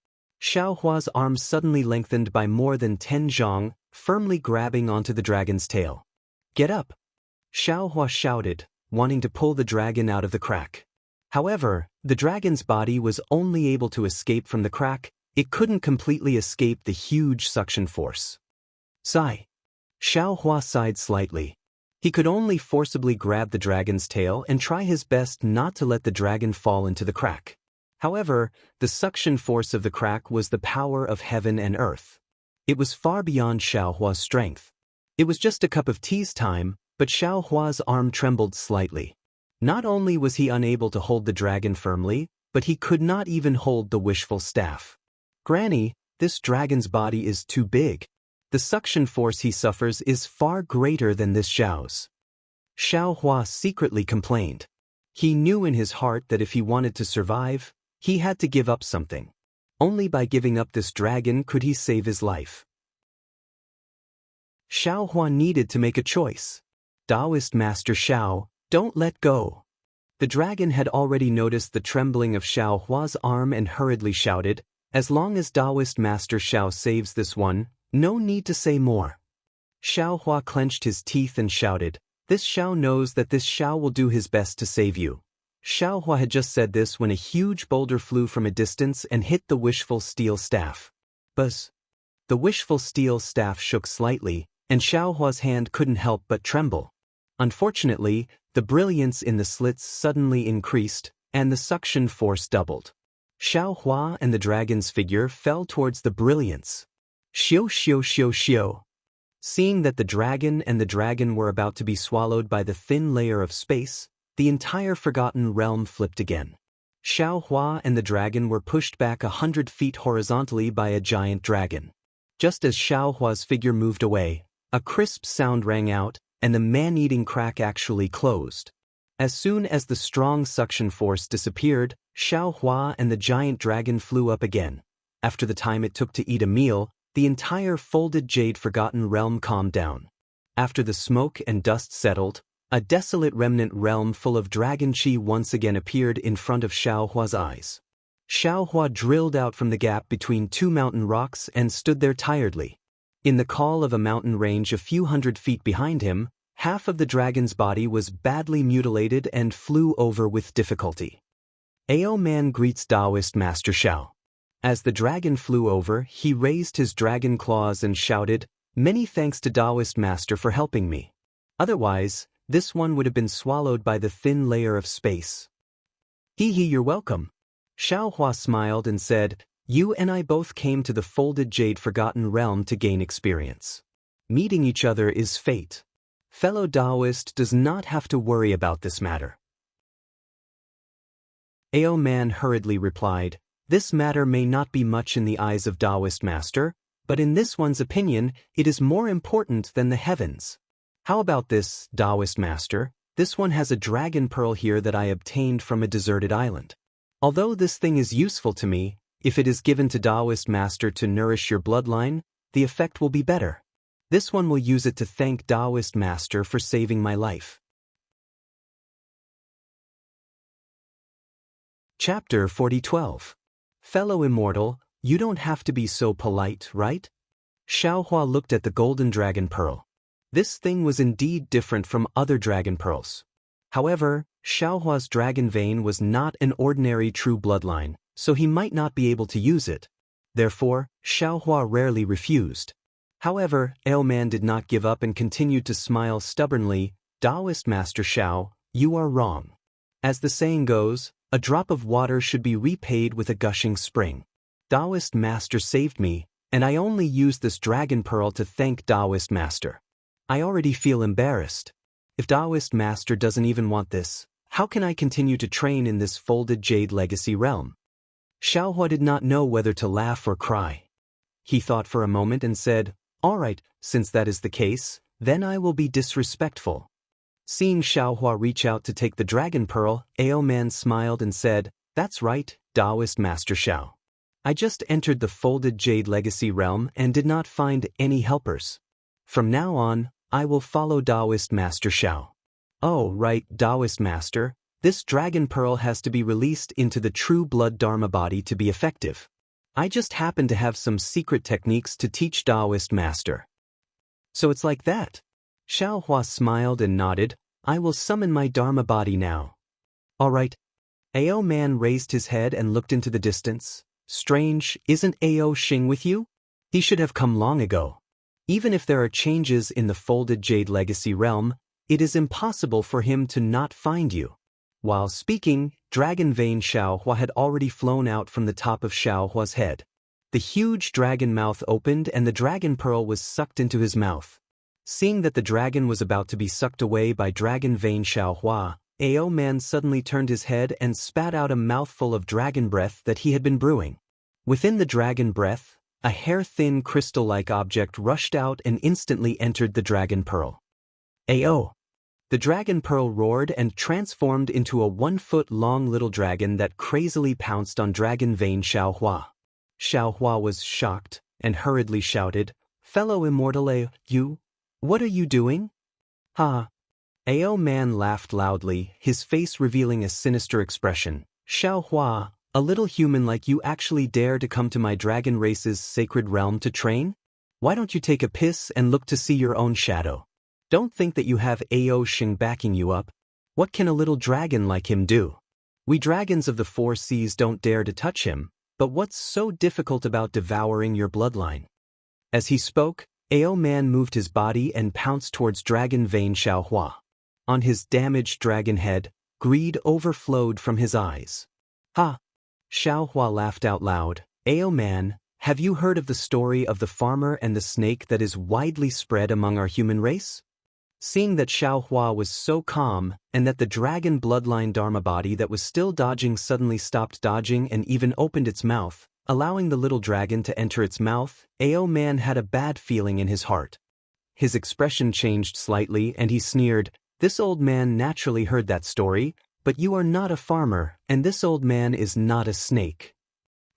[SPEAKER 1] Xiaohua's arm suddenly lengthened by more than 10 zhang, firmly grabbing onto the dragon's tail. "Get up!" Xiaohua shouted, wanting to pull the dragon out of the crack. However, the dragon's body was only able to escape from the crack. It couldn't completely escape the huge suction force. Sigh. Xiaohua sighed slightly. He could only forcibly grab the dragon's tail and try his best not to let the dragon fall into the crack. However, the suction force of the crack was the power of heaven and earth. It was far beyond Xiaohua's strength. It was just a cup of tea's time, but Xiaohua's arm trembled slightly. Not only was he unable to hold the dragon firmly, but he could not even hold the wishful staff. Granny, this dragon's body is too big. The suction force he suffers is far greater than this Xiao's. Xiao Hua secretly complained. He knew in his heart that if he wanted to survive, he had to give up something. Only by giving up this dragon could he save his life. Xiao Hua needed to make a choice. Taoist Master Xiao, don't let go. The dragon had already noticed the trembling of Xiao Hua's arm and hurriedly shouted, as long as Taoist Master Xiao saves this one, no need to say more. Xiao Hua clenched his teeth and shouted, this Xiao knows that this Xiao will do his best to save you. Xiao Hua had just said this when a huge boulder flew from a distance and hit the wishful steel staff. Buzz! The wishful steel staff shook slightly, and Xiao Hua's hand couldn't help but tremble. Unfortunately, the brilliance in the slits suddenly increased, and the suction force doubled. Xiao Hua and the dragon's figure fell towards the brilliance. Xiu xiu xiu xiu. Seeing that the dragon were about to be swallowed by the thin layer of space, the entire forgotten realm flipped again. Xiao Hua and the dragon were pushed back 100 feet horizontally by a giant dragon. Just as Xiao Hua's figure moved away, a crisp sound rang out, and the man-eating crack actually closed. As soon as the strong suction force disappeared, Xiao Hua and the giant dragon flew up again. After the time it took to eat a meal, the entire folded jade forgotten realm calmed down. After the smoke and dust settled, a desolate remnant realm full of dragon chi once again appeared in front of Xiao Hua's eyes. Xiao Hua drilled out from the gap between two mountain rocks and stood there tiredly. In the call of a mountain range a few hundred feet behind him, half of the dragon's body was badly mutilated and flew over with difficulty. Ao Man greets Taoist Master Xiao. As the dragon flew over, he raised his dragon claws and shouted, "Many thanks to Taoist Master for helping me. Otherwise, this one would have been swallowed by the thin layer of space." "Hee hee, you're welcome." Xiao Hua smiled and said, "You and I both came to the folded jade forgotten realm to gain experience. Meeting each other is fate. Fellow Taoist does not have to worry about this matter." Ao Man hurriedly replied, "This matter may not be much in the eyes of Taoist Master, but in this one's opinion, it is more important than the heavens. How about this, Taoist Master? This one has a dragon pearl here that I obtained from a deserted island. Although this thing is useful to me, if it is given to Taoist Master to nourish your bloodline, the effect will be better. This one will use it to thank Taoist Master for saving my life." Chapter 40:12. Fellow Immortal, you don't have to be so polite, right? Xiao Hua looked at the golden dragon pearl. This thing was indeed different from other dragon pearls. However, Xiao Hua's dragon vein was not an ordinary true bloodline, so he might not be able to use it. Therefore, Xiao Hua rarely refused. However, Ao Man did not give up and continued to smile stubbornly. "Taoist Master Xiao, you are wrong. As the saying goes, a drop of water should be repaid with a gushing spring. Taoist Master saved me, and I only used this dragon pearl to thank Taoist Master. I already feel embarrassed. If Taoist Master doesn't even want this, how can I continue to train in this folded jade legacy realm?" Xiao Hua did not know whether to laugh or cry. He thought for a moment and said, "All right, since that is the case, then I will be disrespectful." Seeing Xiao Hua reach out to take the dragon pearl, Ao Man smiled and said, "That's right, Taoist Master Xiao. I just entered the folded jade legacy realm and did not find any helpers. From now on, I will follow Taoist Master Xiao." "Oh, right, Taoist Master. This dragon pearl has to be released into the true blood Dharma body to be effective. I just happen to have some secret techniques to teach Taoist Master." "So it's like that?" Xiao Hua smiled and nodded. "I will summon my Dharma body now." "All right." Ao Man raised his head and looked into the distance. "Strange, isn't Ao Xing with you? He should have come long ago. Even if there are changes in the folded jade legacy realm, it is impossible for him to not find you." While speaking, Dragon Vein Xiao Hua had already flown out from the top of Xiao Hua's head. The huge dragon mouth opened and the dragon pearl was sucked into his mouth. Seeing that the dragon was about to be sucked away by Dragon Vein Xiao Hua, Ao Man suddenly turned his head and spat out a mouthful of dragon breath that he had been brewing. Within the dragon breath, a hair-thin crystal-like object rushed out and instantly entered the dragon pearl. Ao! The dragon pearl roared and transformed into a 1-foot-long little dragon that crazily pounced on Dragon Vein Xiaohua. Xiaohua was shocked and hurriedly shouted, "Fellow immortal Ao, what are you doing?" "Ha!" Ao Man laughed loudly, his face revealing a sinister expression. "Xiaohua, a little human like you actually dare to come to my dragon race's sacred realm to train? Why don't you take a piss and look to see your own shadow? Don't think that you have Ao Shing backing you up. What can a little dragon like him do? We dragons of the 4 seas don't dare to touch him, but what's so difficult about devouring your bloodline?" As he spoke, Ao Man moved his body and pounced towards Dragon Vein Xiaohua. On his damaged dragon head, greed overflowed from his eyes. "Ha!" Xiaohua laughed out loud. "Ao Man, have you heard of the story of the farmer and the snake that is widely spread among our human race?" Seeing that Xiaohua was so calm and that the dragon bloodline Dharma body that was still dodging suddenly stopped dodging and even opened its mouth, allowing the little dragon to enter its mouth, Ao Man had a bad feeling in his heart. His expression changed slightly and he sneered, "This old man naturally heard that story, but you are not a farmer, and this old man is not a snake."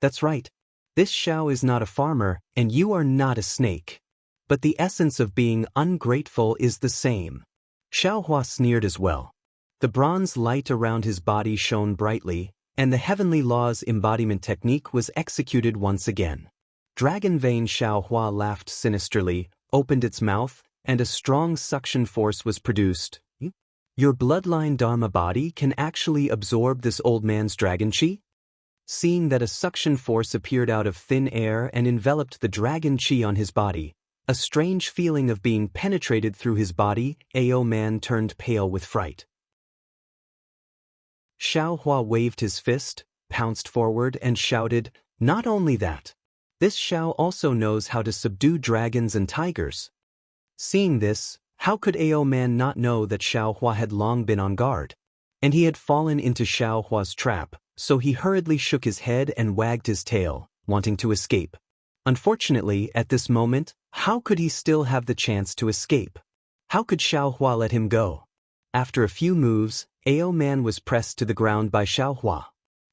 [SPEAKER 1] "That's right. This Xiao is not a farmer, and you are not a snake. But the essence of being ungrateful is the same." Xiaohua sneered as well. The bronze light around his body shone brightly, and the heavenly law's embodiment technique was executed once again. Dragon Vein Xiaohua laughed sinisterly, opened its mouth, and a strong suction force was produced. "Your bloodline Dharma body can actually absorb this old man's dragon chi?" Seeing that a suction force appeared out of thin air and enveloped the dragon chi on his body, a strange feeling of being penetrated through his body, Ao Man turned pale with fright. Xiaohua waved his fist, pounced forward, and shouted, "Not only that. This Xiao also knows how to subdue dragons and tigers." Seeing this, how could Ao Man not know that Xiaohua had long been on guard? And he had fallen into Xiaohua's trap, so he hurriedly shook his head and wagged his tail, wanting to escape. Unfortunately, at this moment, how could he still have the chance to escape? How could Xiaohua let him go? After a few moves, Ao Man was pressed to the ground by Xiaohua.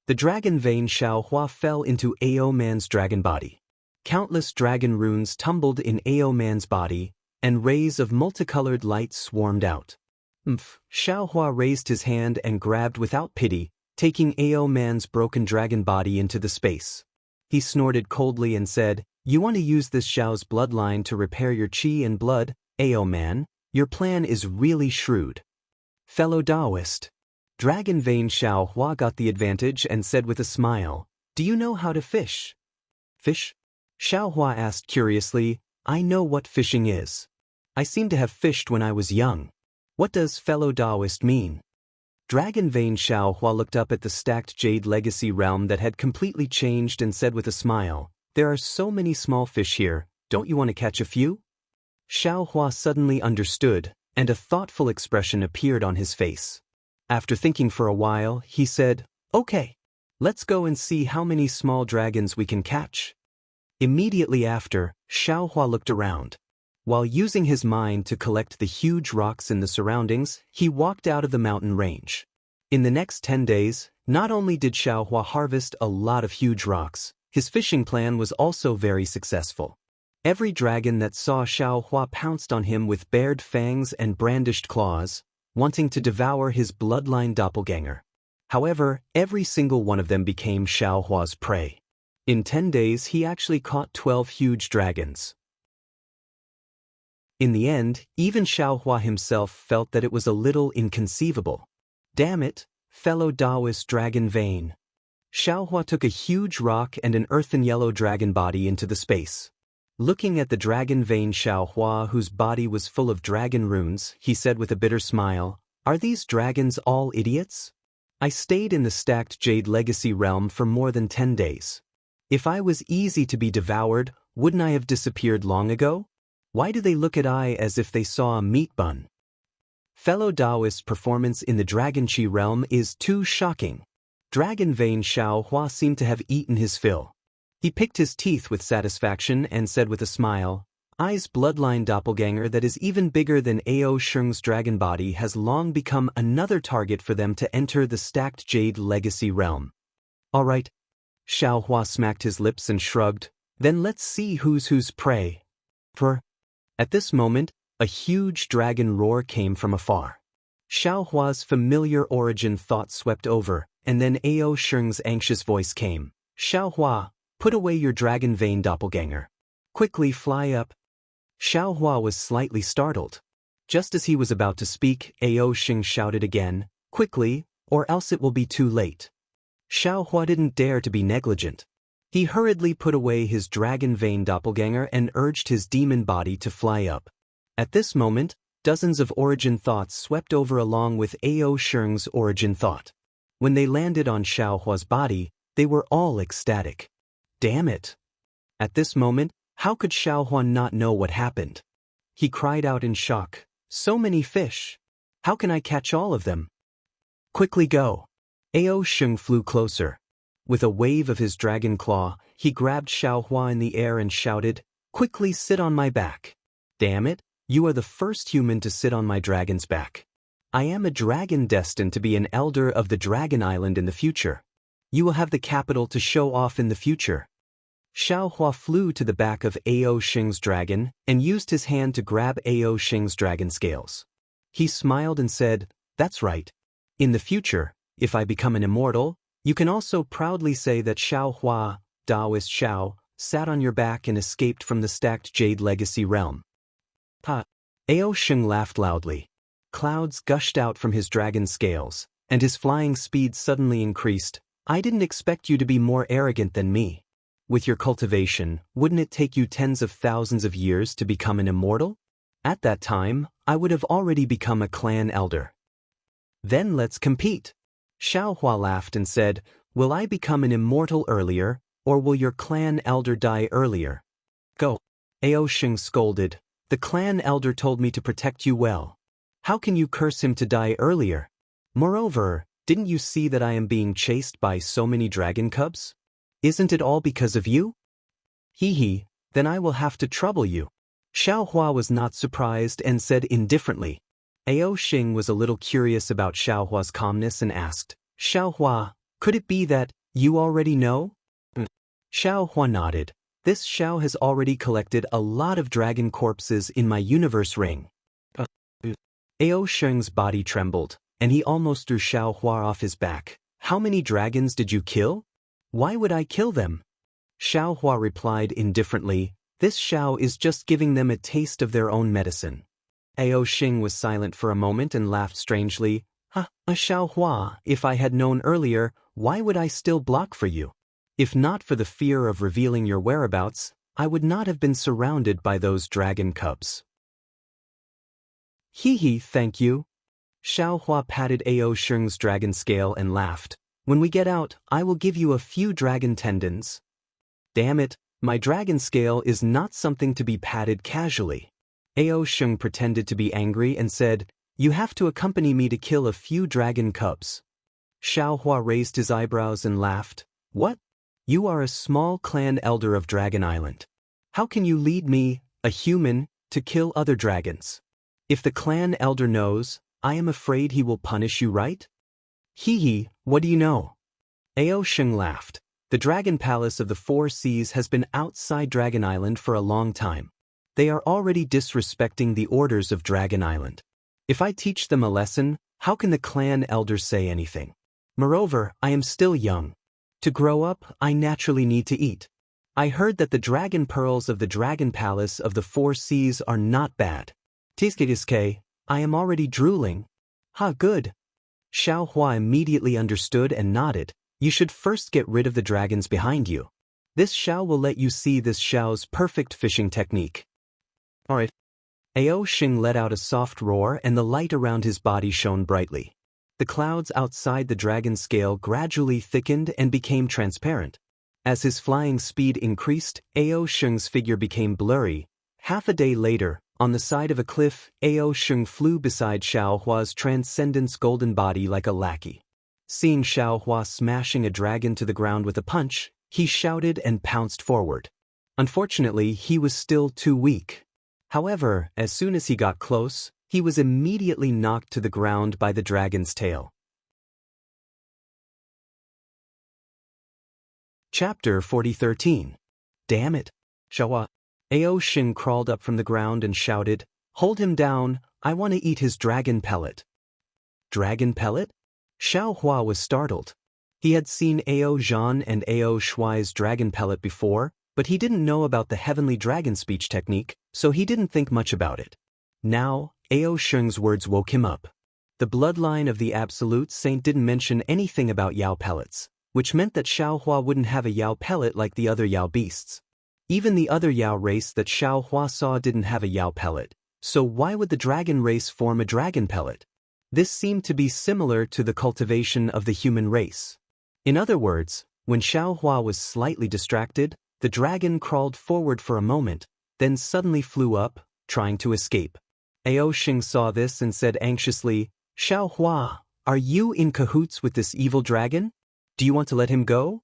[SPEAKER 1] The dragon vein Xiaohua fell into Ao Man's dragon body. Countless dragon runes tumbled in Ao Man's body, and rays of multicolored light swarmed out. Xiaohua raised his hand and grabbed without pity, taking Ao Man's broken dragon body into the space. He snorted coldly and said, "You want to use this Xiao's bloodline to repair your chi and blood, Ao Man? Your plan is really shrewd." "Fellow Taoist." Dragon Vein Xiaohua got the advantage and said with a smile, "Do you know how to fish?" "Fish?" Xiaohua asked curiously. "I know what fishing is. I seem to have fished when I was young. What does fellow Taoist mean?" Dragon Vein Xiaohua looked up at the stacked jade legacy realm that had completely changed and said with a smile, "There are so many small fish here, don't you want to catch a few?" Xiaohua suddenly understood, and a thoughtful expression appeared on his face. After thinking for a while, he said, "Okay, let's go and see how many small dragons we can catch." Immediately after, Xiaohua looked around. While using his mind to collect the huge rocks in the surroundings, he walked out of the mountain range. In the next 10 days, not only did Xiaohua harvest a lot of huge rocks, his fishing plan was also very successful. Every dragon that saw Xiaohua pounced on him with bared fangs and brandished claws, wanting to devour his bloodline doppelganger. However, every single one of them became Xiaohua's prey. In 10 days he actually caught 12 huge dragons. In the end, even Xiaohua himself felt that it was a little inconceivable. "Damn it, fellow Taoist dragon vein." Xiaohua took a huge rock and an earthen yellow dragon body into the space. Looking at the dragon vein Xiaohua, whose body was full of dragon runes, he said with a bitter smile, "Are these dragons all idiots? I stayed in the stacked jade legacy realm for more than 10 days. If I was easy to be devoured, wouldn't I have disappeared long ago? Why do they look at I as if they saw a meat bun?" Fellow Taoist performance in the Dragon Chi realm is too shocking. Dragon Vein Xiao Hua seemed to have eaten his fill. He picked his teeth with satisfaction and said with a smile, I's bloodline doppelganger that is even bigger than Ao Sheng's dragon body has long become another target for them to enter the stacked jade legacy realm. All right. Xiao Hua smacked his lips and shrugged, then let's see who's prey. At this moment, a huge dragon roar came from afar. Xiao Hua's familiar origin thought swept over, and then Ao Sheng's anxious voice came. Xiao Hua, put away your dragon vein doppelganger. Quickly fly up. Xiao Hua was slightly startled. Just as he was about to speak, Ao Sheng shouted again, quickly, or else it will be too late. Xiao Hua didn't dare to be negligent. He hurriedly put away his dragon vein doppelganger and urged his demon body to fly up. At this moment, dozens of origin thoughts swept over along with Ao Sheng's origin thought. When they landed on Xiao Hua's body, they were all ecstatic. Damn it! At this moment, how could Xiao Hua not know what happened? He cried out in shock, so many fish! How can I catch all of them? Quickly go! Ao Sheng flew closer. With a wave of his dragon claw, he grabbed Xiao Hua in the air and shouted, quickly sit on my back. Damn it, you are the first human to sit on my dragon's back. I am a dragon destined to be an elder of the Dragon Island in the future. You will have the capital to show off in the future. Xiao Hua flew to the back of Ao Sheng's dragon and used his hand to grab Ao Sheng's dragon scales. He smiled and said, that's right. In the future, if I become an immortal, you can also proudly say that Xiao Hua, Taoist Xiao, sat on your back and escaped from the stacked jade legacy realm. Ha! Ao Sheng laughed loudly. Clouds gushed out from his dragon scales, and his flying speed suddenly increased. I didn't expect you to be more arrogant than me. With your cultivation, wouldn't it take you tens of thousands of years to become an immortal? At that time, I would have already become a clan elder. Then let's compete. Xiao Hua laughed and said, will I become an immortal earlier, or will your clan elder die earlier? Go. Ao Sheng scolded. The clan elder told me to protect you well. How can you curse him to die earlier? Moreover, didn't you see that I am being chased by so many dragon cubs? Isn't it all because of you? Hee, then I will have to trouble you. Xiao Hua was not surprised and said indifferently. Ao Sheng was a little curious about Xiao Hua's calmness and asked, Xiao Hua, could it be that you already know? Xiao Hua nodded. This Xiao has already collected a lot of dragon corpses in my universe ring. Ao Sheng's body trembled, and he almost threw Xiao Hua off his back. How many dragons did you kill? Why would I kill them? Xiao Hua replied indifferently, this Xiao is just giving them a taste of their own medicine. Ao Sheng was silent for a moment and laughed strangely. Xiao Hua, if I had known earlier, why would I still block for you? If not for the fear of revealing your whereabouts, I would not have been surrounded by those dragon cubs. Hee, thank you. Xiao Hua patted Ao Sheng's dragon scale and laughed. When we get out, I will give you a few dragon tendons. Damn it, my dragon scale is not something to be patted casually. Ao Sheng pretended to be angry and said, you have to accompany me to kill a few dragon cubs. Xiao Hua raised his eyebrows and laughed. What? You are a small clan elder of Dragon Island. How can you lead me, a human, to kill other dragons? If the clan elder knows, I am afraid he will punish you, right? Hee, what do you know? Ao Sheng laughed. The Dragon Palace of the Four Seas has been outside Dragon Island for a long time. They are already disrespecting the orders of Dragon Island. If I teach them a lesson, how can the clan elders say anything? Moreover, I am still young. To grow up, I naturally need to eat. I heard that the dragon pearls of the Dragon Palace of the Four Seas are not bad. Tiske, I am already drooling. Good. Xiao Hua immediately understood and nodded. You should first get rid of the dragons behind you. This Xiao will let you see this Xiao's perfect fishing technique. Alright. Ao Sheng let out a soft roar and the light around his body shone brightly. The clouds outside the dragon scale gradually thickened and became transparent. As his flying speed increased, Ao Sheng's figure became blurry. Half a day later, On the side of a cliff, Ao Sheng flew beside Xiao Hua's transcendence golden body like a lackey. Seeing Xiao Hua smashing a dragon to the ground with a punch, he shouted and pounced forward. Unfortunately, he was still too weak. However, as soon as he got close, he was immediately knocked to the ground by the dragon's tail. Chapter 40:13. Damn it! Xiaohua. Ao Sheng crawled up from the ground and shouted, "Hold him down, I want to eat his dragon pellet." Dragon pellet? Xiao Hua was startled. He had seen Ao Zhan and Ao Shuai's dragon pellet before, but he didn't know about the heavenly dragon speech technique, so he didn't think much about it. Now, Ao Sheng's words woke him up. The bloodline of the Absolute Saint didn't mention anything about Yao pellets, which meant that Xiao Hua wouldn't have a Yao pellet like the other Yao beasts. Even the other Yao race that Xiao Hua saw didn't have a Yao pellet, so why would the dragon race form a dragon pellet? This seemed to be similar to the cultivation of the human race. In other words, when Xiao Hua was slightly distracted, the dragon crawled forward for a moment, then suddenly flew up, trying to escape. Ao Sheng saw this and said anxiously, "Xiao Hua, are you in cahoots with this evil dragon? Do you want to let him go?"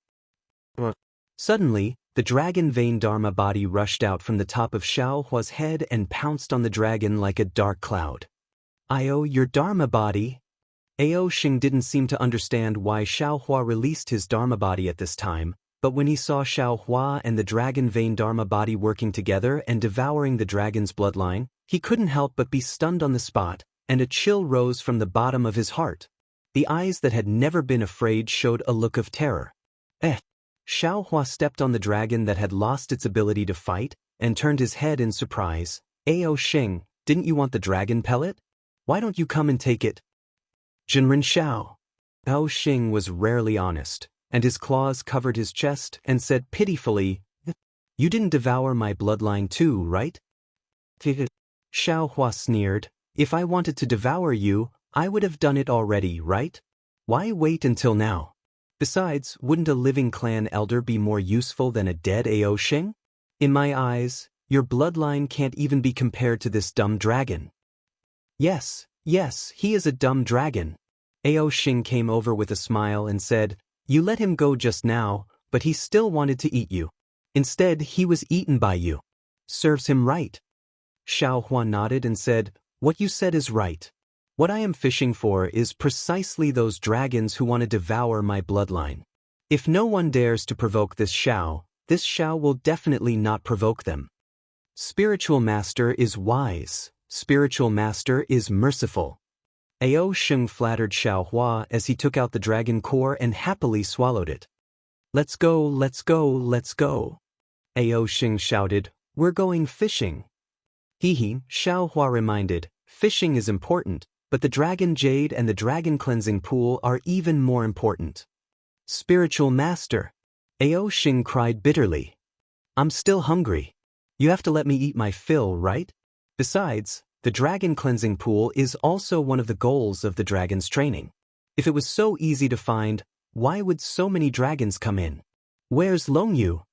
[SPEAKER 1] Suddenly, the dragon vein Dharma body rushed out from the top of Xiao Hua's head and pounced on the dragon like a dark cloud. "Io, your Dharma body?" Ao Sheng didn't seem to understand why Xiao Hua released his Dharma body at this time, but when he saw Xiao Hua and the dragon vein Dharma body working together and devouring the dragon's bloodline, he couldn't help but be stunned on the spot, and a chill rose from the bottom of his heart. The eyes that had never been afraid showed a look of terror. Xiao Hua stepped on the dragon that had lost its ability to fight, and turned his head in surprise. "Ao Sheng, didn't you want the dragon pellet? Why don't you come and take it?" "Jinren Xiao." Ao Sheng was rarely honest, and his claws covered his chest and said pitifully, "You didn't devour my bloodline too, right?" Xiao Hua sneered, "If I wanted to devour you, I would have done it already, right? Why wait until now? Besides, wouldn't a living clan elder be more useful than a dead Ao Sheng? In my eyes, your bloodline can't even be compared to this dumb dragon." Yes, he is a dumb dragon." Ao Sheng came over with a smile and said, "You let him go just now, but he still wanted to eat you. Instead, he was eaten by you. Serves him right." Xiao Hua nodded and said, "What you said is right. What I am fishing for is precisely those dragons who want to devour my bloodline. If no one dares to provoke this Xiao will definitely not provoke them. Spiritual Master is wise. Spiritual Master is merciful." Ao Sheng flattered Xiao Hua as he took out the dragon core and happily swallowed it. "Let's go, let's go, let's go." Ao Sheng shouted, "We're going fishing." Xiao Hua reminded, "Fishing is important, but the dragon jade and the dragon cleansing pool are even more important." "Spiritual Master," Ao Sheng cried bitterly, "I'm still hungry. You have to let me eat my fill, right? Besides, the dragon cleansing pool is also one of the goals of the dragon's training. If it was so easy to find, why would so many dragons come in? Where's Longyu?"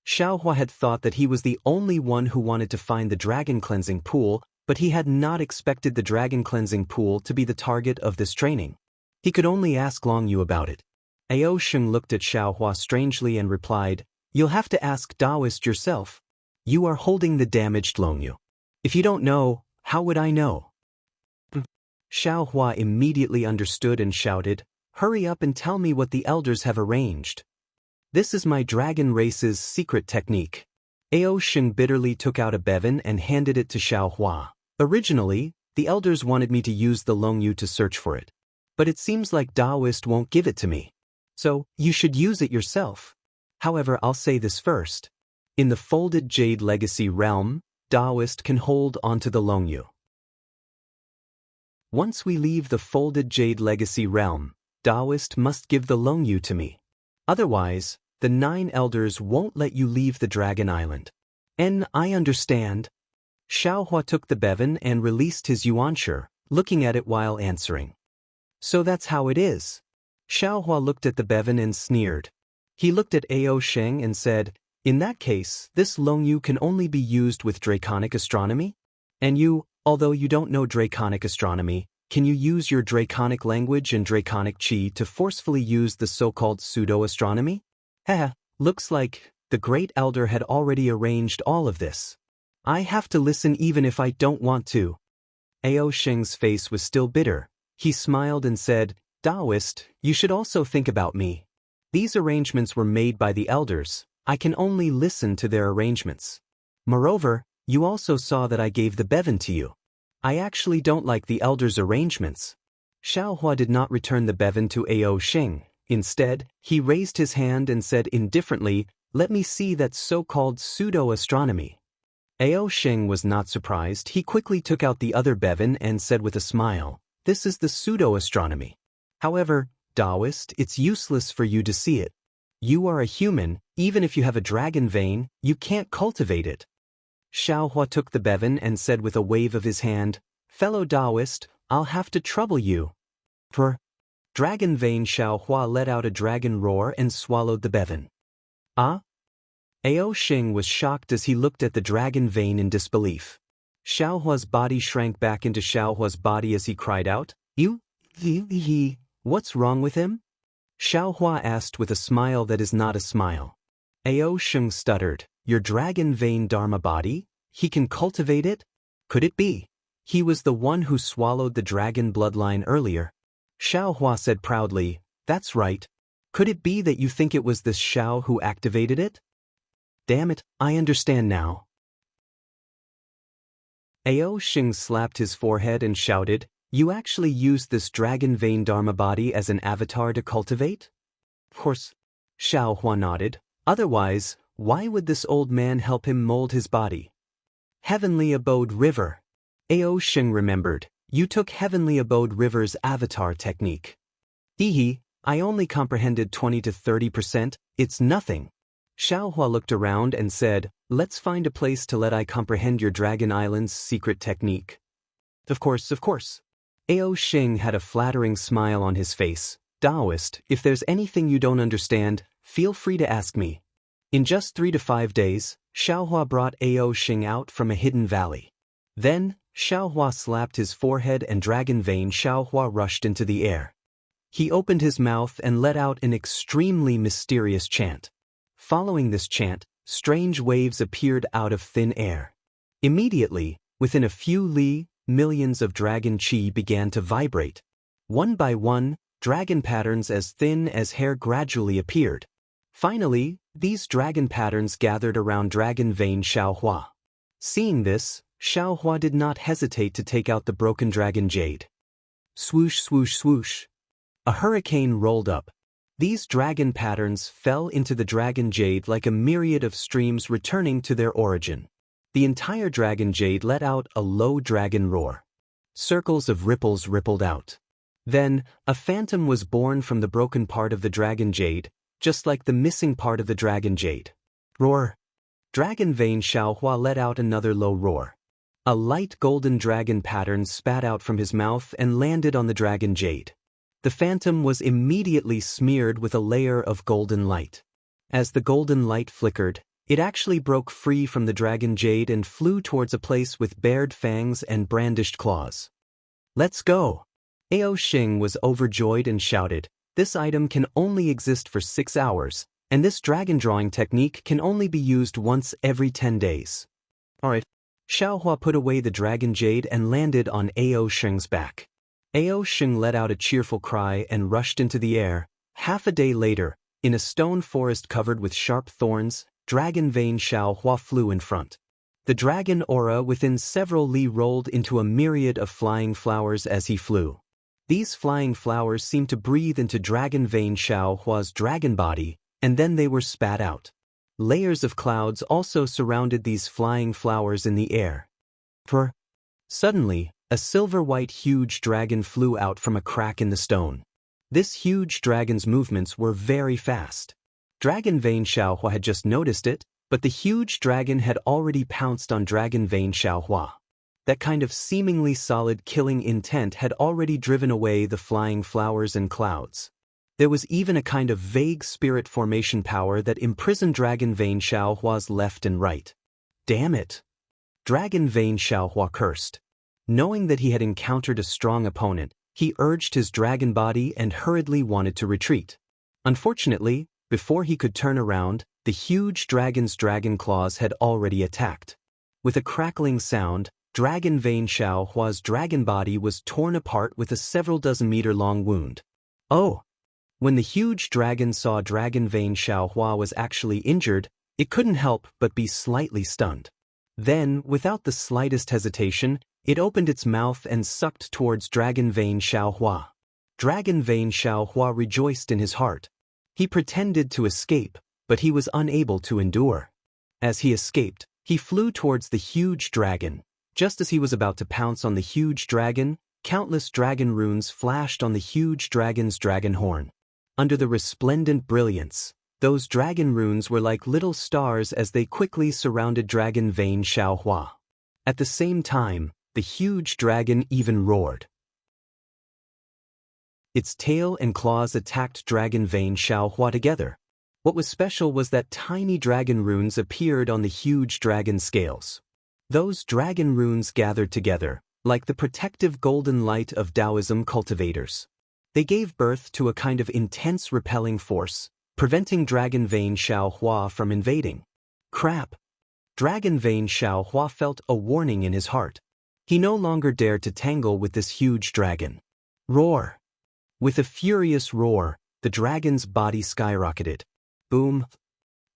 [SPEAKER 1] Xiao Hua had thought that he was the only one who wanted to find the dragon cleansing pool, but he had not expected the dragon cleansing pool to be the target of this training. He could only ask Longyu about it. Ao Sheng looked at Xiao Hua strangely and replied, "You'll have to ask Taoist yourself. You are holding the damaged Longyu. If you don't know, how would I know?" Xiao Hua immediately understood and shouted, "Hurry up and tell me what the elders have arranged. This is my dragon race's secret technique." Ao Sheng bitterly took out a bevan and handed it to Xiao Hua. "Originally, the elders wanted me to use the Longyu to search for it. But it seems like Taoist won't give it to me. So, you should use it yourself. However, I'll say this first. In the folded Jade Legacy realm, Taoist can hold onto the Longyu. Once we leave the folded Jade Legacy realm, Taoist must give the Longyu to me. Otherwise, the 9 elders won't let you leave the Dragon Island." "I understand." Xiao Hua took the bevan and released his yuanshi, looking at it while answering. "So that's how it is." Xiao Hua looked at the bevan and sneered. He looked at Ao Sheng and said, "In that case, this Longyu can only be used with draconic astronomy?" And you, although you don't know draconic astronomy, can you use your draconic language and draconic chi to forcefully use the so-called pseudo-astronomy? Heh, looks like the great elder had already arranged all of this. I have to listen even if I don't want to. Ao Sheng's face was still bitter. He smiled and said, Taoist, you should also think about me. These arrangements were made by the elders. I can only listen to their arrangements. Moreover, you also saw that I gave the bevan to you. I actually don't like the elders' arrangements. Xiaohua did not return the bevan to Ao Sheng. Instead, he raised his hand and said indifferently, let me see that so-called pseudo-astronomy. Ao Sheng was not surprised. He quickly took out the other bevan and said with a smile, this is the pseudo-astronomy. However, Taoist, it's useless for you to see it. You are a human, even if you have a dragon vein, you can't cultivate it. Xiaohua took the bevan and said with a wave of his hand, fellow Taoist, I'll have to trouble you. For dragon vein. Xiaohua let out a dragon roar and swallowed the bevan. Ah? Ao Sheng was shocked as he looked at the dragon vein in disbelief. Xiaohua's body shrank back into Xiaohua's body as he cried out, what's wrong with him? Xiaohua asked with a smile that is not a smile. Ao Sheng stuttered, your dragon vein Dharma body? He can cultivate it? Could it be? He was the one who swallowed the dragon bloodline earlier. Xiaohua said proudly, that's right. Could it be that you think it was this Xiao who activated it? Damn it, I understand now. Ao Sheng slapped his forehead and shouted, you actually used this dragon vein Dharma body as an avatar to cultivate? Of course. Xiaohua nodded. Otherwise, why would this old man help him mold his body? Heavenly Abode River. Ao Sheng remembered. You took Heavenly Abode River's avatar technique. Hehe, I only comprehended 20 to 30%, it's nothing. Xiaohua looked around and said, let's find a place to let I comprehend your Dragon Island's secret technique. Of course. Ao Sheng had a flattering smile on his face. Taoist, if there's anything you don't understand, feel free to ask me. In just 3 to 5 days, Xiaohua brought Ao Sheng out from a hidden valley. Then, Xiaohua slapped his forehead and dragon vein Xiaohua rushed into the air. He opened his mouth and let out an extremely mysterious chant. Following this chant, strange waves appeared out of thin air. Immediately, within a few li, millions of dragon chi began to vibrate. One by one, dragon patterns as thin as hair gradually appeared. Finally, these dragon patterns gathered around dragon vein Xiaohua. Seeing this, Xiaohua did not hesitate to take out the broken dragon jade. Swoosh, swoosh, swoosh. A hurricane rolled up. These dragon patterns fell into the dragon jade like a myriad of streams returning to their origin. The entire dragon jade let out a low dragon roar. Circles of ripples rippled out. Then, a phantom was born from the broken part of the dragon jade, just like the missing part of the dragon jade. Roar. Dragon vein Xiaohua let out another low roar. A light golden dragon pattern spat out from his mouth and landed on the dragon jade. The phantom was immediately smeared with a layer of golden light. As the golden light flickered, it actually broke free from the dragon jade and flew towards a place with bared fangs and brandished claws. Let's go! Ao Sheng was overjoyed and shouted, this item can only exist for 6 hours, and this dragon drawing technique can only be used once every 10 days. Alright. Xiaohua put away the dragon jade and landed on Ao Sheng's back. Ao Sheng let out a cheerful cry and rushed into the air. Half a day later, in a stone forest covered with sharp thorns, dragon vein Xiaohua flew in front. The dragon aura within several li rolled into a myriad of flying flowers as he flew. These flying flowers seemed to breathe into dragon vein Xiaohua's dragon body, and then they were spat out. Layers of clouds also surrounded these flying flowers in the air. Suddenly, a silver-white huge dragon flew out from a crack in the stone. This huge dragon's movements were very fast. Dragon vein Xiaohua had just noticed it, but the huge dragon had already pounced on dragon vein Xiaohua. That kind of seemingly solid killing intent had already driven away the flying flowers and clouds. There was even a kind of vague spirit formation power that imprisoned dragon vein Xiaohua's left and right. Damn it! Dragon Vein Xiaohua cursed. Knowing that he had encountered a strong opponent, he urged his dragon body and hurriedly wanted to retreat. Unfortunately, before he could turn around, the huge dragon's dragon claws had already attacked. With a crackling sound, Dragon Vein Xiaohua's dragon body was torn apart with a several dozen meter long wound. Oh! When the huge dragon saw Dragon Vein Xiaohua was actually injured, it couldn't help but be slightly stunned. Then, without the slightest hesitation, it opened its mouth and sucked towards Dragon Vein Xiaohua. Dragon Vein Xiaohua rejoiced in his heart. He pretended to escape, but he was unable to endure. As he escaped, he flew towards the huge dragon. Just as he was about to pounce on the huge dragon, countless dragon runes flashed on the huge dragon's dragon horn. Under the resplendent brilliance, those dragon runes were like little stars as they quickly surrounded Dragon Vein Xiaohua. At the same time, the huge dragon even roared. Its tail and claws attacked Dragon Vein Xiaohua together. What was special was that tiny dragon runes appeared on the huge dragon scales. Those dragon runes gathered together, like the protective golden light of Taoism cultivators. They gave birth to a kind of intense repelling force, preventing Dragon Vein Xiaohua from invading. Crap! Dragon Vein Xiaohua felt a warning in his heart. He no longer dared to tangle with this huge dragon. Roar! With a furious roar, the dragon's body skyrocketed. Boom!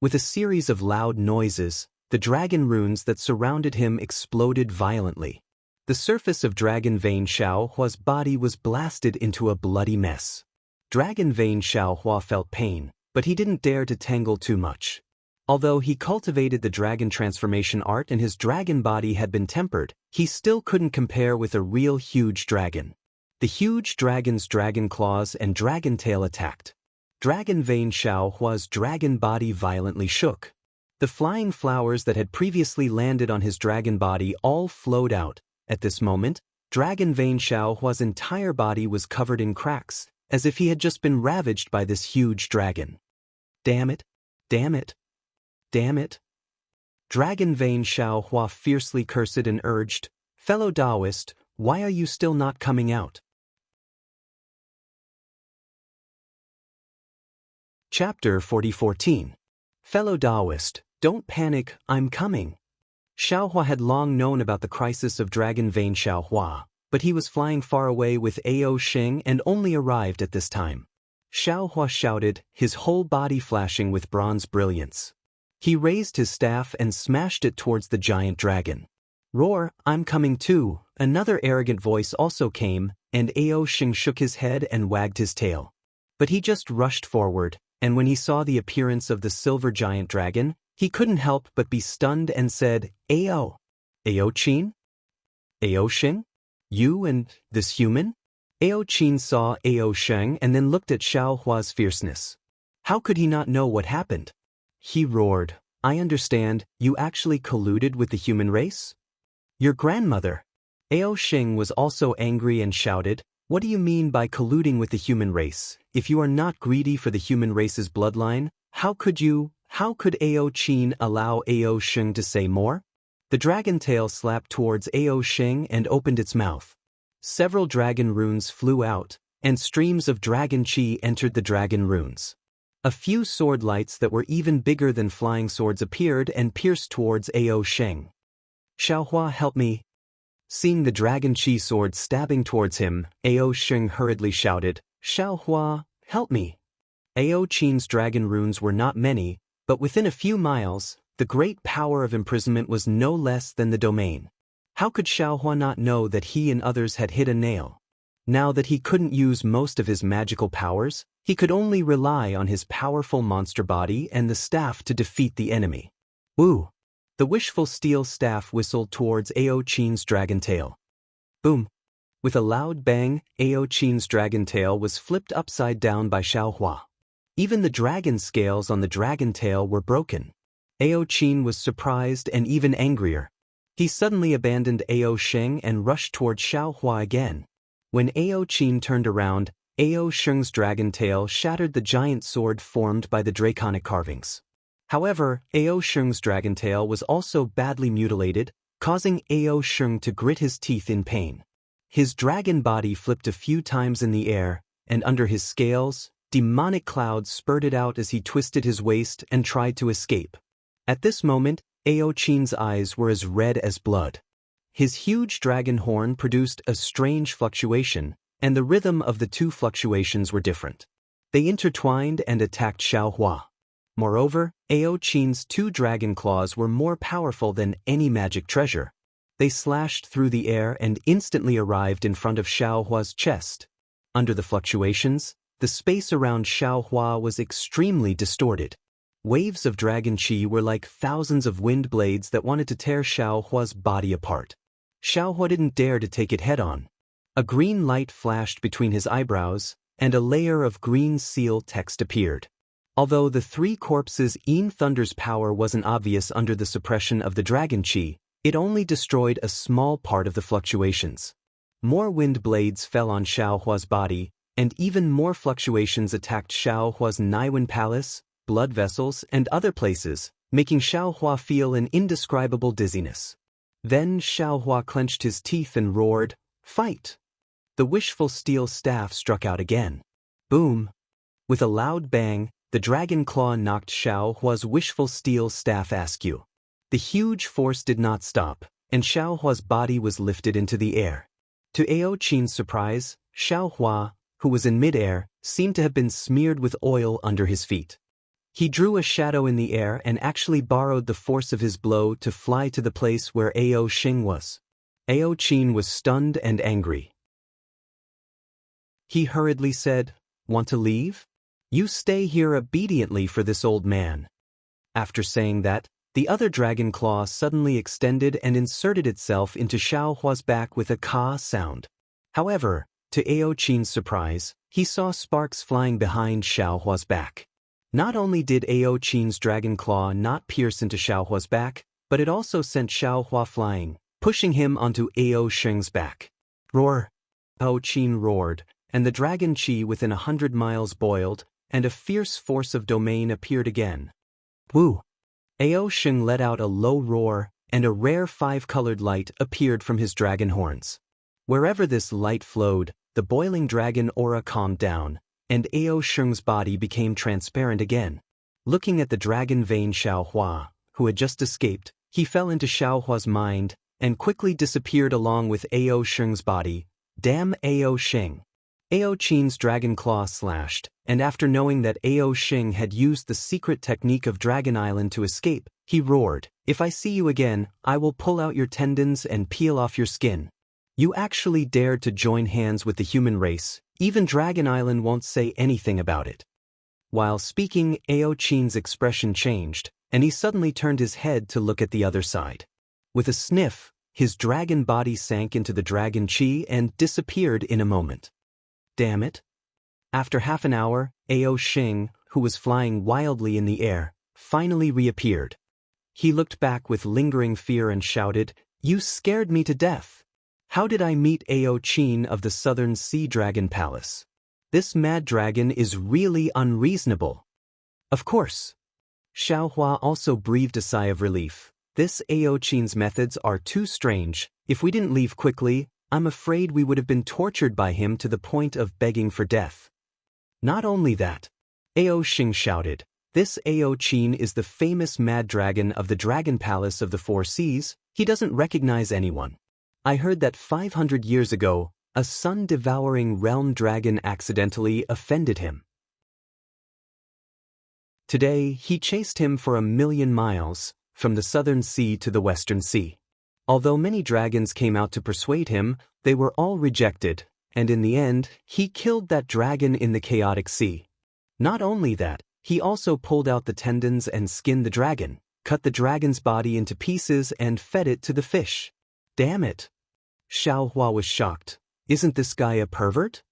[SPEAKER 1] With a series of loud noises, the dragon runes that surrounded him exploded violently. The surface of Dragon Vein Xiaohua's body was blasted into a bloody mess. Dragon Vein Xiaohua felt pain, but he didn't dare to tangle too much. Although he cultivated the dragon transformation art and his dragon body had been tempered, he still couldn't compare with a real huge dragon. The huge dragon's dragon claws and dragon tail attacked. Dragon Vein Xiaohua's dragon body violently shook. The flying flowers that had previously landed on his dragon body all flowed out. At this moment, Dragon Vein Xiaohua's entire body was covered in cracks, as if he had just been ravaged by this huge dragon. Damn it! Damn it! Damn it! Dragon Vein Xiaohua fiercely cursed and urged, "Fellow Taoist, why are you still not coming out?" Chapter 4014. Fellow Taoist, don't panic, I'm coming. Xiaohua had long known about the crisis of Dragon Vein Xiaohua, but he was flying far away with Ao Xing and only arrived at this time. Xiaohua shouted, his whole body flashing with bronze brilliance. He raised his staff and smashed it towards the giant dragon. Roar, I'm coming too, another arrogant voice also came, and Ao Xing shook his head and wagged his tail. But he just rushed forward, and when he saw the appearance of the silver giant dragon, he couldn't help but be stunned and said, Ao Qin? Ao Xing? You and this human? Ao Qin saw Ao Xing and then looked at Xiaohua's fierceness. How could he not know what happened? He roared, I understand, you actually colluded with the human race? Your grandmother. Ao Xing was also angry and shouted, what do you mean by colluding with the human race? If you are not greedy for the human race's bloodline, how could Ao Qin allow Ao Xing to say more? The dragon tail slapped towards Ao Xing and opened its mouth. Several dragon runes flew out, and streams of dragon chi entered the dragon runes. A few sword lights that were even bigger than flying swords appeared and pierced towards Ao Xing. Xiaohua, help me. Seeing the dragon chi sword stabbing towards him, Ao Xing hurriedly shouted, Xiaohua, help me. Ao Qin's dragon runes were not many, but within a few miles, the great power of imprisonment was no less than the domain. How could Xiaohua not know that he and others had hit a nail? Now that he couldn't use most of his magical powers, he could only rely on his powerful monster body and the staff to defeat the enemy. Woo! The wishful steel staff whistled towards Ao Qin's dragon tail. Boom! With a loud bang, Ao Qin's dragon tail was flipped upside down by Xiaohua. Even the dragon scales on the dragon tail were broken. Ao Qin was surprised and even angrier. He suddenly abandoned Ao Xing and rushed toward Xiaohua again. When Ao Qin turned around, Ao Xing's dragon tail shattered the giant sword formed by the draconic carvings. However, Ao Xing's dragon tail was also badly mutilated, causing Ao Sheng to grit his teeth in pain. His dragon body flipped a few times in the air, and under his scales, demonic clouds spurted out as he twisted his waist and tried to escape. At this moment, Ao Qin's eyes were as red as blood. His huge dragon horn produced a strange fluctuation, and the rhythm of the two fluctuations were different. They intertwined and attacked Xiao Hua. Moreover, Ao Qin's two dragon claws were more powerful than any magic treasure. They slashed through the air and instantly arrived in front of Xiao Hua's chest. Under the fluctuations, the space around Xiao Hua was extremely distorted. Waves of dragon qi were like thousands of wind blades that wanted to tear Xiao Hua's body apart. Xiao Hua didn't dare to take it head-on. A green light flashed between his eyebrows, and a layer of green seal text appeared. Although the three corpses' Yin Thunder's power wasn't obvious under the suppression of the dragon qi, it only destroyed a small part of the fluctuations. More wind blades fell on Xiao Hua's body, and even more fluctuations attacked Xiao Hua's Naiwen Palace, blood vessels, and other places, making Xiao Hua feel an indescribable dizziness. Then Xiao Hua clenched his teeth and roared, "Fight!" The wishful steel staff struck out again. Boom! With a loud bang, the dragon claw knocked Xiao Hua's wishful steel staff askew. The huge force did not stop, and Xiao Hua's body was lifted into the air. To Ao Qin's surprise, Xiao Hua, who was in midair, seemed to have been smeared with oil under his feet. He drew a shadow in the air and actually borrowed the force of his blow to fly to the place where Ao Sheng was. Ao Qin was stunned and angry. He hurriedly said, "Want to leave? You stay here obediently for this old man." After saying that, the other dragon claw suddenly extended and inserted itself into Xiao Hua's back with a ka sound. However, to Ao Qin's surprise, he saw sparks flying behind Xiao Hua's back. Not only did Ao Qin's dragon claw not pierce into Xiao Hua's back, but it also sent Xiao Hua flying, pushing him onto Ao Sheng's back. Roar! Ao Qin roared, and the dragon qi within 100 miles boiled, and a fierce force of domain appeared again. Woo! Ao Sheng let out a low roar, and a rare 5-colored light appeared from his dragon horns. Wherever this light flowed, the boiling dragon aura calmed down, and Ao Sheng's body became transparent again. Looking at the dragon vein Xiao Hua, who had just escaped, he fell into Xiao Hua's mind, and quickly disappeared along with Ao Sheng's body. Damn Ao Sheng! Ao Qin's dragon claw slashed, and after knowing that Ao Sheng had used the secret technique of Dragon Island to escape, he roared, "If I see you again, I will pull out your tendons and peel off your skin. You actually dared to join hands with the human race, even Dragon Island won't say anything about it." While speaking, Ao Qin's expression changed, and he suddenly turned his head to look at the other side. With a sniff, his dragon body sank into the dragon qi and disappeared in a moment. Damn it! After half an hour, Ao Sheng, who was flying wildly in the air, finally reappeared. He looked back with lingering fear and shouted, "You scared me to death! How did I meet Ao Qin of the Southern Sea Dragon Palace? This mad dragon is really unreasonable." Of course. Xiao Hua also breathed a sigh of relief. This Ao Qin's methods are too strange. If we didn't leave quickly, I'm afraid we would have been tortured by him to the point of begging for death. Not only that, Ao Sheng shouted, "This Ao Qin is the famous mad dragon of the Dragon Palace of the Four Seas. He doesn't recognize anyone. I heard that 500 years ago, a sun-devouring realm dragon accidentally offended him. Today, he chased him for 1,000,000 miles, from the Southern Sea to the Western Sea. Although many dragons came out to persuade him, they were all rejected, and in the end, he killed that dragon in the chaotic sea. Not only that, he also pulled out the tendons and skinned the dragon, cut the dragon's body into pieces and fed it to the fish. Damn it! Xiao Hua was shocked. Isn't this guy a pervert?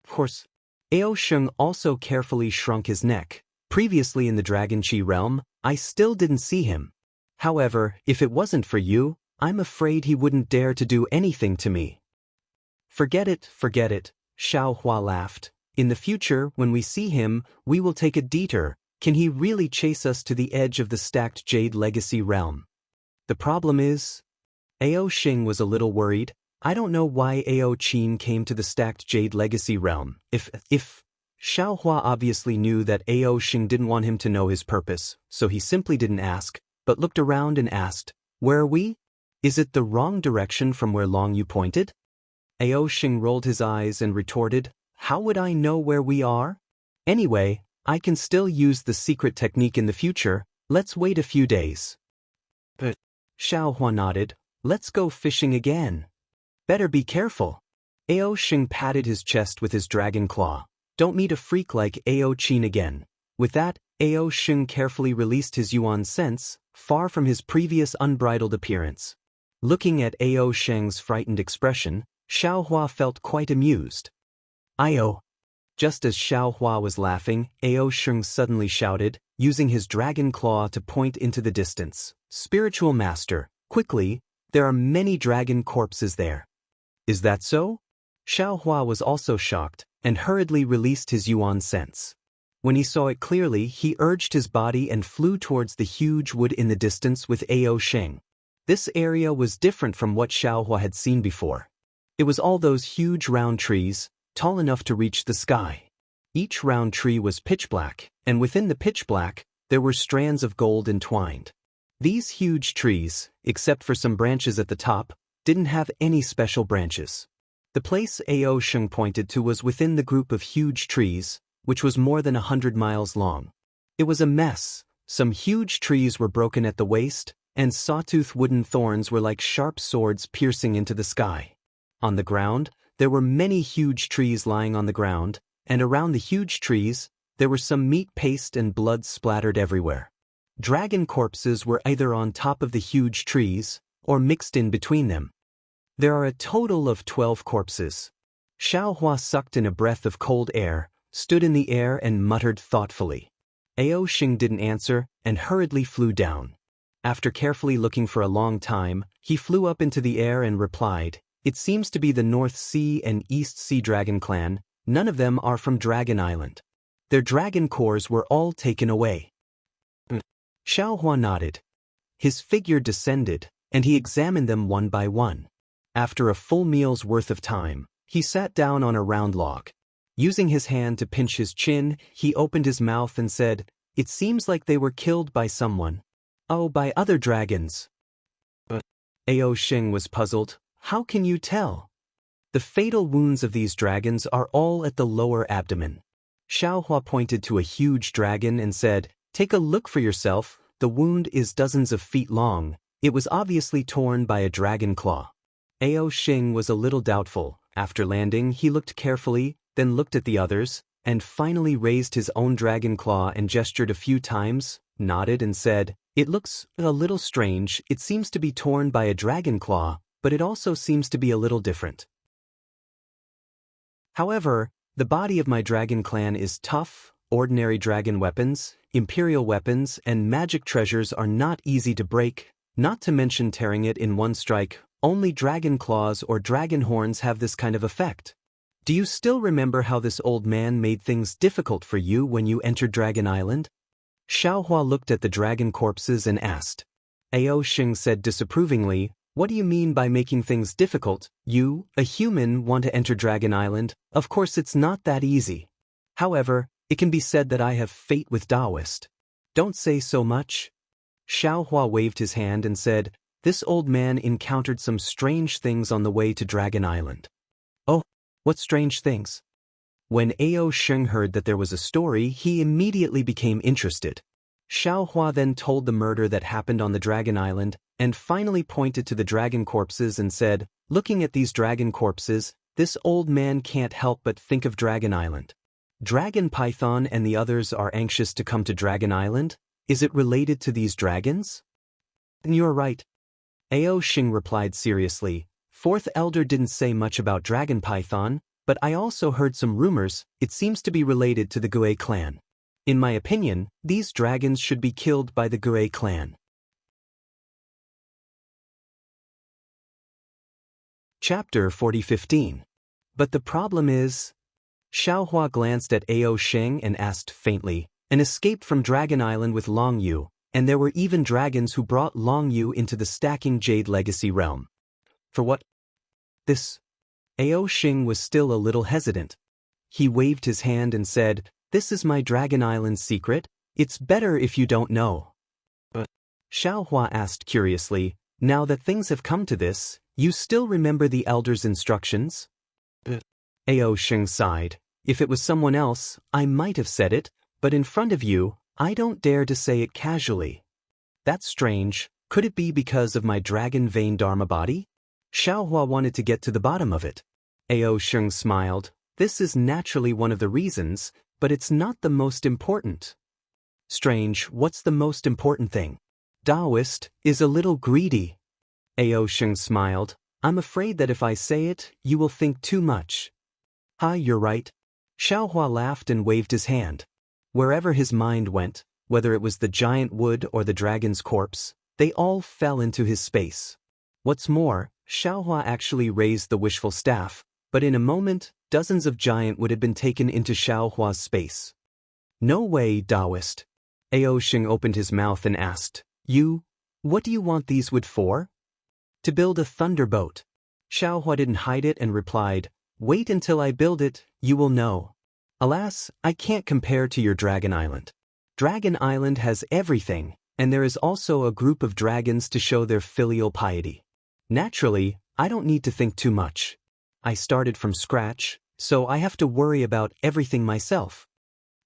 [SPEAKER 1] Of course. Ao Sheng also carefully shrunk his neck. Previously in the Dragon Qi realm, I still didn't see him. However, if it wasn't for you, I'm afraid he wouldn't dare to do anything to me. Forget it, Xiao Hua laughed. In the future, when we see him, we will take a detour. Can he really chase us to the edge of the stacked Jade Legacy realm? The problem is, Ao Xing was a little worried. I don't know why Ao Qin came to the stacked Jade Legacy realm. If Xiao Hua obviously knew that Ao Xing didn't want him to know his purpose, so he simply didn't ask, but looked around and asked, "Where are we? Is it the wrong direction from where Long Yu pointed?" Ao Xing rolled his eyes and retorted, "How would I know where we are? Anyway, I can still use the secret technique in the future. Let's wait a few days." But Xiao Hua nodded. "Let's go fishing again. Better be careful." Ao Xing patted his chest with his dragon claw. "Don't meet a freak like Ao Qin again." With that, Ao Xing carefully released his yuan sense, far from his previous unbridled appearance. Looking at Ao Sheng's frightened expression, Xiao Hua felt quite amused. "Io!" Just as Xiao Hua was laughing, Ao Sheng suddenly shouted, using his dragon claw to point into the distance. "Spiritual master, quickly, there are many dragon corpses there." "Is that so?" Xiao Hua was also shocked, and hurriedly released his yuan sense. When he saw it clearly, he urged his body and flew towards the huge wood in the distance with Ao Sheng. This area was different from what Xiao Hua had seen before. It was all those huge round trees, tall enough to reach the sky. Each round tree was pitch black, and within the pitch black, there were strands of gold entwined. These huge trees, except for some branches at the top, didn't have any special branches. The place Ao Sheng pointed to was within the group of huge trees, which was more than 100 miles long. It was a mess. Some huge trees were broken at the waist, and sawtooth wooden thorns were like sharp swords piercing into the sky. On the ground, there were many huge trees lying on the ground, and around the huge trees, there were some meat paste and blood splattered everywhere. Dragon corpses were either on top of the huge trees, or mixed in between them. There are a total of 12 corpses. Xiao Hua sucked in a breath of cold air, stood in the air and muttered thoughtfully. Ao Xing didn't answer, and hurriedly flew down. After carefully looking for a long time, he flew up into the air and replied, "It seems to be the North Sea and East Sea Dragon clan. None of them are from Dragon Island. Their dragon cores were all taken away." Xiao Hua nodded. His figure descended, and he examined them one by one. After a full meal's worth of time, he sat down on a round log. Using his hand to pinch his chin, he opened his mouth and said, "It seems like they were killed by someone." "Oh, by other dragons." Ao Sheng was puzzled. "How can you tell?" "The fatal wounds of these dragons are all at the lower abdomen." Xiao Hua pointed to a huge dragon and said, "Take a look for yourself. The wound is dozens of feet long. It was obviously torn by a dragon claw." Ao Sheng was a little doubtful. After landing, he looked carefully, then looked at the others, and finally raised his own dragon claw and gestured a few times, nodded and said, "It looks a little strange. It seems to be torn by a dragon claw, but it also seems to be a little different. However, the body of my dragon clan is tough. Ordinary dragon weapons, imperial weapons, and magic treasures are not easy to break, not to mention tearing it in one strike. Only dragon claws or dragon horns have this kind of effect. Do you still remember how this old man made things difficult for you when you entered Dragon Island?" Xiao Hua looked at the dragon corpses and asked. Ao Sheng said disapprovingly, "What do you mean by making things difficult? You, a human, want to enter Dragon Island? Of course it's not that easy. However, it can be said that I have fate with Taoist." "Don't say so much." Xiao Hua waved his hand and said, "This old man encountered some strange things on the way to Dragon Island." "Oh, what strange things?" When Ao Sheng heard that there was a story, he immediately became interested. Xiao Hua then told the murder that happened on the Dragon Island, and finally pointed to the dragon corpses and said, "Looking at these dragon corpses, this old man can't help but think of Dragon Island. Dragon Python and the others are anxious to come to Dragon Island. Is it related to these dragons?" "You're right." Ao Sheng replied seriously. "Fourth Elder didn't say much about Dragon Python, but I also heard some rumors. It seems to be related to the Gui clan. In my opinion, these dragons should be killed by the Gui clan." Chapter 40:15. But the problem is... Xiao Hua glanced at Ao Sheng and asked faintly, "An escape from Dragon Island with Long Yu, and there were even dragons who brought Long Yu into the stacking jade legacy realm. For what? This? Ao Xing was still a little hesitant. He waved his hand and said, "This is my Dragon Island secret. It's better if you don't know." But Xiaohua asked curiously, "Now that things have come to this, you still remember the elder's instructions?" Ao Xing sighed. "If it was someone else, I might have said it, but in front of you, I don't dare to say it casually." "That's strange. Could it be because of my dragon vein Dharma body?" Xiaohua wanted to get to the bottom of it. Ao Xing smiled. "This is naturally one of the reasons, but it's not the most important." "Strange, what's the most important thing?" "Taoist is a little greedy." Ao Xing smiled. "I'm afraid that if I say it, you will think too much." "Hi, you're right." Xiaohua laughed and waved his hand. Wherever his mind went, whether it was the giant wood or the dragon's corpse, they all fell into his space. What's more, Xiaohua actually raised the wishful staff, but in a moment, dozens of giant wood had been taken into Xiaohua's space. "No way, Taoist." Ao Xing opened his mouth and asked, What do you want these wood for?" "To build a thunderboat." Xiaohua didn't hide it and replied, "Wait until I build it, you will know." "Alas, I can't compare to your Dragon Island. Dragon Island has everything, and there is also a group of dragons to show their filial piety. Naturally, I don't need to think too much. I started from scratch, so I have to worry about everything myself."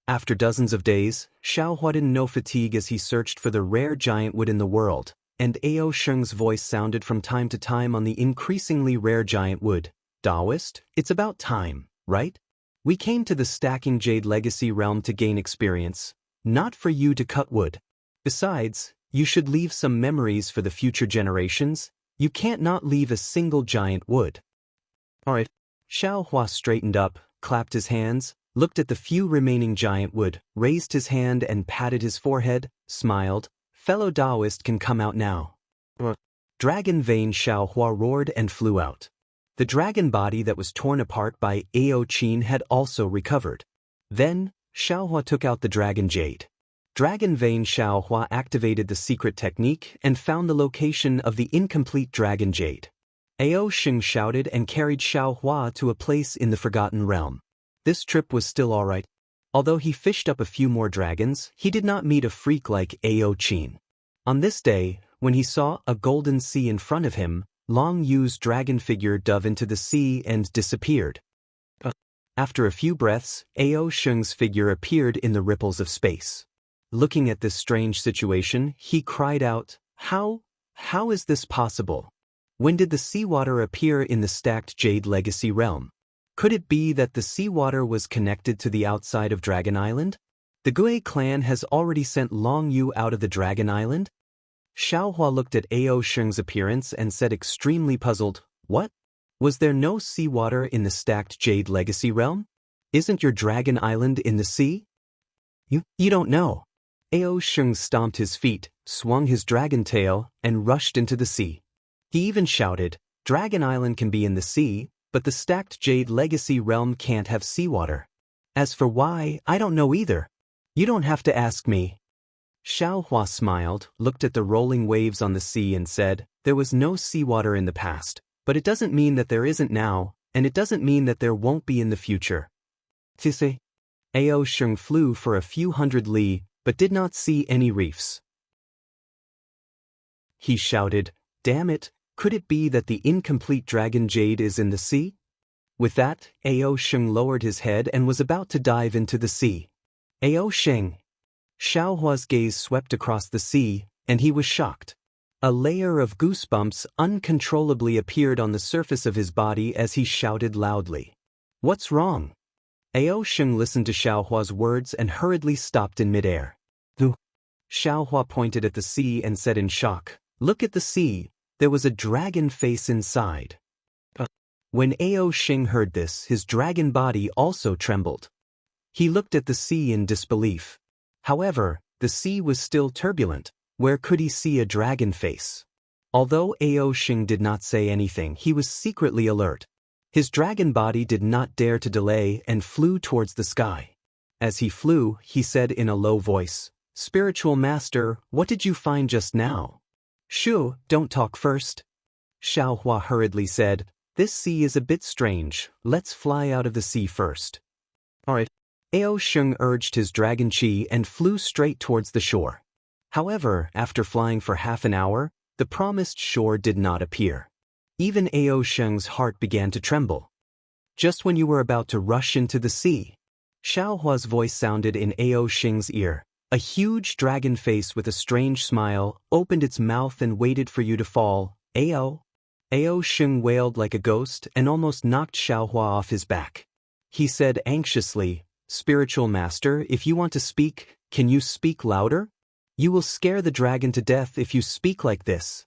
[SPEAKER 1] After dozens of days, Xiaohua didn't know fatigue as he searched for the rare giant wood in the world, and Ao Sheng's voice sounded from time to time on the increasingly rare giant wood. "Taoist, it's about time, right? We came to the stacking jade legacy realm to gain experience, not for you to cut wood. Besides, you should leave some memories for the future generations. You can't not leave a single giant wood." "Alright." Xiaohua straightened up, clapped his hands, looked at the few remaining giant wood, raised his hand and patted his forehead, smiled. "Fellow Taoist can come out now." Dragon vein Xiaohua roared and flew out. The dragon body that was torn apart by Ao Qin had also recovered. Then, Xiaohua took out the dragon jade. Dragon vein Xiaohua activated the secret technique and found the location of the incomplete dragon jade. Ao Xing shouted and carried Xiaohua to a place in the Forgotten Realm. This trip was still alright. Although he fished up a few more dragons, he did not meet a freak like Ao Qin. On this day, when he saw a golden sea in front of him, Long Yu's dragon figure dove into the sea and disappeared. After a few breaths, Ao Sheng's figure appeared in the ripples of space. Looking at this strange situation, he cried out, How is this possible? When did the seawater appear in the stacked jade legacy realm? Could it be that the seawater was connected to the outside of Dragon Island? The Gui clan has already sent Long Yu out of the Dragon Island? Xiaohua looked at Ao Sheng's appearance and said extremely puzzled, "What? Was there no seawater in the stacked jade legacy realm? Isn't your Dragon Island in the sea?" You don't know." Ao Sheng stomped his feet, swung his dragon tail, and rushed into the sea. He even shouted, "Dragon Island can be in the sea, but the stacked jade legacy realm can't have seawater. As for why, I don't know either. You don't have to ask me." Xiaohua smiled, looked at the rolling waves on the sea and said, "There was no seawater in the past, but it doesn't mean that there isn't now, and it doesn't mean that there won't be in the future." Tisse. Ao Sheng flew for a few hundred li, but did not see any reefs. He shouted, "Damn it, could it be that the incomplete dragon jade is in the sea?" With that, Ao Sheng lowered his head and was about to dive into the sea. "Ao Sheng!" Xiaohua's gaze swept across the sea, and he was shocked. A layer of goosebumps uncontrollably appeared on the surface of his body as he shouted loudly. "What's wrong?" Ao Sheng listened to Xiaohua's words and hurriedly stopped in midair. Xiaohua pointed at the sea and said in shock, "Look at the sea, there was a dragon face inside." When Ao Sheng heard this, his dragon body also trembled. He looked at the sea in disbelief. However, the sea was still turbulent. Where could he see a dragon face? Although Ao Sheng did not say anything, he was secretly alert. His dragon body did not dare to delay and flew towards the sky. As he flew, he said in a low voice, Spiritual Master, what did you find just now? Shu, don't talk first. Xiaohua hurriedly said, this sea is a bit strange, let's fly out of the sea first. Alright. Ao Sheng urged his dragon chi and flew straight towards the shore. However, after flying for half an hour, the promised shore did not appear. Even Ao Sheng's heart began to tremble. Just when you were about to rush into the sea, Xiaohua's voice sounded in Ao Sheng's ear. A huge dragon face with a strange smile opened its mouth and waited for you to fall. Ao. Ao Sheng wailed like a ghost and almost knocked Xiaohua off his back. He said anxiously, Spiritual Master, if you want to speak, can you speak louder? You will scare the dragon to death if you speak like this.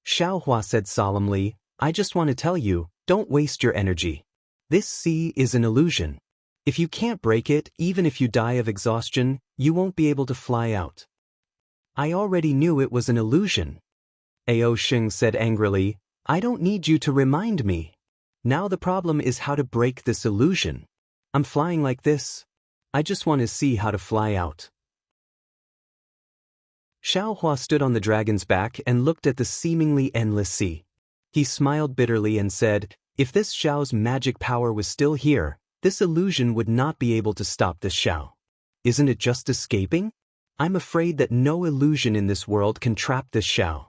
[SPEAKER 1] Xiaohua said solemnly, I just want to tell you, don't waste your energy. This sea is an illusion. If you can't break it, even if you die of exhaustion, you won't be able to fly out. I already knew it was an illusion. Ao Sheng said angrily, I don't need you to remind me. Now the problem is how to break this illusion. I'm flying like this. I just want to see how to fly out. Xiaohua stood on the dragon's back and looked at the seemingly endless sea. He smiled bitterly and said, if this Xiao's magic power was still here, this illusion would not be able to stop this Xiao. Isn't it just escaping? I'm afraid that no illusion in this world can trap this Xiao.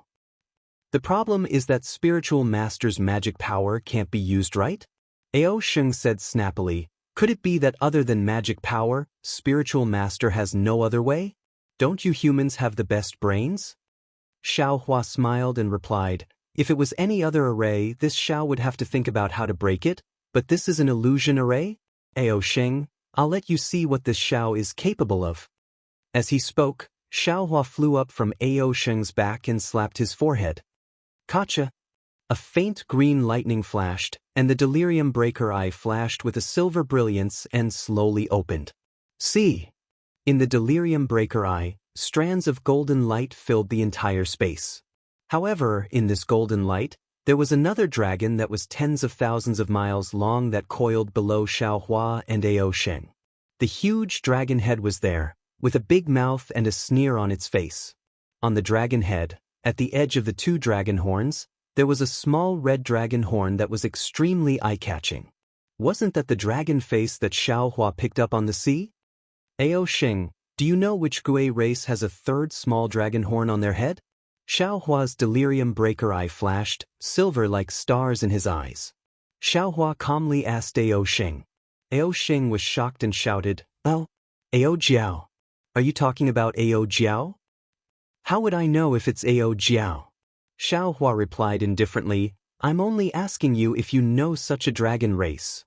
[SPEAKER 1] The problem is that Spiritual Master's magic power can't be used right? Ao Sheng said snappily, could it be that other than magic power, Spiritual Master has no other way? Don't you humans have the best brains? Xiaohua smiled and replied, if it was any other array, this Xiao would have to think about how to break it, but this is an illusion array? Ao Sheng, I'll let you see what this Xiao is capable of. As he spoke, Xiaohua flew up from Ao Sheng's back and slapped his forehead. Kacha! A faint green lightning flashed, and the delirium breaker eye flashed with a silver brilliance and slowly opened. See! In the delirium breaker eye, strands of golden light filled the entire space. However, in this golden light, there was another dragon that was tens of thousands of miles long that coiled below Xiaohua and Ao Sheng. The huge dragon head was there, with a big mouth and a sneer on its face. On the dragon head, at the edge of the two dragon horns, there was a small red dragon horn that was extremely eye-catching. Wasn't that the dragon face that Xiaohua picked up on the sea? Ao Sheng, do you know which Gui race has a third small dragon horn on their head? Xiaohua's delirium breaker eye flashed, silver like stars in his eyes. Xiaohua calmly asked Ao Sheng. Ao Sheng was shocked and shouted, oh, Ao Jiao. Are you talking about Ao Jiao? How would I know if it's Ao Jiao? Xiaohua replied indifferently, I'm only asking you if you know such a dragon race.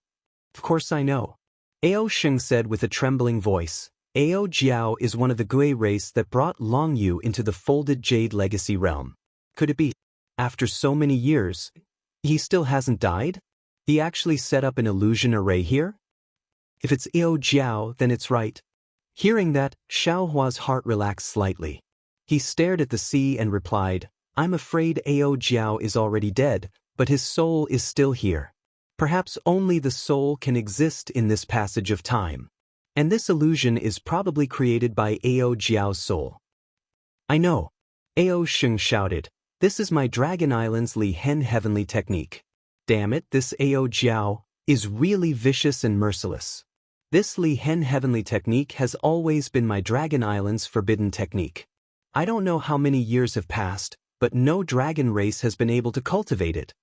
[SPEAKER 1] Of course I know. Ao Sheng said with a trembling voice, Ao Jiao is one of the Gui race that brought Long Yu into the folded jade legacy realm. Could it be, after so many years, he still hasn't died? He actually set up an illusion array here? If it's Ao Jiao, then it's right. Hearing that, Xiaohua's heart relaxed slightly. He stared at the sea and replied, I'm afraid Ao Jiao is already dead, but his soul is still here. Perhaps only the soul can exist in this passage of time. And this illusion is probably created by Ao Jiao's soul. I know. Ao Sheng shouted, this is my Dragon Island's Li Hen heavenly technique. Damn it, this Ao Jiao is really vicious and merciless. This Li Hen heavenly technique has always been my Dragon Island's forbidden technique. I don't know how many years have passed, but no dragon race has been able to cultivate it.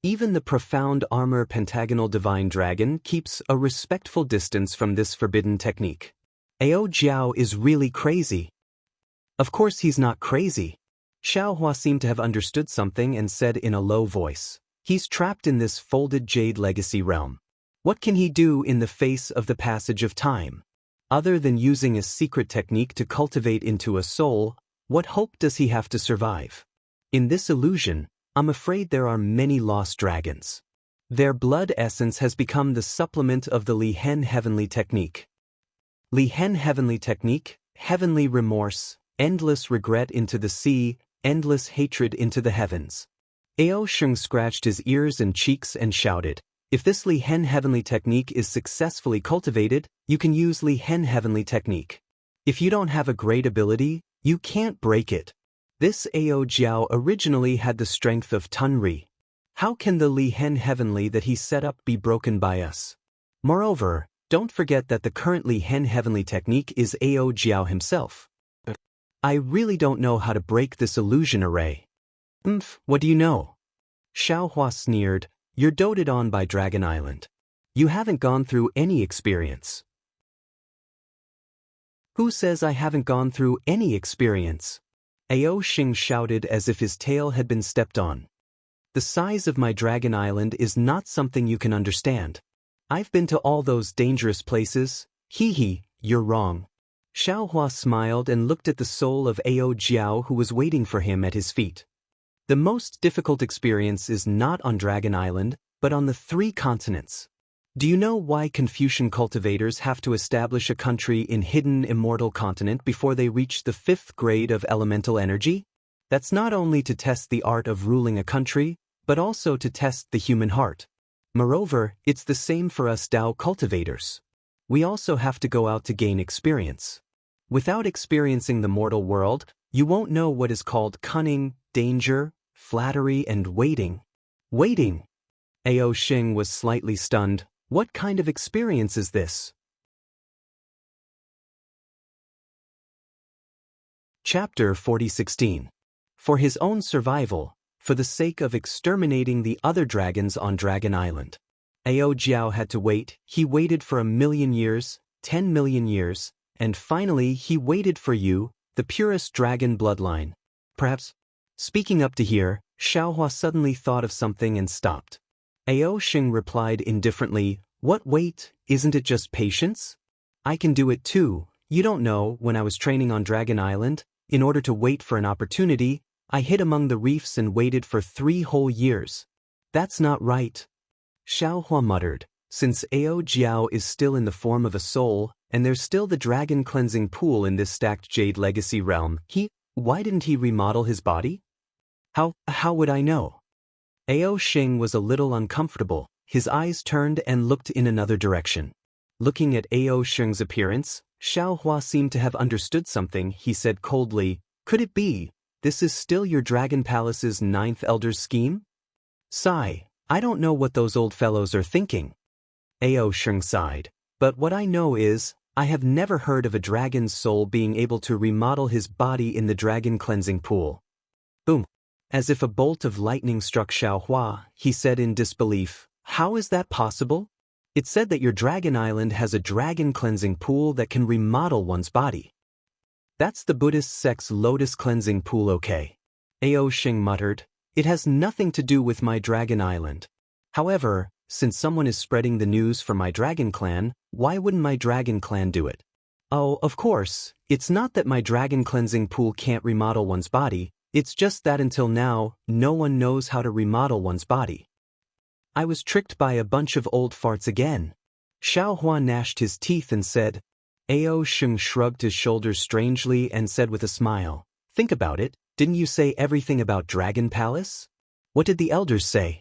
[SPEAKER 1] Even the profound armor pentagonal divine dragon keeps a respectful distance from this forbidden technique. Ao Jiao is really crazy. Of course he's not crazy. Xiaohua seemed to have understood something and said in a low voice, he's trapped in this folded jade legacy realm. What can he do in the face of the passage of time? Other than using a secret technique to cultivate into a soul, what hope does he have to survive? In this illusion, I'm afraid there are many lost dragons. Their blood essence has become the supplement of the Li Hen heavenly technique. Li Hen heavenly technique, heavenly remorse, endless regret into the sea, endless hatred into the heavens. Ao Sheng scratched his ears and cheeks and shouted, if this Li Hen heavenly technique is successfully cultivated, you can use Li Hen heavenly technique. If you don't have a great ability, you can't break it. This Ao Jiao originally had the strength of Tunri. How can the Li Hen Heavenly that he set up be broken by us? Moreover, don't forget that the current Li Hen Heavenly technique is Ao Jiao himself. I really don't know how to break this illusion array. What do you know? Xiaohua sneered, you're doted on by Dragon Island. You haven't gone through any experience. Who says I haven't gone through any experience? Ao Xing shouted as if his tail had been stepped on. The size of my Dragon Island is not something you can understand. I've been to all those dangerous places. You're wrong. Xiaohua smiled and looked at the soul of Ao Jiao who was waiting for him at his feet. The most difficult experience is not on Dragon Island, but on the 3 continents. Do you know why Confucian cultivators have to establish a country in hidden immortal continent before they reach the 5th grade of elemental energy? That's not only to test the art of ruling a country, but also to test the human heart. Moreover, it's the same for us Dao cultivators. We also have to go out to gain experience. Without experiencing the mortal world, you won't know what is called cunning, danger, flattery, and waiting. Waiting! Ao Xing was slightly stunned. What kind of experience is this? Chapter 40:16. For his own survival, for the sake of exterminating the other dragons on Dragon Island. Ao Jiao had to wait. He waited for 1,000,000 years, 10 million years, and finally he waited for you, the purest dragon bloodline. Perhaps. Speaking up to here, Xiaohua suddenly thought of something and stopped. Ao Xing replied indifferently, what wait, isn't it just patience? I can do it too. You don't know, when I was training on Dragon Island, in order to wait for an opportunity, I hid among the reefs and waited for 3 whole years. That's not right. Xiaohua muttered, since Ao Jiao is still in the form of a soul, and there's still the dragon cleansing pool in this stacked jade legacy realm, why didn't he remodel his body? How would I know? Ao Xing was a little uncomfortable. His eyes turned and looked in another direction. Looking at Ao Xing's appearance, Xiaohua seemed to have understood something. He said coldly, could it be, this is still your Dragon Palace's 9th Elder's scheme? Sigh, I don't know what those old fellows are thinking. Ao Xing sighed, but what I know is, I have never heard of a dragon's soul being able to remodel his body in the dragon cleansing pool. Boom. As if a bolt of lightning struck Xiaohua, he said in disbelief, how is that possible? It said that your Dragon Island has a dragon cleansing pool that can remodel one's body. That's the Buddhist sect's lotus cleansing pool, okay? Ao Xing muttered, it has nothing to do with my Dragon Island. However, since someone is spreading the news for my Dragon Clan, why wouldn't my Dragon Clan do it? Oh, of course, it's not that my dragon cleansing pool can't remodel one's body, it's just that until now, no one knows how to remodel one's body. I was tricked by a bunch of old farts again. Xiaohua gnashed his teeth and said. Ao Xing shrugged his shoulders strangely and said with a smile, think about it, didn't you say everything about Dragon Palace? What did the elders say?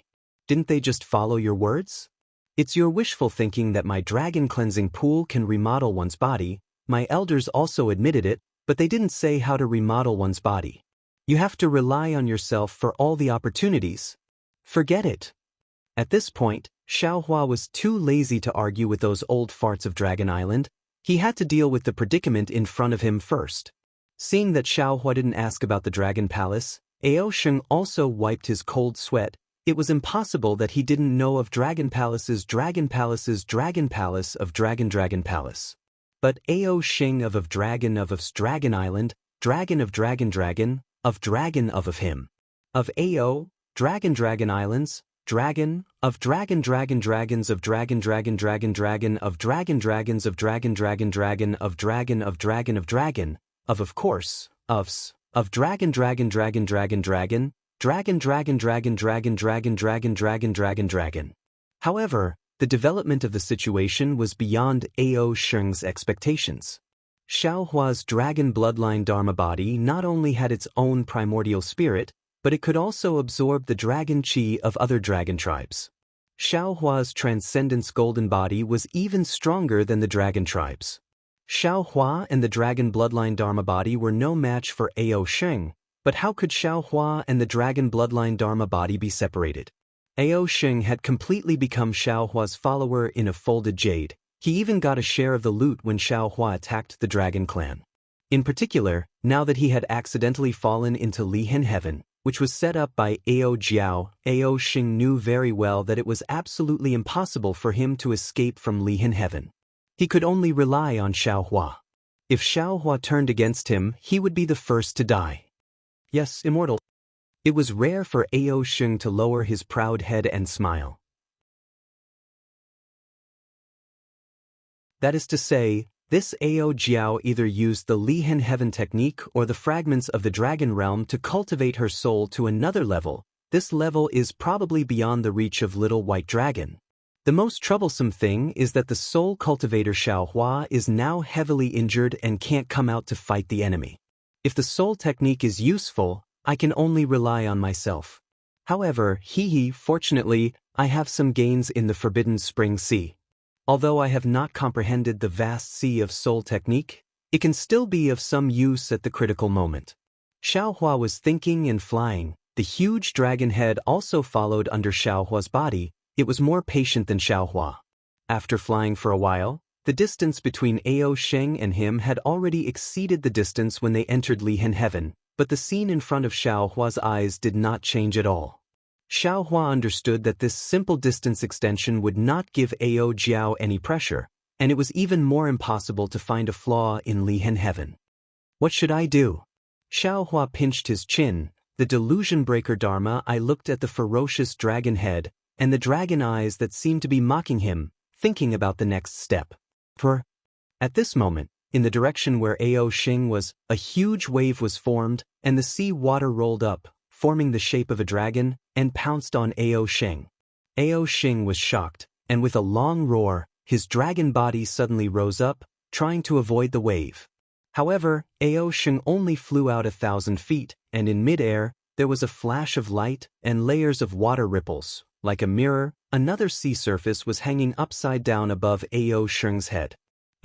[SPEAKER 1] Didn't they just follow your words? It's your wishful thinking that my dragon cleansing pool can remodel one's body. My elders also admitted it, but they didn't say how to remodel one's body. You have to rely on yourself for all the opportunities. Forget it. At this point, Xiaohua was too lazy to argue with those old farts of Dragon Island. He had to deal with the predicament in front of him first. Seeing that Xiaohua didn't ask about the Dragon Palace, Ao Xing also wiped his cold sweat. It was impossible that he didn't know of Dragon Palace's Dragon Palace's Dragon Palace of Dragon But Ao Xing of Dragon of Dragon Island, Dragon of Dragon of him. Of Ao, Dragon Islands, Dragon of Dragons of Dragon Dragons of Dragon of Dragons of Dragon, of course, of Dragon. However, the development of the situation was beyond Ao Xing's expectations. Xiaohua's dragon bloodline Dharma body not only had its own primordial spirit, but it could also absorb the dragon chi of other dragon tribes. Xiaohua's transcendence golden body was even stronger than the dragon tribes. Xiao Hua and the dragon bloodline Dharma body were no match for Ao Sheng, but how could Xiao Hua and the dragon bloodline Dharma body be separated? Ao Sheng had completely become Xiao Hua's follower in a folded jade. He even got a share of the loot when Xiao Hua attacked the dragon clan. In particular, now that he had accidentally fallen into Lihen Heaven, which was set up by Ao Jiao, Ao Sheng knew very well that it was absolutely impossible for him to escape from Lihen Heaven. He could only rely on Xiao Hua. If Xiao Hua turned against him, he would be the first to die. Yes, immortal. It was rare for Ao Sheng to lower his proud head and smile. That is to say, this Ao Jiao either used the Lihen Heaven technique or the fragments of the dragon realm to cultivate her soul to another level. This level is probably beyond the reach of Little White Dragon. The most troublesome thing is that the soul cultivator Xiao Hua is now heavily injured and can't come out to fight the enemy. If the soul technique is useful, I can only rely on myself. However, fortunately, I have some gains in the Forbidden Spring Sea. Although I have not comprehended the vast sea of soul technique, it can still be of some use at the critical moment. Xiao Hua was thinking and flying. The huge dragon head also followed under Xiao Hua's body. It was more patient than Xiao Hua. After flying for a while, the distance between Ao Sheng and him had already exceeded the distance when they entered Lihen Heaven, but the scene in front of Xiao Hua's eyes did not change at all. Xiao Hua understood that this simple distance extension would not give Ao Jiao any pressure, and it was even more impossible to find a flaw in Lihen Heaven. What should I do? Xiao Hua pinched his chin. The delusion breaker Dharma. I looked at the ferocious dragon head and the dragon eyes that seemed to be mocking him, thinking about the next step. At this moment, in the direction where Ao Sheng was, a huge wave was formed, and the sea water rolled up, forming the shape of a dragon, and pounced on Ao Sheng. Ao Sheng was shocked, and with a long roar, his dragon body suddenly rose up, trying to avoid the wave. However, Ao Sheng only flew out 1,000 feet, and in mid-air, there was a flash of light and layers of water ripples. Like a mirror, another sea surface was hanging upside down above Ao Sheng's head.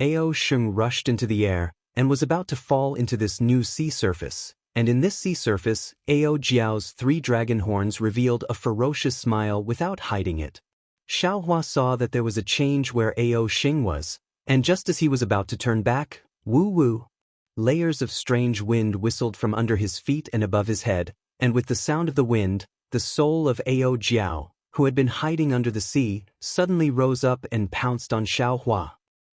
[SPEAKER 1] Ao Sheng rushed into the air, and was about to fall into this new sea surface. And in this sea surface, Ao Jiao's 3 dragon horns revealed a ferocious smile without hiding it. Xiao Hua saw that there was a change where Ao Sheng was, and just as he was about to turn back, woo-woo! Layers of strange wind whistled from under his feet and above his head, and with the sound of the wind, the soul of Ao Jiao, who had been hiding under the sea, suddenly rose up and pounced on Xiao Hua.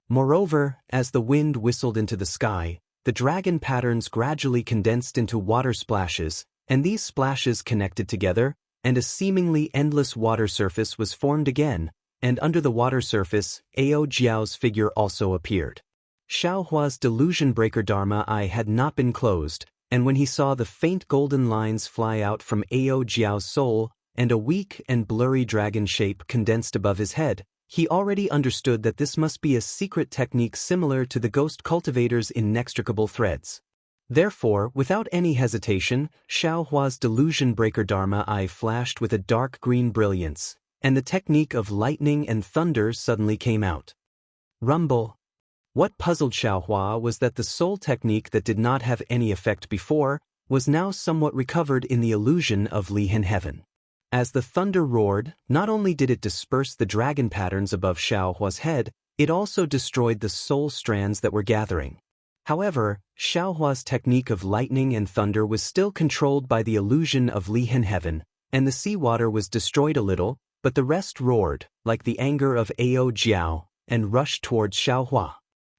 [SPEAKER 1] Moreover, as the wind whistled into the sky, the dragon patterns gradually condensed into water splashes, and these splashes connected together, and a seemingly endless water surface was formed again, and under the water surface, Ao Jiao's figure also appeared. Xiao Hua's delusion breaker Dharma eye had not been closed, and when he saw the faint golden lines fly out from Ao Jiao's soul, and a weak and blurry dragon shape condensed above his head, he already understood that this must be a secret technique similar to the ghost cultivator's inextricable threads. Therefore, without any hesitation, Xiao Hua's delusion breaker Dharma eye flashed with a dark green brilliance, and the technique of lightning and thunder suddenly came out. Rumble. What puzzled Xiao Hua was that the soul technique that did not have any effect before was now somewhat recovered in the illusion of Lihen Heaven. As the thunder roared, not only did it disperse the dragon patterns above Xiao Hua's head, it also destroyed the soul strands that were gathering. However, Xiao Hua's technique of lightning and thunder was still controlled by the illusion of Lihen Heaven, and the seawater was destroyed a little, but the rest roared, like the anger of Ao Jiao, and rushed towards Xiao Hua.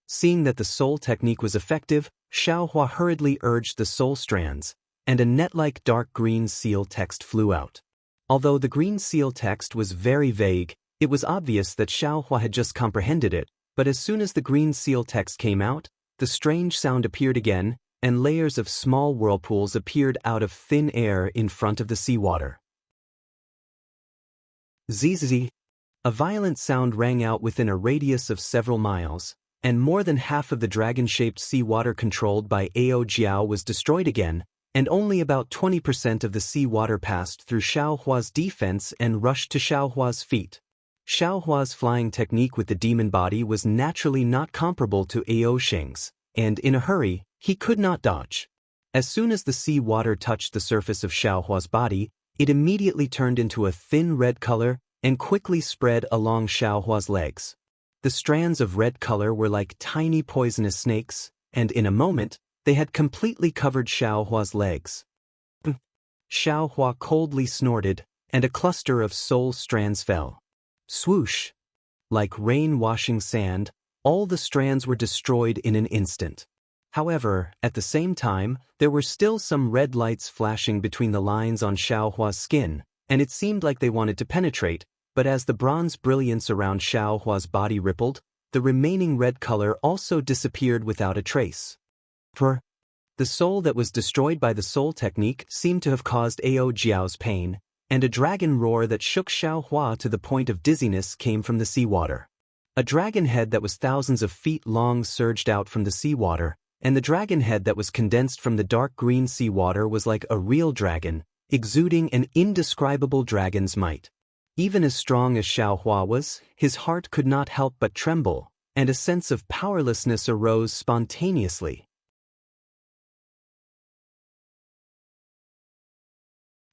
[SPEAKER 1] Seeing that the soul technique was effective, Xiao Hua hurriedly urged the soul strands, and a net-like dark green seal text flew out. Although the green seal text was very vague, it was obvious that Xiao Hua had just comprehended it, but as soon as the green seal text came out, the strange sound appeared again, and layers of small whirlpools appeared out of thin air in front of the seawater. Zzz. A violent sound rang out within a radius of several miles, and more than half of the dragon-shaped seawater controlled by Ao Jiao was destroyed again, and only about 20% of the seawater passed through Xiao Hua's defense and rushed to Xiao Hua's feet. Xiaohua's flying technique with the demon body was naturally not comparable to Ao Sheng's, and in a hurry, he could not dodge. As soon as the sea water touched the surface of Xiaohua's body, it immediately turned into a thin red color and quickly spread along Xiaohua's legs. The strands of red color were like tiny poisonous snakes, and in a moment, they had completely covered Xiaohua's legs. Xiaohua coldly snorted, and a cluster of soul strands fell. Swoosh! Like rain washing sand, all the strands were destroyed in an instant. However, at the same time, there were still some red lights flashing between the lines on Xiaohua's skin, and it seemed like they wanted to penetrate, but as the bronze brilliance around Xiaohua's body rippled, the remaining red color also disappeared without a trace. The soul that was destroyed by the soul technique seemed to have caused Ao Jiao's pain, and a dragon roar that shook Xiaohua to the point of dizziness came from the seawater. A dragon head that was thousands of feet long surged out from the seawater, and the dragon head that was condensed from the dark green seawater was like a real dragon, exuding an indescribable dragon's might. Even as strong as Xiaohua was, his heart could not help but tremble, and a sense of powerlessness arose spontaneously.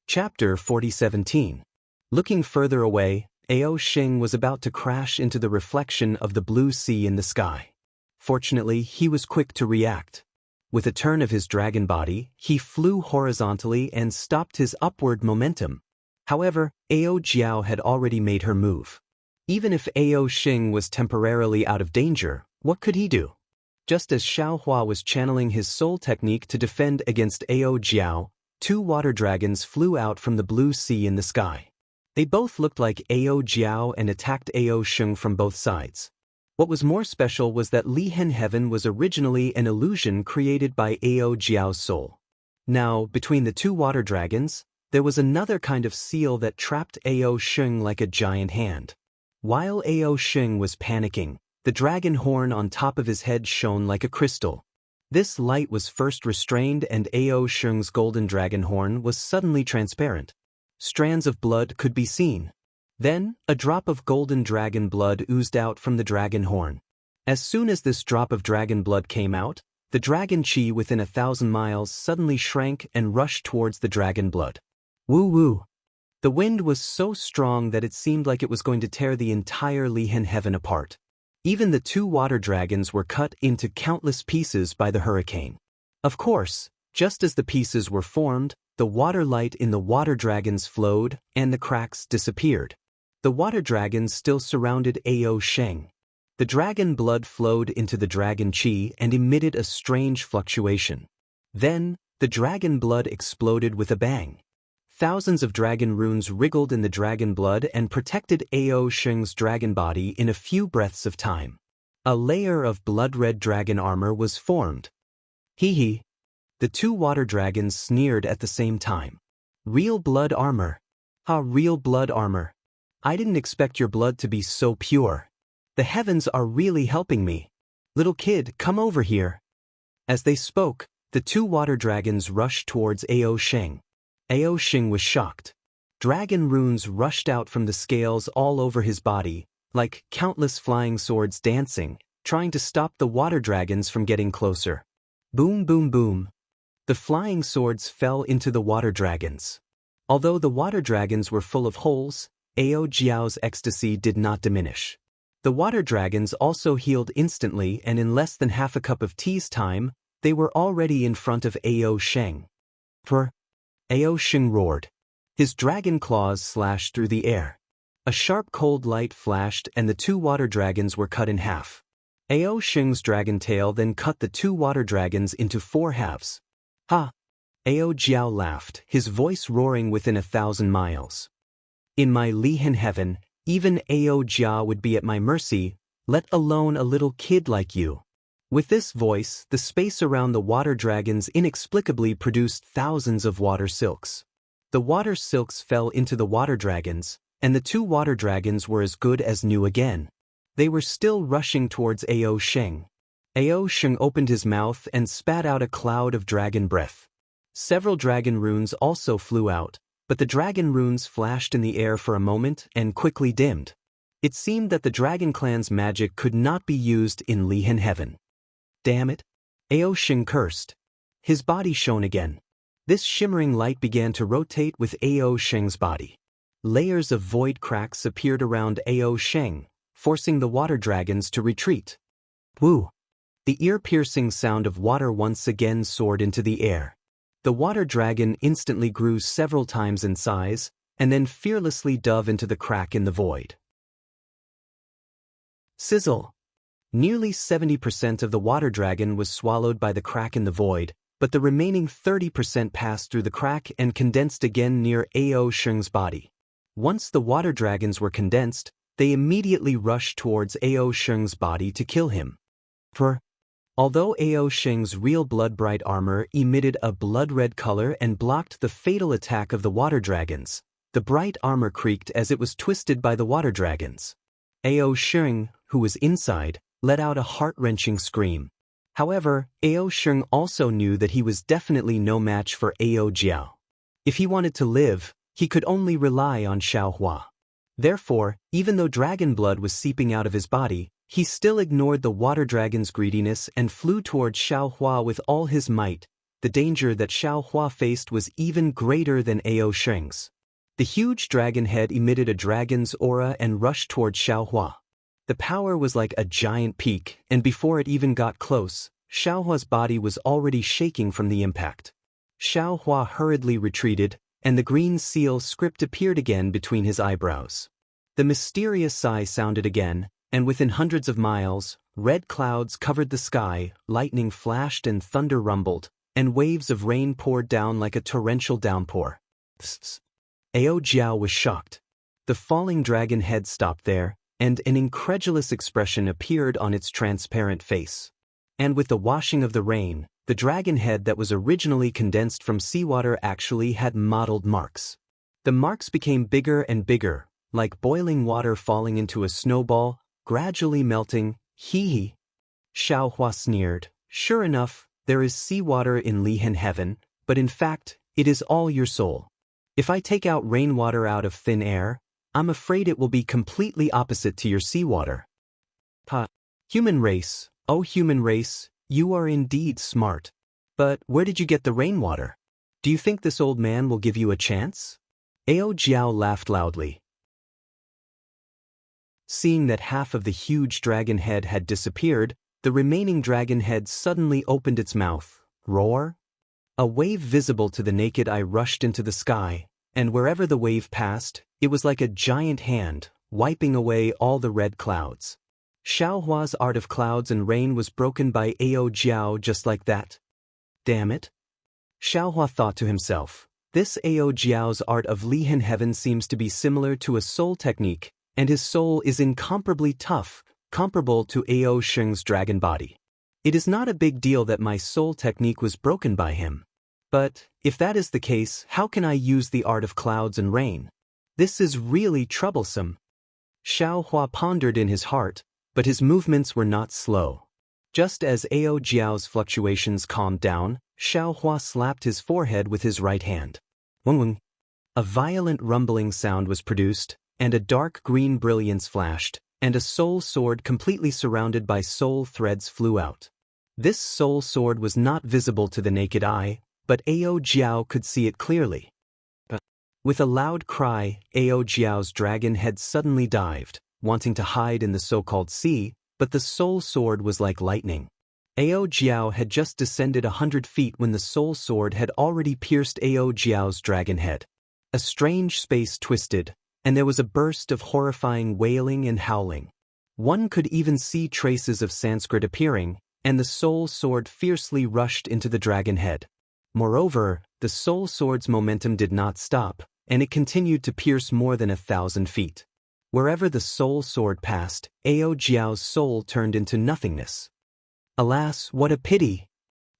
[SPEAKER 1] Chapter 40:17. Looking further away, Ao Sheng was about to crash into the reflection of the blue sea in the sky. Fortunately, he was quick to react. With a turn of his dragon body, he flew horizontally and stopped his upward momentum. However, Ao Jiao had already made her move. Even if Ao Sheng was temporarily out of danger, what could he do? Just as Xiaohua was channeling his soul technique to defend against Ao Jiao, two water dragons flew out from the blue sea in the sky. They both looked like Ao Jiao and attacked Ao Sheng from both sides. What was more special was that Lihen Heaven was originally an illusion created by Ao Jiao's soul. Now, between the two water dragons, there was another kind of seal that trapped Ao Sheng like a giant hand. While Ao Sheng was panicking, the dragon horn on top of his head shone like a crystal. This light was first restrained and Ao Sheng's golden dragon horn was suddenly transparent. Strands of blood could be seen. Then, a drop of golden dragon blood oozed out from the dragon horn. As soon as this drop of dragon blood came out, the dragon chi within 1,000 miles suddenly shrank and rushed towards the dragon blood. Woo-woo! The wind was so strong that it seemed like it was going to tear the entire Lihen Heaven apart. Even the two water dragons were cut into countless pieces by the hurricane. Of course, just as the pieces were formed, the water light in the water dragons flowed and the cracks disappeared. The water dragons still surrounded Ao Sheng. The dragon blood flowed into the dragon chi and emitted a strange fluctuation. Then, the dragon blood exploded with a bang. Thousands of dragon runes wriggled in the dragon blood and protected Ao Sheng's dragon body in a few breaths of time. A layer of blood-red dragon armor was formed. Hee. The two water dragons sneered at the same time. Real blood armor. Real blood armor. I didn't expect your blood to be so pure. The heavens are really helping me. Little kid, come over here. As they spoke, the two water dragons rushed towards Ao Sheng. Ao Sheng was shocked. Dragon runes rushed out from the scales all over his body, like countless flying swords dancing, trying to stop the water dragons from getting closer. Boom, boom, boom. The flying swords fell into the water dragons. Although the water dragons were full of holes, Ao Jiao's ecstasy did not diminish. The water dragons also healed instantly, and in less than half a cup of tea's time, they were already in front of Ao Sheng. Ao Sheng roared. His dragon claws slashed through the air. A sharp cold light flashed and the two water dragons were cut in half. Ao Sheng's dragon tail then cut the two water dragons into 4 halves. Ha! Ao Jiao laughed, his voice roaring within 1,000 miles. In my Lihen Heaven, even Ao Jia would be at my mercy, let alone a little kid like you. With this voice, the space around the water dragons inexplicably produced thousands of water silks. The water silks fell into the water dragons, and the two water dragons were as good as new again. They were still rushing towards Ao Sheng. Ao Sheng opened his mouth and spat out a cloud of dragon breath. Several dragon runes also flew out, but the dragon runes flashed in the air for a moment and quickly dimmed. It seemed that the Dragon Clan's magic could not be used in Lihan Heaven. Damn it! Ao Shing cursed. His body shone again. This shimmering light began to rotate with Ao Sheng's body. Layers of void cracks appeared around Ao Sheng, forcing the water dragons to retreat. Woo! The ear-piercing sound of water once again soared into the air. The water dragon instantly grew several times in size, and then fearlessly dove into the crack in the void. Sizzle! Nearly 70% of the water dragon was swallowed by the crack in the void, but the remaining 30% passed through the crack and condensed again near Ao Sheng's body. Once the water dragons were condensed, they immediately rushed towards Ao Sheng's body to kill him. Although Ao Sheng's real blood-bright armor emitted a blood-red color and blocked the fatal attack of the water dragons, the bright armor creaked as it was twisted by the water dragons. Ao Sheng, who was inside, let out a heart-wrenching scream. However, Ao Sheng also knew that he was definitely no match for Ao Jiao. If he wanted to live, he could only rely on Xiaohua. Therefore, even though dragon blood was seeping out of his body, he still ignored the water dragon's greediness and flew towards Xiaohua with all his might. The danger that Xiaohua faced was even greater than Ao Sheng's. The huge dragon head emitted a dragon's aura and rushed towards Xiaohua. The power was like a giant peak, and before it even got close, Xiaohua's body was already shaking from the impact. Xiaohua hurriedly retreated, and the green seal script appeared again between his eyebrows. The mysterious sigh sounded again, and within hundreds of miles, red clouds covered the sky, lightning flashed and thunder rumbled, and waves of rain poured down like a torrential downpour. Ao Jiao was shocked. The falling dragon head stopped there, and an incredulous expression appeared on its transparent face. And with the washing of the rain, the dragon head that was originally condensed from seawater actually had mottled marks. The marks became bigger and bigger, like boiling water falling into a snowball, gradually melting. Hee. Xiaohua sneered. Sure enough, there is seawater in Lihan Heaven, but in fact, it is all your soul. If I take out rainwater out of thin air, I'm afraid it will be completely opposite to your seawater. Human race, oh human race, you are indeed smart. But where did you get the rainwater? Do you think this old man will give you a chance? Ao Jiao laughed loudly. Seeing that half of the huge dragon head had disappeared, the remaining dragon head suddenly opened its mouth. Roar! A wave visible to the naked eye rushed into the sky, and wherever the wave passed, it was like a giant hand, wiping away all the red clouds. Xiaohua's art of clouds and rain was broken by Ao Jiao just like that. Damn it! Xiaohua thought to himself. This Ao Jiao's art of Lihan Heaven seems to be similar to a soul technique, and his soul is incomparably tough, comparable to Ao Sheng's dragon body. It is not a big deal that my soul technique was broken by him. But, if that is the case, how can I use the art of clouds and rain? This is really troublesome. Xiaohua pondered in his heart, but his movements were not slow. Just as Ao Jiao's fluctuations calmed down, Xiaohua slapped his forehead with his right hand. Wung. A violent rumbling sound was produced, and a dark green brilliance flashed, and a soul sword completely surrounded by soul threads flew out. This soul sword was not visible to the naked eye, but Ao Jiao could see it clearly. With a loud cry, Ao Jiao's dragon head suddenly dived, wanting to hide in the so-called sea, but the soul sword was like lightning. Ao Jiao had just descended 100 feet when the soul sword had already pierced Ao Jiao's dragon head. A strange space twisted, and there was a burst of horrifying wailing and howling. One could even see traces of Sanskrit appearing, and the soul sword fiercely rushed into the dragon head. Moreover, the soul sword's momentum did not stop, and it continued to pierce more than 1,000 feet. Wherever the soul sword passed, Ao Jiao's soul turned into nothingness. Alas, what a pity!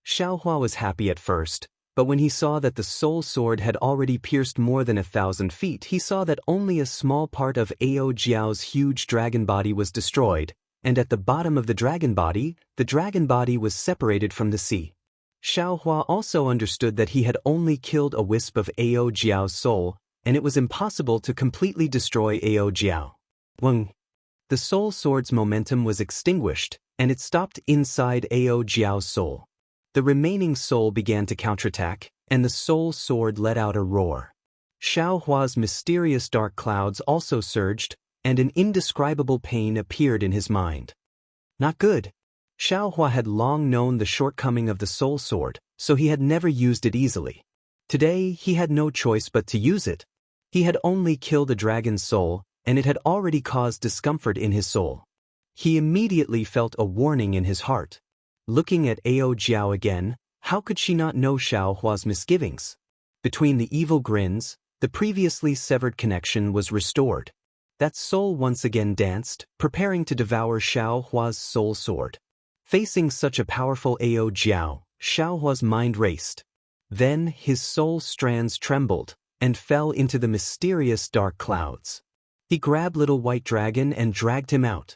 [SPEAKER 1] Xiaohua was happy at first, but when he saw that the soul sword had already pierced more than 1,000 feet, he saw that only a small part of Ao Jiao's huge dragon body was destroyed, and at the bottom of the dragon body was separated from the sea. Xiaohua also understood that he had only killed a wisp of Ao Jiao's soul, and it was impossible to completely destroy Ao Jiao. Weng. The soul sword's momentum was extinguished, and it stopped inside Ao Jiao's soul. The remaining soul began to counterattack, and the soul sword let out a roar. Xiao Hua's mysterious dark clouds also surged, and an indescribable pain appeared in his mind. Not good. Xiao Hua had long known the shortcoming of the soul sword, so he had never used it easily. Today, he had no choice but to use it. He had only killed a dragon's soul, and it had already caused discomfort in his soul. He immediately felt a warning in his heart. Looking at Ao Jiao again, how could she not know Xiao Hua's misgivings? Between the evil grins, the previously severed connection was restored. That soul once again danced, preparing to devour Xiao Hua's soul sword. Facing such a powerful Ao Jiao, Xiao Hua's mind raced. Then his soul strands trembled, and fell into the mysterious dark clouds. He grabbed Little White Dragon and dragged him out.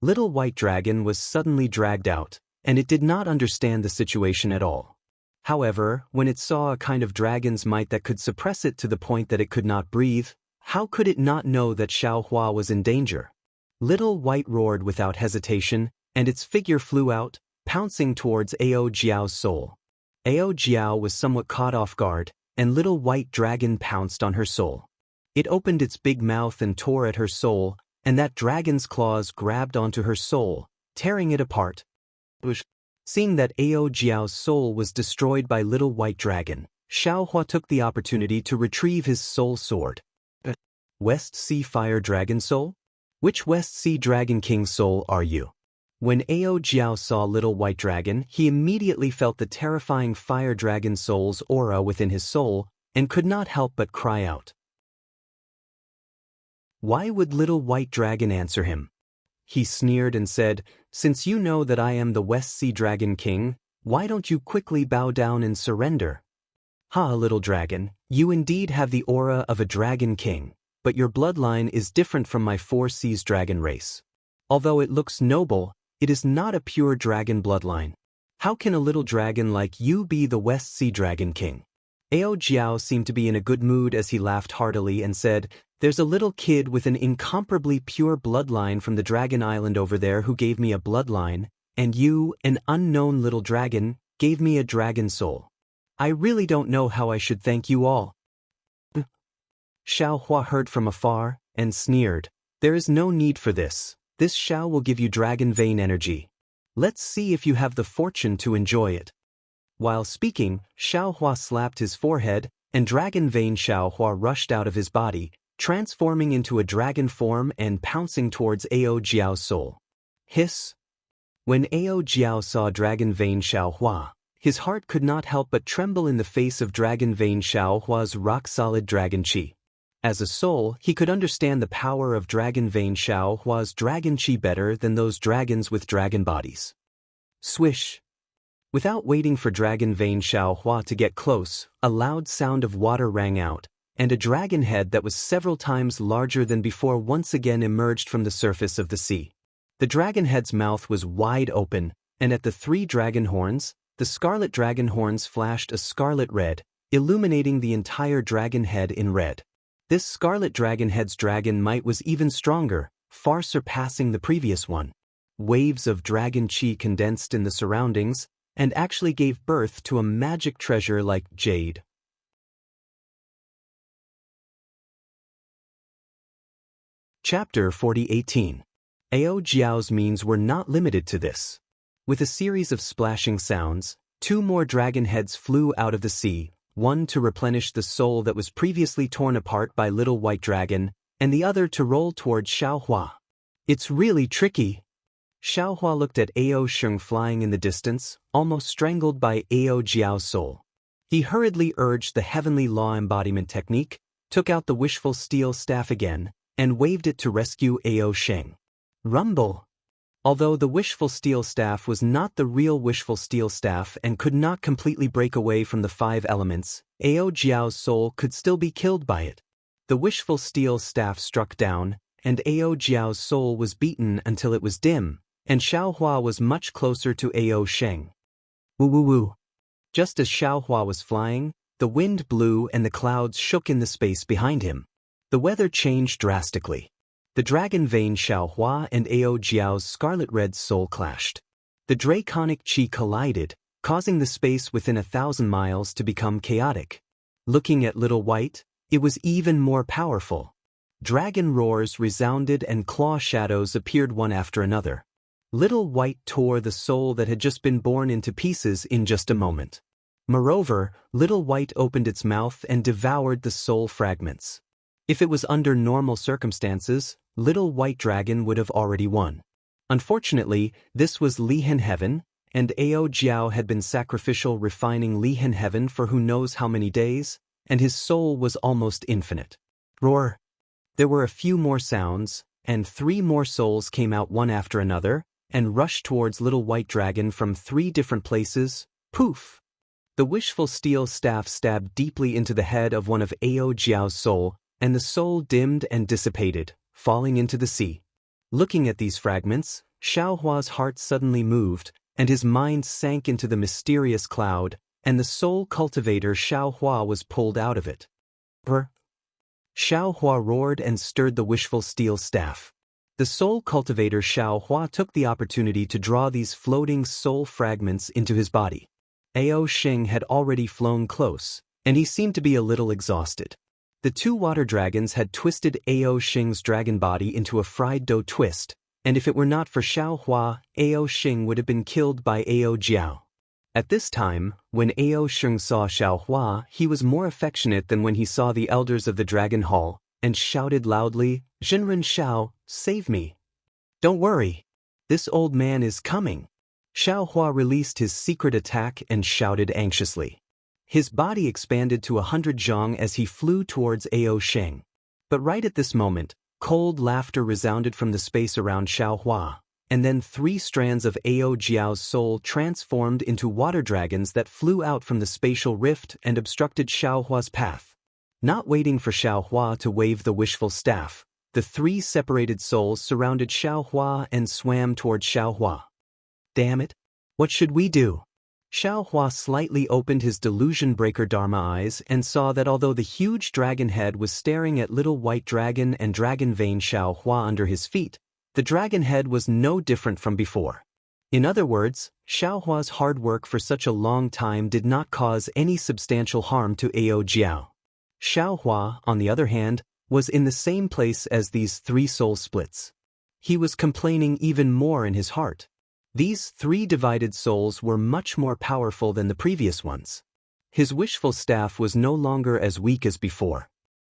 [SPEAKER 1] Little White Dragon was suddenly dragged out, and it did not understand the situation at all. However, when it saw a kind of dragon's might that could suppress it to the point that it could not breathe, how could it not know that Xiao Hua was in danger? Little White roared without hesitation, and its figure flew out, pouncing towards Ao Jiao's soul. Ao Jiao was somewhat caught off guard, and Little White Dragon pounced on her soul. It opened its big mouth and tore at her soul, and that dragon's claws grabbed onto her soul, tearing it apart. Seeing that Ao Jiao's soul was destroyed by Little White Dragon, Xiao Hua took the opportunity to retrieve his soul sword. West Sea Fire Dragon Soul? Which West Sea Dragon King's soul are you? When Ao Jiao saw Little White Dragon, he immediately felt the terrifying Fire Dragon Soul's aura within his soul, and could not help but cry out. Why would Little White Dragon answer him? He sneered and said, "Since you know that I am the West Sea Dragon King, why don't you quickly bow down and surrender?" "Ha, little dragon, you indeed have the aura of a dragon king, but your bloodline is different from my Four Seas dragon race. Although it looks noble, it is not a pure dragon bloodline. How can a little dragon like you be the West Sea Dragon King?" Ao Jiao seemed to be in a good mood as he laughed heartily and said, "There's a little kid with an incomparably pure bloodline from the Dragon Island over there who gave me a bloodline, and you, an unknown little dragon, gave me a dragon soul. I really don't know how I should thank you all." Xiao Hua heard from afar, and sneered, "There is no need for this. This Xiao will give you dragon vein energy. Let's see if you have the fortune to enjoy it." While speaking, Xiao Hua slapped his forehead, and dragon vein Xiao Hua rushed out of his body, transforming into a dragon form and pouncing towards Ao Jiao's soul. Hiss! When Ao Jiao saw dragon vein Xiao Hua, his heart could not help but tremble in the face of dragon vein Xiao Hua's rock-solid dragon chi. As a soul, he could understand the power of dragon vein Xiao Hua's dragon chi better than those dragons with dragon bodies. Swish! Without waiting for dragon vein Xiao Hua to get close, a loud sound of water rang out, and a dragon head that was several times larger than before once again emerged from the surface of the sea. The dragon head's mouth was wide open, and at the three dragon horns, the scarlet dragon horns flashed a scarlet red, illuminating the entire dragon head in red. This scarlet dragon head's dragon might was even stronger, far surpassing the previous one. Waves of dragon chi condensed in the surroundings, and actually gave birth to a magic treasure like jade. Chapter 40:18. Ao Jiao's means were not limited to this. With a series of splashing sounds, two more dragon heads flew out of the sea, one to replenish the soul that was previously torn apart by Little White Dragon, and the other to roll toward Xiao Hua. "It's really tricky." Xiao Hua looked at Ao Sheng flying in the distance, almost strangled by Ao Jiao's soul. He hurriedly urged the heavenly law embodiment technique, took out the wishful steel staff again, and waved it to rescue Ao Sheng. Rumble! Although the wishful steel staff was not the real wishful steel staff and could not completely break away from the five elements, Ao Jiao's soul could still be killed by it. The wishful steel staff struck down, and Ao Jiao's soul was beaten until it was dim, and Xiao Hua was much closer to Ao Sheng. Woo woo woo. Just as Xiao Hua was flying, the wind blew and the clouds shook in the space behind him. The weather changed drastically. The dragon vein Xiaohua and Ao Jiao's scarlet-red soul clashed. The draconic chi collided, causing the space within 1,000 miles to become chaotic. Looking at Little White, it was even more powerful. Dragon roars resounded and claw shadows appeared one after another. Little White tore the soul that had just been born into pieces in just a moment. Moreover, Little White opened its mouth and devoured the soul fragments. If it was under normal circumstances, Little White Dragon would have already won. Unfortunately, this was Lihan Heaven, and Ao Jiao had been sacrificial refining Lihan Heaven for who knows how many days, and his soul was almost infinite. Roar! There were a few more sounds, and 3 more souls came out one after another, and rushed towards Little White Dragon from 3 different places. Poof! The wishful steel staff stabbed deeply into the head of one of Ao Jiao's soul, and the soul dimmed and dissipated, falling into the sea. Looking at these fragments, Xiaohua's heart suddenly moved, and his mind sank into the mysterious cloud, and the soul cultivator Xiaohua was pulled out of it. Brr! Xiaohua roared and stirred the wishful steel staff. The soul cultivator Xiaohua took the opportunity to draw these floating soul fragments into his body. Ao Xing had already flown close, and he seemed to be a little exhausted. The 2 water dragons had twisted Ao Xing's dragon body into a fried dough twist, and if it were not for Xiaohua, Ao Xing would have been killed by Ao Jiao. At this time, when Ao Xing saw Xiaohua, he was more affectionate than when he saw the elders of the Dragon Hall, and shouted loudly, "Zhenren Xiao, save me! Don't worry, this old man is coming." Xiaohua released his secret attack and shouted anxiously. His body expanded to 100 zhang as he flew towards Ao Xing. But right at this moment, cold laughter resounded from the space around Xiaohua, and then 3 strands of Ao Jiao's soul transformed into water dragons that flew out from the spatial rift and obstructed Xiaohua's path. Not waiting for Xiaohua to wave the wishful staff, the 3 separated souls surrounded Xiaohua and swam towards Xiaohua. Damn it! What should we do? Xiaohua slightly opened his delusion-breaker Dharma eyes and saw that although the huge dragon head was staring at Little White Dragon and Dragon Vein Xiaohua under his feet, the dragon head was no different from before. In other words, Xiaohua's hard work for such a long time did not cause any substantial harm to Ao Jiao. Xiaohua, on the other hand, was in the same place as these 3 soul splits. He was complaining even more in his heart. These 3 divided souls were much more powerful than the previous ones. His wishful staff was no longer as weak as before.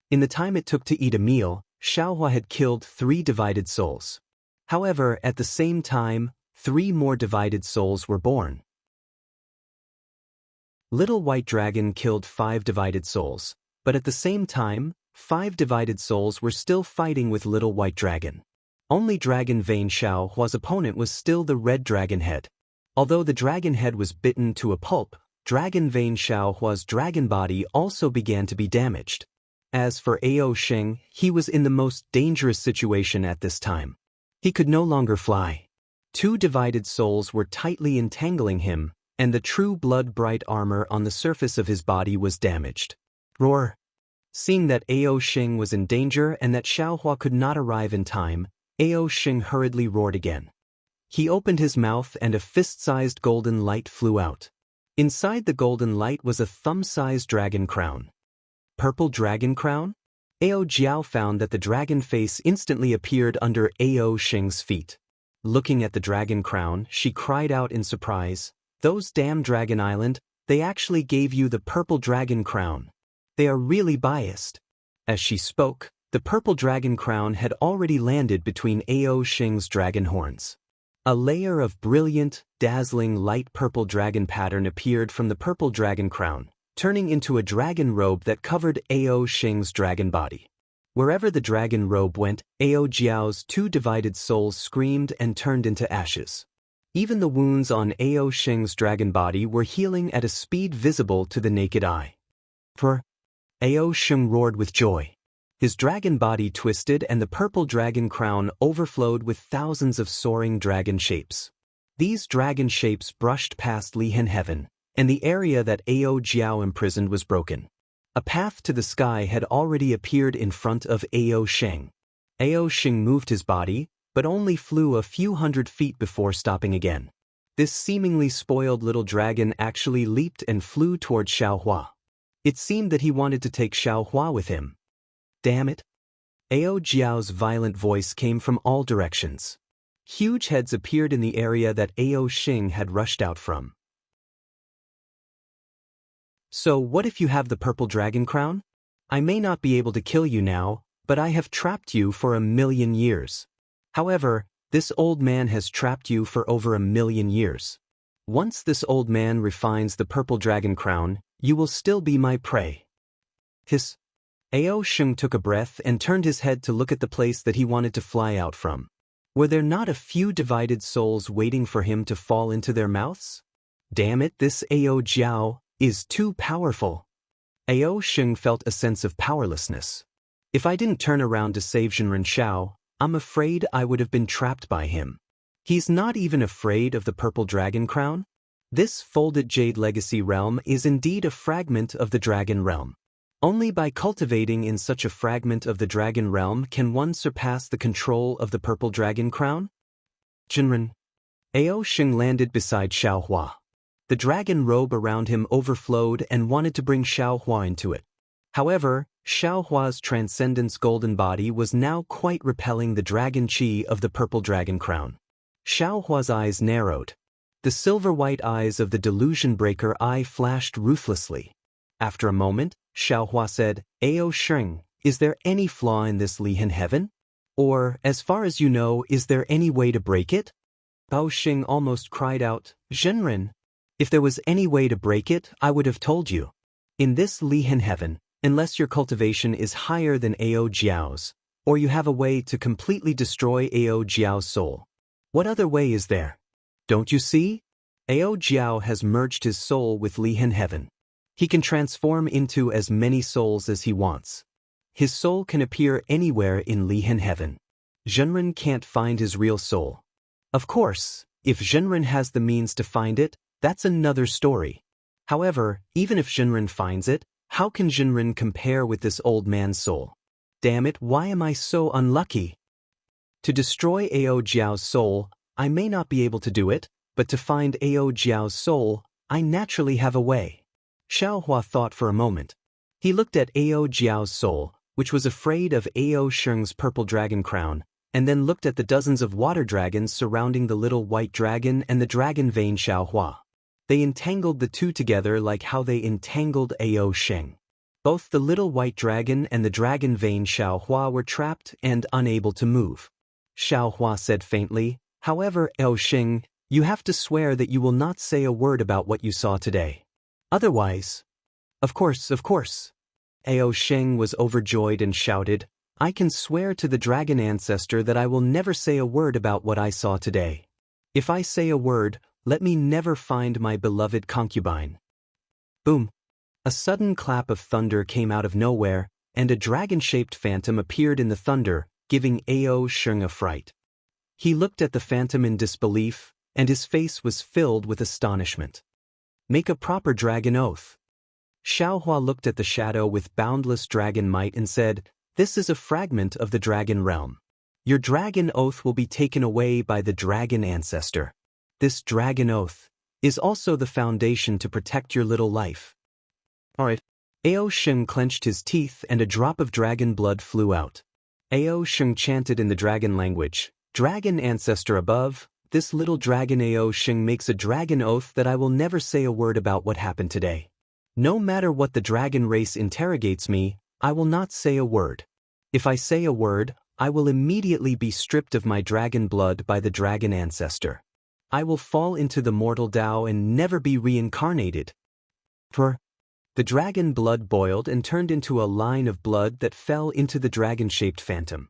[SPEAKER 1] In the time it took to eat a meal, Xiaohua had killed 3 divided souls. However, at the same time, 3 more divided souls were born. Little White Dragon killed 5 divided souls, but at the same time, 5 divided souls were still fighting with Little White Dragon. Only Dragon Vein Xiaohua's opponent was still the red dragon head. Although the dragon head was bitten to a pulp, Dragon Vein Xiaohua's dragon body also began to be damaged. As for Ao Xing, he was in the most dangerous situation at this time. He could no longer fly. 2 divided souls were tightly entangling him, and the true blood-bright armor on the surface of his body was damaged. Roar! Seeing that Ao Xing was in danger and that Xiaohua could not arrive in time, Ao Xing hurriedly roared again. He opened his mouth and a fist-sized golden light flew out. Inside the golden light was a thumb-sized dragon crown. Purple dragon crown? Ao Jiao found that the dragon face instantly appeared under Ao Xing's feet. Looking at the dragon crown, she cried out in surprise, "Those damn Dragon Island, they actually gave you the purple dragon crown. They are really biased." As she spoke, the purple dragon crown had already landed between Ao Xing's dragon horns. A layer of brilliant, dazzling light purple dragon pattern appeared from the purple dragon crown, turning into a dragon robe that covered Ao Xing's dragon body. Wherever the dragon robe went, Ao Jiao's 2 divided souls screamed and turned into ashes. Even the wounds on Ao Xing's dragon body were healing at a speed visible to the naked eye. For Ao Xing roared with joy. His dragon body twisted and the purple dragon crown overflowed with thousands of soaring dragon shapes. These dragon shapes brushed past Lihan Heaven, and the area that Ao Jiao imprisoned was broken. A path to the sky had already appeared in front of Ao Xing. Ao Xing moved his body, but only flew a few hundred feet before stopping again. This seemingly spoiled little dragon actually leaped and flew toward Xiaohua. It seemed that he wanted to take Xiaohua with him. Damn it! Ao Jiao's violent voice came from all directions. Huge heads appeared in the area that Ao Xing had rushed out from. So what if you have the purple dragon crown? I may not be able to kill you now, but I have trapped you for 1,000,000 years. However, this old man has trapped you for over 1,000,000 years. Once this old man refines the purple dragon crown, you will still be my prey. Hiss. Ao Xing took a breath and turned his head to look at the place that he wanted to fly out from. Were there not a few divided souls waiting for him to fall into their mouths? Damn it, this Ao Jiao is too powerful. Ao Xing felt a sense of powerlessness. If I didn't turn around to save Zhenren Xiao, I'm afraid I would have been trapped by him. He's not even afraid of the purple dragon crown? This folded jade legacy realm is indeed a fragment of the dragon realm. Only by cultivating in such a fragment of the dragon realm can one surpass the control of the purple dragon crown? Zhenren. Ao Xing landed beside Xiaohua. The dragon robe around him overflowed and wanted to bring Xiaohua into it. However, Xiaohua's transcendence golden body was now quite repelling the dragon chi of the purple dragon crown. Xiaohua's eyes narrowed. The silver-white eyes of the delusion breaker eye flashed ruthlessly. After a moment, Xiaohua said, Ao Xing, is there any flaw in this Lihan heaven? Or, as far as you know, is there any way to break it? Ao Xing almost cried out, Zhenren. If there was any way to break it, I would have told you. In this Lihan heaven, unless your cultivation is higher than Ao Jiao's, or you have a way to completely destroy Ao Jiao's soul. What other way is there? Don't you see? Ao Jiao has merged his soul with Lihan heaven. He can transform into as many souls as he wants. His soul can appear anywhere in Lihan heaven. Zhenren can't find his real soul. Of course, if Zhenren has the means to find it, that's another story. However, even if Zhenren finds it, how can Zhenren compare with this old man's soul? Damn it, why am I so unlucky? To destroy Ao Jiao's soul, I may not be able to do it, but to find Ao Jiao's soul, I naturally have a way. Xiaohua thought for a moment. He looked at Ao Jiao's soul, which was afraid of Ao Xing's purple dragon crown, and then looked at the dozens of water dragons surrounding the little white dragon and the dragon vein Xiaohua. They entangled the two together like how they entangled Ao Xing. Both the little white dragon and the dragon vein Xiaohua were trapped and unable to move. Xiaohua said faintly, however, Ao Xing, you have to swear that you will not say a word about what you saw today. Otherwise, of course. Ao Xing was overjoyed and shouted, I can swear to the dragon ancestor that I will never say a word about what I saw today. If I say a word, let me never find my beloved concubine. Boom! A sudden clap of thunder came out of nowhere, and a dragon-shaped phantom appeared in the thunder, giving Ao Xing a fright. He looked at the phantom in disbelief, and his face was filled with astonishment. Make a proper dragon oath. Xiaohua looked at the shadow with boundless dragon might and said, This is a fragment of the dragon realm. Your dragon oath will be taken away by the dragon ancestor. This dragon oath is also the foundation to protect your little life. Alright. Ao Xing clenched his teeth and a drop of dragon blood flew out. Ao Xing chanted in the dragon language, Dragon ancestor above, this little dragon Ao Xing makes a dragon oath that I will never say a word about what happened today. No matter what the dragon race interrogates me, I will not say a word. If I say a word, I will immediately be stripped of my dragon blood by the dragon ancestor. I will fall into the mortal Tao and never be reincarnated. The dragon blood boiled and turned into a line of blood that fell into the dragon-shaped phantom.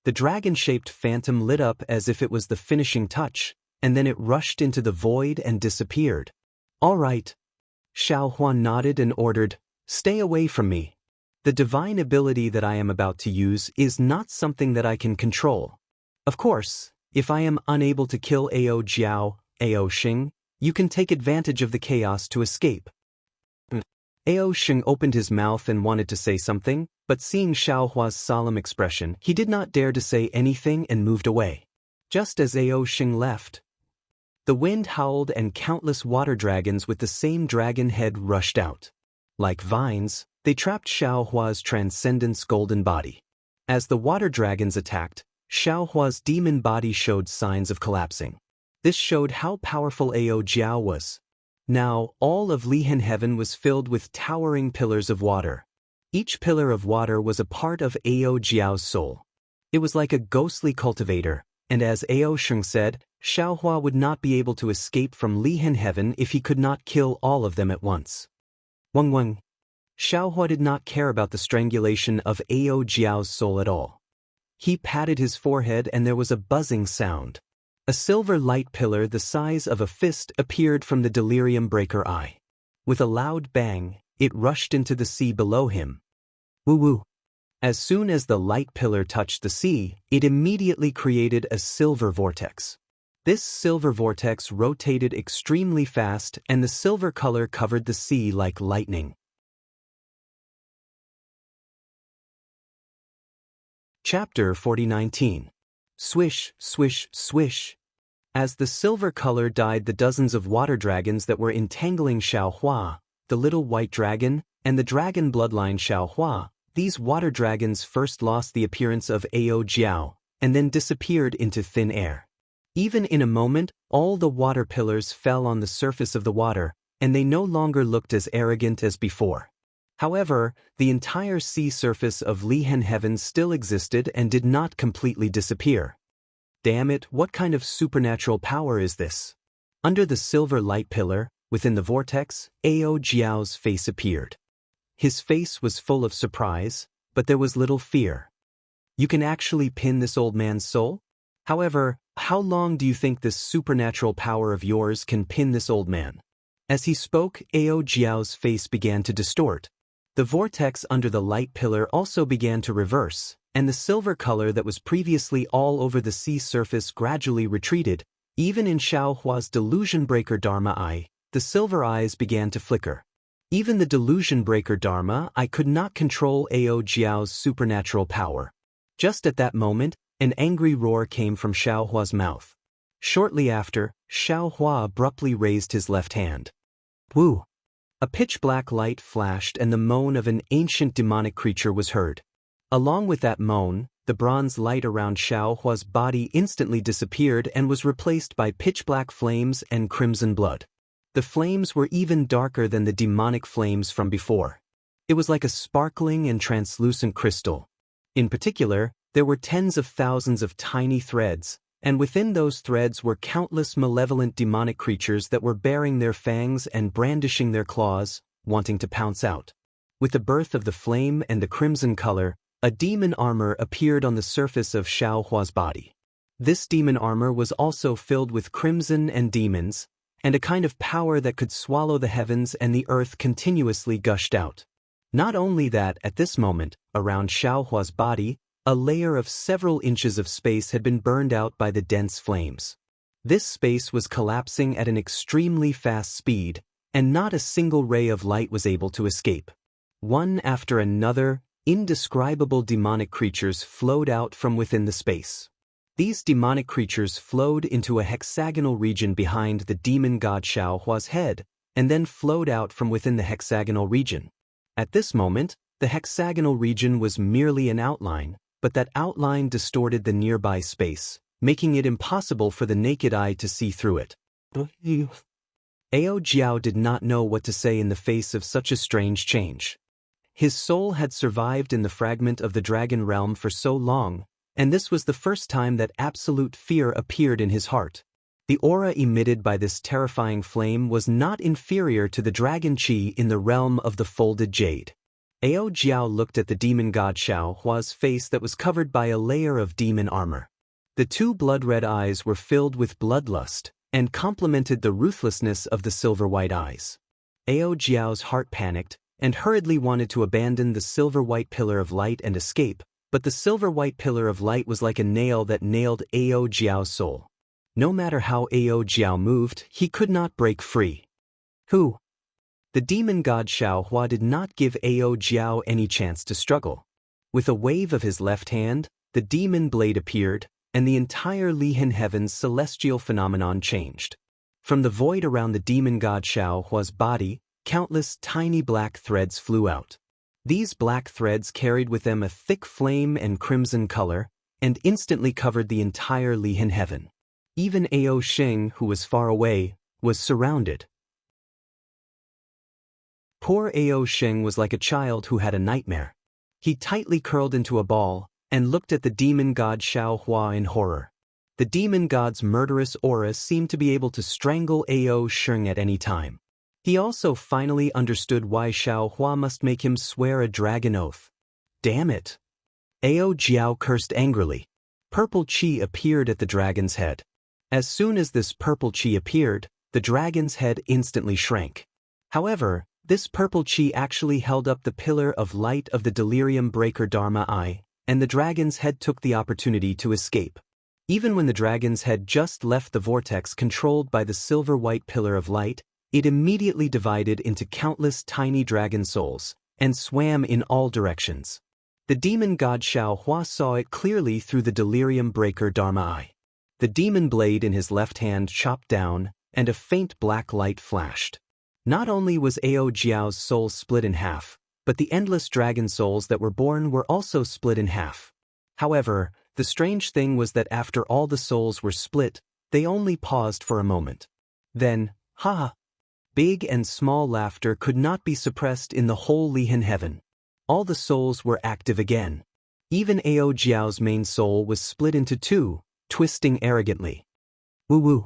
[SPEAKER 1] The dragon-shaped phantom lit up as if it was the finishing touch, and then it rushed into the void and disappeared. All right. Xiaohua nodded and ordered, Stay away from me. The divine ability that I am about to use is not something that I can control. Of course, if I am unable to kill Ao Jiao, Ao Xing, you can take advantage of the chaos to escape. Ao Sheng opened his mouth and wanted to say something, but seeing Xiao Hua's solemn expression, he did not dare to say anything and moved away. Just as Ao Sheng left, the wind howled and countless water dragons with the same dragon head rushed out. Like vines, they trapped Xiao Hua's transcendence golden body. As the water dragons attacked, Xiao Hua's demon body showed signs of collapsing. This showed how powerful Ao Jiao was. Now, all of Lihan heaven was filled with towering pillars of water. Each pillar of water was a part of Ao Jiao's soul. It was like a ghostly cultivator, and as Ao Sheng said, Xiao Hua would not be able to escape from Lihan heaven if he could not kill all of them at once. Weng. Xiao Hua did not care about the strangulation of Ao Jiao's soul at all. He patted his forehead and there was a buzzing sound. A silver light pillar the size of a fist appeared from the delirium breaker eye. With a loud bang, it rushed into the sea below him. Woo-woo. As soon as the light pillar touched the sea, it immediately created a silver vortex. This silver vortex rotated extremely fast and the silver color covered the sea like lightning. Chapter 40:19. Swish, swish, swish. As the silver color dyed the dozens of water dragons that were entangling Xiao Hua, the little white dragon, and the dragon bloodline Xiao Hua, these water dragons first lost the appearance of Ao Jiao, and then disappeared into thin air. Even in a moment, all the water pillars fell on the surface of the water, and they no longer looked as arrogant as before. However, the entire sea surface of Lihan heaven still existed and did not completely disappear. Damn it, what kind of supernatural power is this? Under the silver light pillar, within the vortex, Ao Jiao's face appeared. His face was full of surprise, but there was little fear. You can actually pin this old man's soul? However, how long do you think this supernatural power of yours can pin this old man? As he spoke, Ao Jiao's face began to distort. The vortex under the light pillar also began to reverse, and the silver color that was previously all over the sea surface gradually retreated. Even in Xiao Hua's delusion breaker Dharma eye, the silver eyes began to flicker. Even the delusion breaker Dharma eye could not control Ao Jiao's supernatural power. Just at that moment, an angry roar came from Xiao Hua's mouth. Shortly after, Xiao Hua abruptly raised his left hand. Woo! A pitch-black light flashed and the moan of an ancient demonic creature was heard. Along with that moan, the bronze light around Xiao Hua's body instantly disappeared and was replaced by pitch-black flames and crimson blood. The flames were even darker than the demonic flames from before. It was like a sparkling and translucent crystal. In particular, there were tens of thousands of tiny threads, and within those threads were countless malevolent demonic creatures that were baring their fangs and brandishing their claws, wanting to pounce out. With the birth of the flame and the crimson color, a demon armor appeared on the surface of Xiao Hua's body. This demon armor was also filled with crimson and demons, and a kind of power that could swallow the heavens and the earth continuously gushed out. Not only that, at this moment, around Xiao Hua's body, a layer of several inches of space had been burned out by the dense flames. This space was collapsing at an extremely fast speed, and not a single ray of light was able to escape. One after another, indescribable demonic creatures flowed out from within the space. These demonic creatures flowed into a hexagonal region behind the demon god Xiao Hua's head, and then flowed out from within the hexagonal region. At this moment, the hexagonal region was merely an outline, but that outline distorted the nearby space, making it impossible for the naked eye to see through it. Ao Jiao did not know what to say in the face of such a strange change. His soul had survived in the fragment of the dragon realm for so long, and this was the first time that absolute fear appeared in his heart. The aura emitted by this terrifying flame was not inferior to the dragon chi in the realm of the folded jade. Ao Jiao looked at the demon god Xiao Hua's face that was covered by a layer of demon armor. The two blood-red eyes were filled with bloodlust, and complemented the ruthlessness of the silver-white eyes. Ao Jiao's heart panicked, and hurriedly wanted to abandon the silver-white pillar of light and escape, but the silver-white pillar of light was like a nail that nailed Ao Jiao's soul. No matter how Ao Jiao moved, he could not break free. Who? The demon god Xiaohua did not give Ao Jiao any chance to struggle. With a wave of his left hand, the demon blade appeared, and the entire Lihin Heaven's celestial phenomenon changed. From the void around the demon god Xiaohua's body, countless tiny black threads flew out. These black threads carried with them a thick flame and crimson color, and instantly covered the entire Lihin Heaven. Even Ao Sheng, who was far away, was surrounded. Poor Ao Sheng was like a child who had a nightmare. He tightly curled into a ball, and looked at the demon god Xiaohua in horror. The demon god's murderous aura seemed to be able to strangle Ao Sheng at any time. He also finally understood why Xiaohua must make him swear a dragon oath. Damn it! Ao Jiao cursed angrily. Purple chi appeared at the dragon's head. As soon as this purple chi appeared, the dragon's head instantly shrank. However, this purple chi actually held up the pillar of light of the delirium breaker Dharma Eye, and the dragon's head took the opportunity to escape. Even when the dragon's head just left the vortex controlled by the silver-white pillar of light, it immediately divided into countless tiny dragon souls, and swam in all directions. The demon god Xiaohua saw it clearly through the delirium breaker Dharma Eye. The demon blade in his left hand chopped down, and a faint black light flashed. Not only was Ao Jiao's soul split in half, but the endless dragon souls that were born were also split in half. However, the strange thing was that after all the souls were split, they only paused for a moment. Then, ha! Big and small laughter could not be suppressed in the whole Lihin Heaven. All the souls were active again. Even Ao Jiao's main soul was split into two, twisting arrogantly. Woo-woo.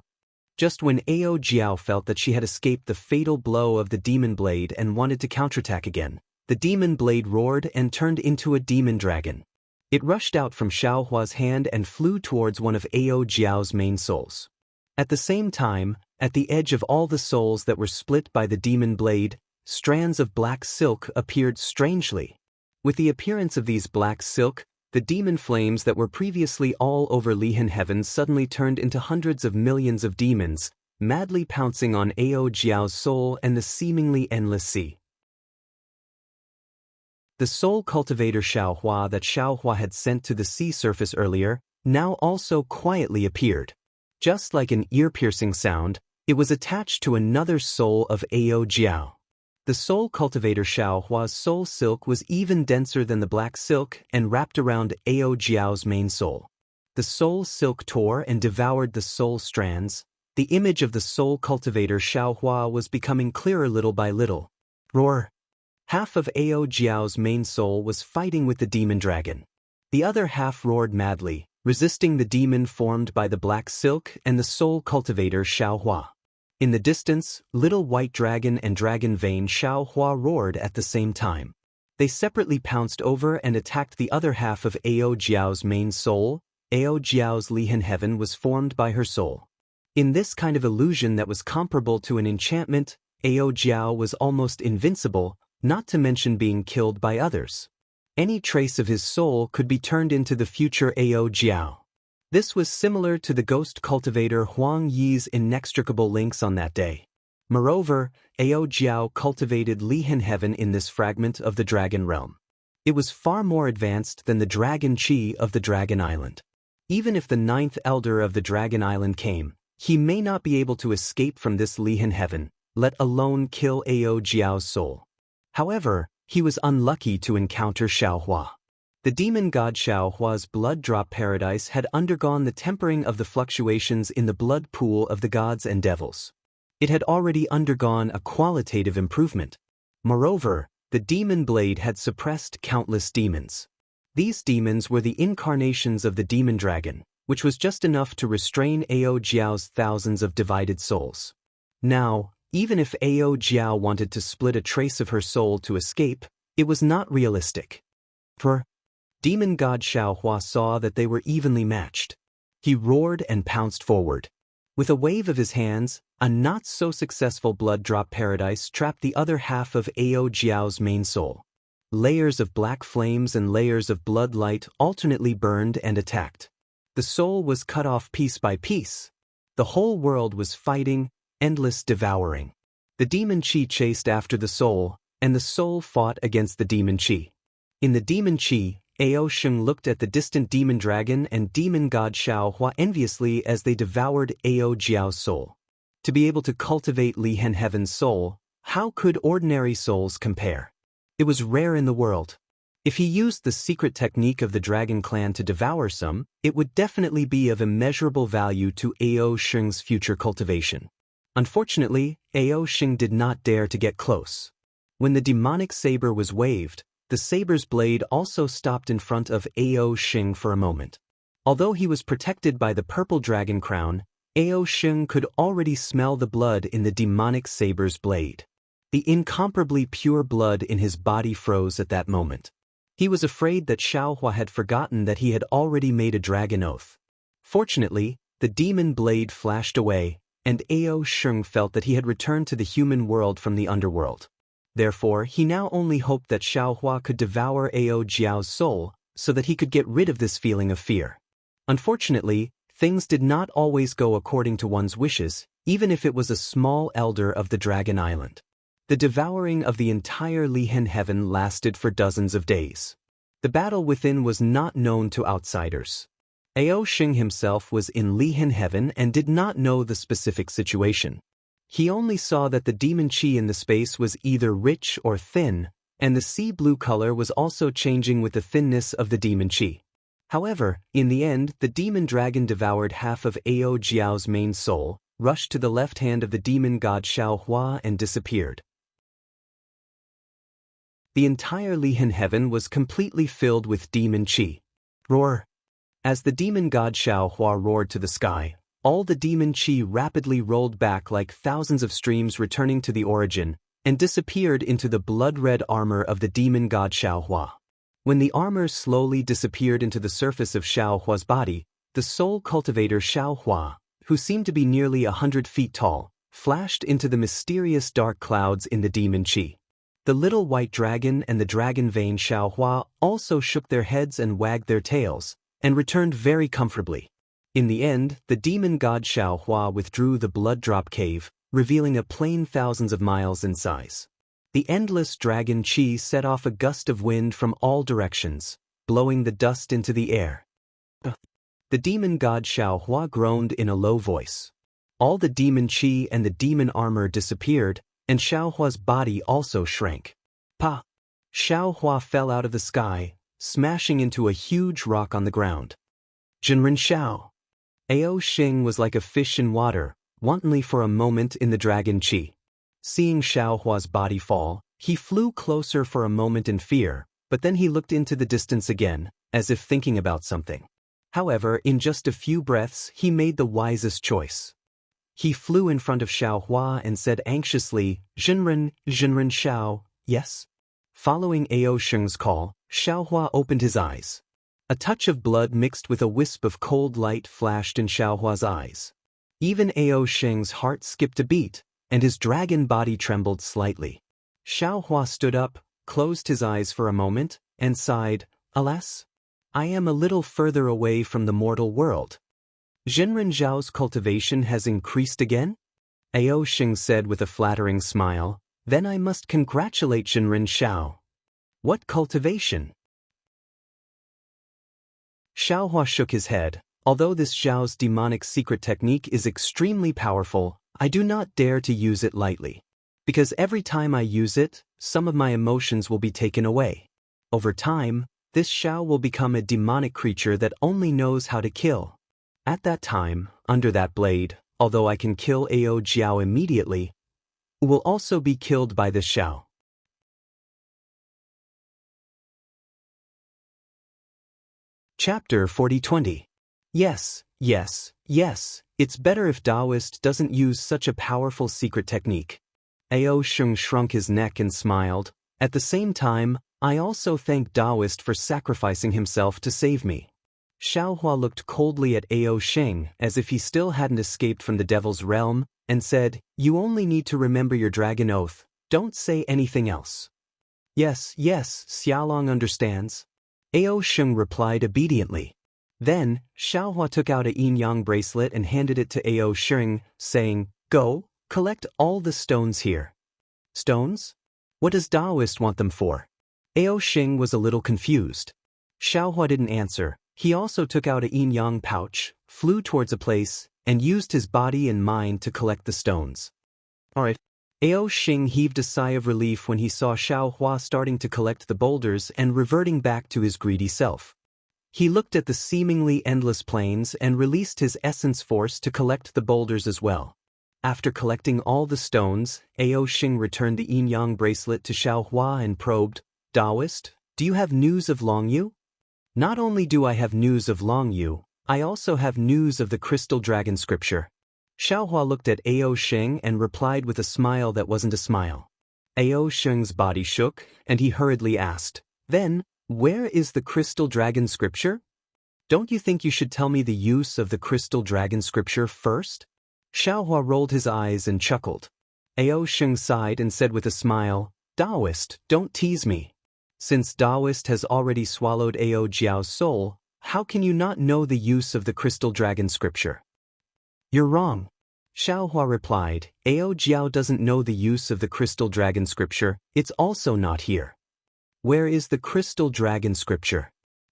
[SPEAKER 1] Just when Ao Jiao felt that she had escaped the fatal blow of the demon blade and wanted to counterattack again, the demon blade roared and turned into a demon dragon. It rushed out from Xiaohua's hand and flew towards one of Ao Jiao's main souls. At the same time, at the edge of all the souls that were split by the demon blade, strands of black silk appeared strangely. With the appearance of these black silk, the demon flames that were previously all over Lihin Heaven suddenly turned into hundreds of millions of demons, madly pouncing on Ao Jiao's soul and the seemingly endless sea. The soul cultivator Xiaohua that Xiaohua had sent to the sea surface earlier, now also quietly appeared. Just like an ear-piercing sound, it was attached to another soul of Ao Jiao. The soul cultivator Xiaohua's soul silk was even denser than the black silk and wrapped around Ao Jiao's main soul. The soul silk tore and devoured the soul strands. The image of the soul cultivator Xiaohua was becoming clearer little by little. Roar! Half of Ao Jiao's main soul was fighting with the demon dragon. The other half roared madly, resisting the demon formed by the black silk and the soul cultivator Xiaohua. In the distance, little white dragon and dragon vein Xiaohua roared at the same time. They separately pounced over and attacked the other half of Ao Jiao's main soul. Ao Jiao's Lihin Heaven was formed by her soul. In this kind of illusion that was comparable to an enchantment, Ao Jiao was almost invincible, not to mention being killed by others. Any trace of his soul could be turned into the future Ao Jiao. This was similar to the ghost cultivator Huang Yi's inextricable links on that day. Moreover, Ao Jiao cultivated Lihin Heaven in this fragment of the Dragon Realm. It was far more advanced than the Dragon Chi of the Dragon Island. Even if the ninth elder of the Dragon Island came, he may not be able to escape from this Lihin Heaven, let alone kill Ao Jiao's soul. However, he was unlucky to encounter Xiaohua. The demon god Xiaohua's blood drop paradise had undergone the tempering of the fluctuations in the blood pool of the gods and devils. It had already undergone a qualitative improvement. Moreover, the demon blade had suppressed countless demons. These demons were the incarnations of the demon dragon, which was just enough to restrain Ao Jiao's thousands of divided souls. Now, even if Ao Jiao wanted to split a trace of her soul to escape, it was not realistic. For demon god Xiaohua saw that they were evenly matched. He roared and pounced forward. With a wave of his hands, a not-so-successful blood drop paradise trapped the other half of Ao Jiao's main soul. Layers of black flames and layers of blood light alternately burned and attacked. The soul was cut off piece by piece. The whole world was fighting, endless devouring. The demon Qi chased after the soul, and the soul fought against the demon Qi. In the demon Qi, Ao Sheng looked at the distant demon dragon and demon god Xiao Hua enviously as they devoured Ao Jiao's soul. To be able to cultivate Lihen Heaven's soul, how could ordinary souls compare? It was rare in the world. If he used the secret technique of the dragon clan to devour some, it would definitely be of immeasurable value to Ao Sheng's future cultivation. Unfortunately, Ao Sheng did not dare to get close. When the demonic saber was waved, the saber's blade also stopped in front of Ao Sheng for a moment. Although he was protected by the purple dragon crown, Ao Sheng could already smell the blood in the demonic saber's blade. The incomparably pure blood in his body froze at that moment. He was afraid that Xiao Hua had forgotten that he had already made a dragon oath. Fortunately, the demon blade flashed away, and Ao Sheng felt that he had returned to the human world from the underworld. Therefore, he now only hoped that Xiao Hua could devour Ao Jiao's soul, so that he could get rid of this feeling of fear. Unfortunately, things did not always go according to one's wishes, even if it was a small elder of the Dragon Island. The devouring of the entire Lihen Heaven lasted for dozens of days. The battle within was not known to outsiders. Ao Sheng himself was in Lihen Heaven and did not know the specific situation. He only saw that the demon Qi in the space was either rich or thin, and the sea blue color was also changing with the thinness of the demon Qi. However, in the end, the demon dragon devoured half of Ao Jiao's main soul, rushed to the left hand of the demon god Xiao Hua and disappeared. The entire Lihen Heaven was completely filled with demon Qi. Roar! As the demon god Xiao Hua roared to the sky, all the demon Qi rapidly rolled back like thousands of streams returning to the origin, and disappeared into the blood-red armor of the demon god Xiao Hua. When the armor slowly disappeared into the surface of Xiao Hua's body, the soul cultivator Xiao Hua, who seemed to be nearly 100 feet tall, flashed into the mysterious dark clouds in the demon Qi. The little white dragon and the dragon vein Xiao Hua also shook their heads and wagged their tails, and returned very comfortably. In the end, the demon god Xiao Hua withdrew the blood drop cave, revealing a plain thousands of miles in size. The endless dragon Qi set off a gust of wind from all directions, blowing the dust into the air. The demon god Xiao Hua groaned in a low voice. All the demon Qi and the demon armor disappeared, and Xiao Hua's body also shrank. Pa! Xiao Hua fell out of the sky, smashing into a huge rock on the ground. Jinren Xiao! Ao Sheng was like a fish in water, wantonly for a moment in the dragon Qi. Seeing Xiao Hua's body fall, he flew closer for a moment in fear, but then he looked into the distance again, as if thinking about something. However, in just a few breaths, he made the wisest choice. He flew in front of Xiao Hua and said anxiously, Jinren Xiao, yes? Following Ao Sheng's call, Xiao Hua opened his eyes. A touch of blood mixed with a wisp of cold light flashed in Xiao Hua's eyes. Even Ao Sheng's heart skipped a beat, and his dragon body trembled slightly. Xiao Hua stood up, closed his eyes for a moment, and sighed, Alas, I am a little further away from the mortal world. Jinren Zhao's cultivation has increased again? Ao Sheng said with a flattering smile, Then I must congratulate Jinren Xiao. What cultivation? Xiao Hua shook his head. Although this Zhao's demonic secret technique is extremely powerful, I do not dare to use it lightly. Because every time I use it, some of my emotions will be taken away. Over time, this Xiao will become a demonic creature that only knows how to kill. At that time, under that blade, although I can kill Ao Jiao immediately, will also be killed by this Xiao. Chapter 40-20. Yes, it's better if Taoist doesn't use such a powerful secret technique. Ao Sheng shrunk his neck and smiled. At the same time, I also thank Taoist for sacrificing himself to save me. Xiao Hua looked coldly at Ao Sheng as if he still hadn't escaped from the devil's realm, and said, You only need to remember your dragon oath, don't say anything else. Yes, Xiaolong understands. Ao Sheng replied obediently. Then, Xiao Hua took out a yin-yang bracelet and handed it to Ao Sheng, saying, Go, Collect all the stones here. Stones? What does Taoist want them for? Ao Xing was a little confused. Xiaohua didn't answer. He also took out a yin-yang pouch, flew towards a place, and used his body and mind to collect the stones. Alright. Ao Xing heaved a sigh of relief when he saw Xiaohua starting to collect the boulders and reverting back to his greedy self. He looked at the seemingly endless plains and released his essence force to collect the boulders as well. After collecting all the stones, Ao Xing returned the yin-yang bracelet to Xiaohua and probed, Taoist, do you have news of Longyu? Not only do I have news of Longyu, I also have news of the crystal dragon scripture. Xiaohua looked at Ao Xing and replied with a smile that wasn't a smile. Ao Xing's body shook, and he hurriedly asked, Then, where is the crystal dragon scripture? Don't you think you should tell me the use of the crystal dragon scripture first? Xiaohua rolled his eyes and chuckled. Ao Xing sighed and said with a smile, Taoist, don't tease me. Since Taoist has already swallowed Ao Jiao's soul, how can you not know the use of the crystal dragon scripture? You're wrong. Xiaohua replied, Ao Jiao doesn't know the use of the crystal dragon scripture, it's also not here. Where is the crystal dragon scripture?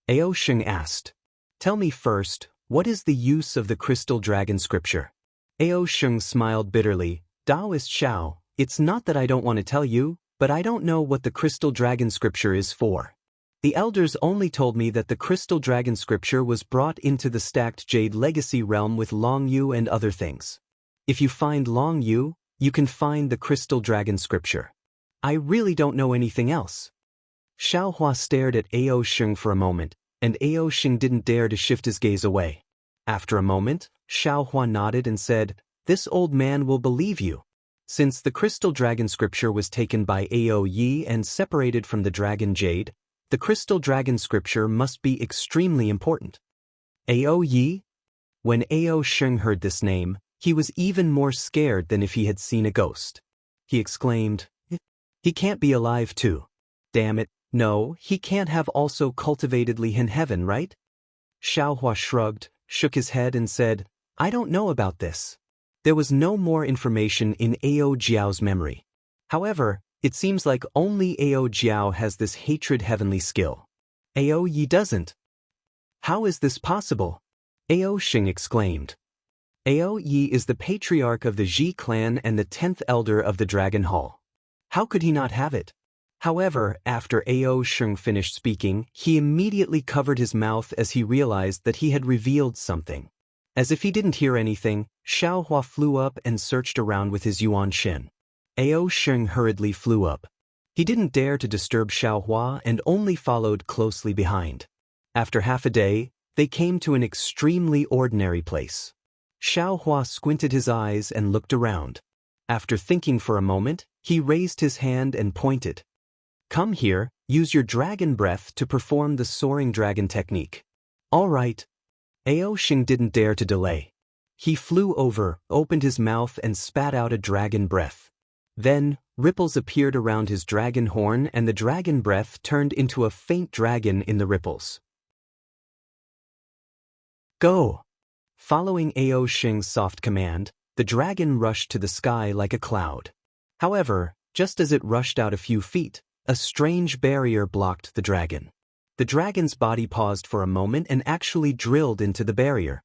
[SPEAKER 1] Ao Xing asked. Tell me first, what is the use of the crystal dragon scripture? Ao Xing smiled bitterly, Taoist Xiao, it's not that I don't want to tell you, but I don't know what the crystal dragon scripture is for. The elders only told me that the crystal dragon scripture was brought into the stacked jade legacy realm with Longyu and other things. If you find Longyu, you can find the crystal dragon scripture. I really don't know anything else. Xiaohua stared at Ao Xing for a moment, and Ao Xing didn't dare to shift his gaze away. After a moment, Xiaohua nodded and said, This old man will believe you. Since the crystal dragon scripture was taken by Ao Yi and separated from the dragon jade, the crystal dragon scripture must be extremely important. Ao Yi? When Ao Xing heard this name, he was even more scared than if he had seen a ghost. He exclaimed, He can't be alive too. Damn it, no, he can't have also cultivatedly in heaven, right? Xiaohua shrugged, shook his head and said, I don't know about this. There was no more information in Ao Jiao's memory. However, it seems like only Ao Jiao has this hatred heavenly skill. Ao Yi doesn't. How is this possible? Ao Xing exclaimed. Ao Yi is the patriarch of the Ji clan and the 10th elder of the Dragon Hall. How could he not have it? However, after Ao Xing finished speaking, he immediately covered his mouth as he realized that he had revealed something. As if he didn't hear anything, Xiaohua flew up and searched around with his yuan shin. Ao Xing hurriedly flew up. He didn't dare to disturb Xiaohua and only followed closely behind. After half a day, they came to an extremely ordinary place. Xiaohua squinted his eyes and looked around. After thinking for a moment, he raised his hand and pointed. Come here, use your dragon breath to perform the soaring dragon technique. All right. Ao Xing didn't dare to delay. He flew over, opened his mouth and spat out a dragon breath. Then, ripples appeared around his dragon horn and the dragon breath turned into a faint dragon in the ripples. Go! Following Ao Xing's soft command, the dragon rushed to the sky like a cloud. However, just as it rushed out a few feet, a strange barrier blocked the dragon. The dragon's body paused for a moment and actually drilled into the barrier.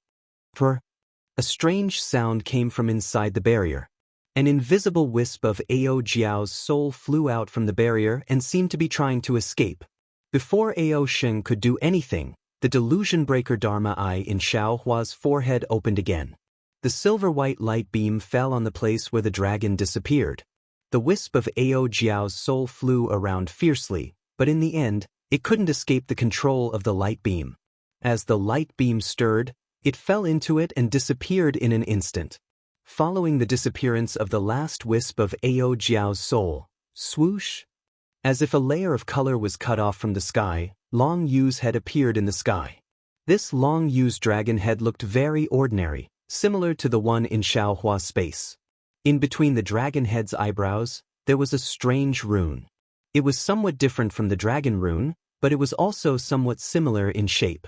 [SPEAKER 1] A strange sound came from inside the barrier. An invisible wisp of Ao Jiao's soul flew out from the barrier and seemed to be trying to escape. Before Ao Xing could do anything, the delusion breaker Dharma eye in Xiaohua's forehead opened again. The silver-white light beam fell on the place where the dragon disappeared. The wisp of Ao Jiao's soul flew around fiercely, but in the end, it couldn't escape the control of the light beam. As the light beam stirred, it fell into it and disappeared in an instant. Following the disappearance of the last wisp of Ao Jiao's soul, swoosh! As if a layer of color was cut off from the sky, Long Yu's head appeared in the sky. This Long Yu's dragon head looked very ordinary, similar to the one in Xiaohua's space. In between the dragon head's eyebrows, there was a strange rune. It was somewhat different from the dragon rune, but it was also somewhat similar in shape.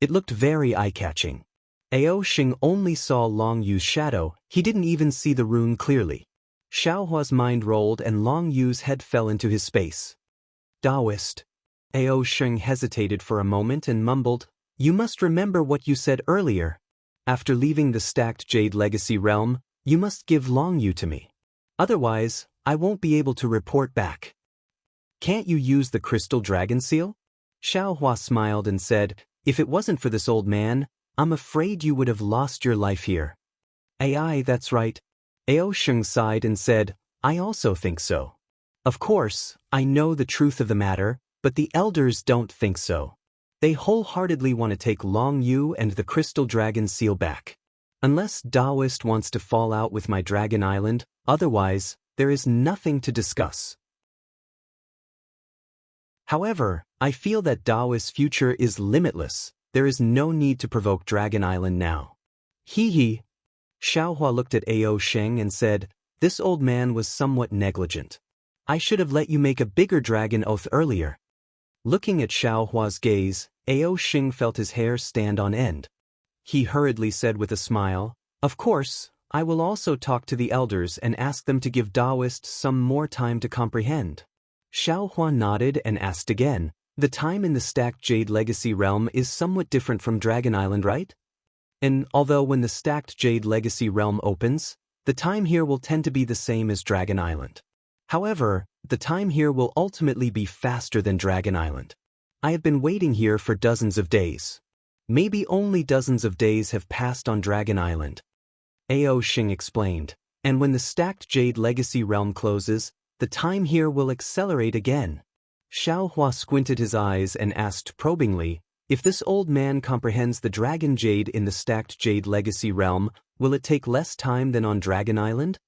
[SPEAKER 1] It looked very eye-catching. Ao Xing only saw Long Yu's shadow, he didn't even see the rune clearly. Xiaohua's mind rolled and Long Yu's head fell into his space. Taoist. Ao Xing hesitated for a moment and mumbled, "You must remember what you said earlier. After leaving the stacked Jade Legacy realm, you must give Long Yu to me. Otherwise, I won't be able to report back." "Can't you use the crystal dragon seal?" Xiaohua smiled and said, "If it wasn't for this old man, I'm afraid you would have lost your life here." "Aye, that's right." Ao Xing sighed and said, "I also think so. Of course, I know the truth of the matter, but the elders don't think so. They wholeheartedly want to take Long Yu and the crystal dragon seal back. Unless Taoist wants to fall out with my Dragon Island, otherwise, there is nothing to discuss. However, I feel that Taoist's future is limitless. There is no need to provoke Dragon Island now." Hee hee. Xiaohua looked at Ao Xing and said, "This old man was somewhat negligent. I should have let you make a bigger dragon oath earlier." Looking at Xiaohua's gaze, Ao Xing felt his hair stand on end. He hurriedly said with a smile, "Of course, I will also talk to the elders and ask them to give Taoist some more time to comprehend." Xiaohua nodded and asked again, "The time in the stacked Jade Legacy realm is somewhat different from Dragon Island, right? And although when the stacked Jade Legacy realm opens, the time here will tend to be the same as Dragon Island. However, the time here will ultimately be faster than Dragon Island. I have been waiting here for dozens of days. Maybe only dozens of days have passed on Dragon Island." Ao Xing explained, "And when the stacked Jade Legacy realm closes, the time here will accelerate again." Xiaohua squinted his eyes and asked probingly, "If this old man comprehends the Dragon Jade in the stacked Jade Legacy realm, will it take less time than on Dragon Island?"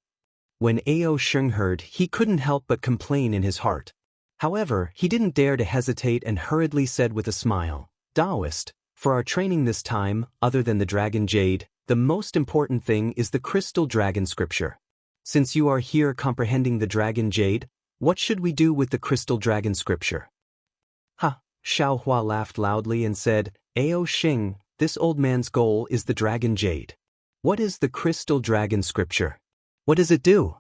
[SPEAKER 1] When Ao Xing heard, he couldn't help but complain in his heart. However, he didn't dare to hesitate and hurriedly said with a smile, "Taoist, for our training this time, other than the Dragon Jade, the most important thing is the Crystal Dragon Scripture. Since you are here comprehending the Dragon Jade, what should we do with the Crystal Dragon Scripture?" "Ha!" Xiaohua laughed loudly and said, "Ao Xing, this old man's goal is the Dragon Jade. What is the Crystal Dragon Scripture? What does it do?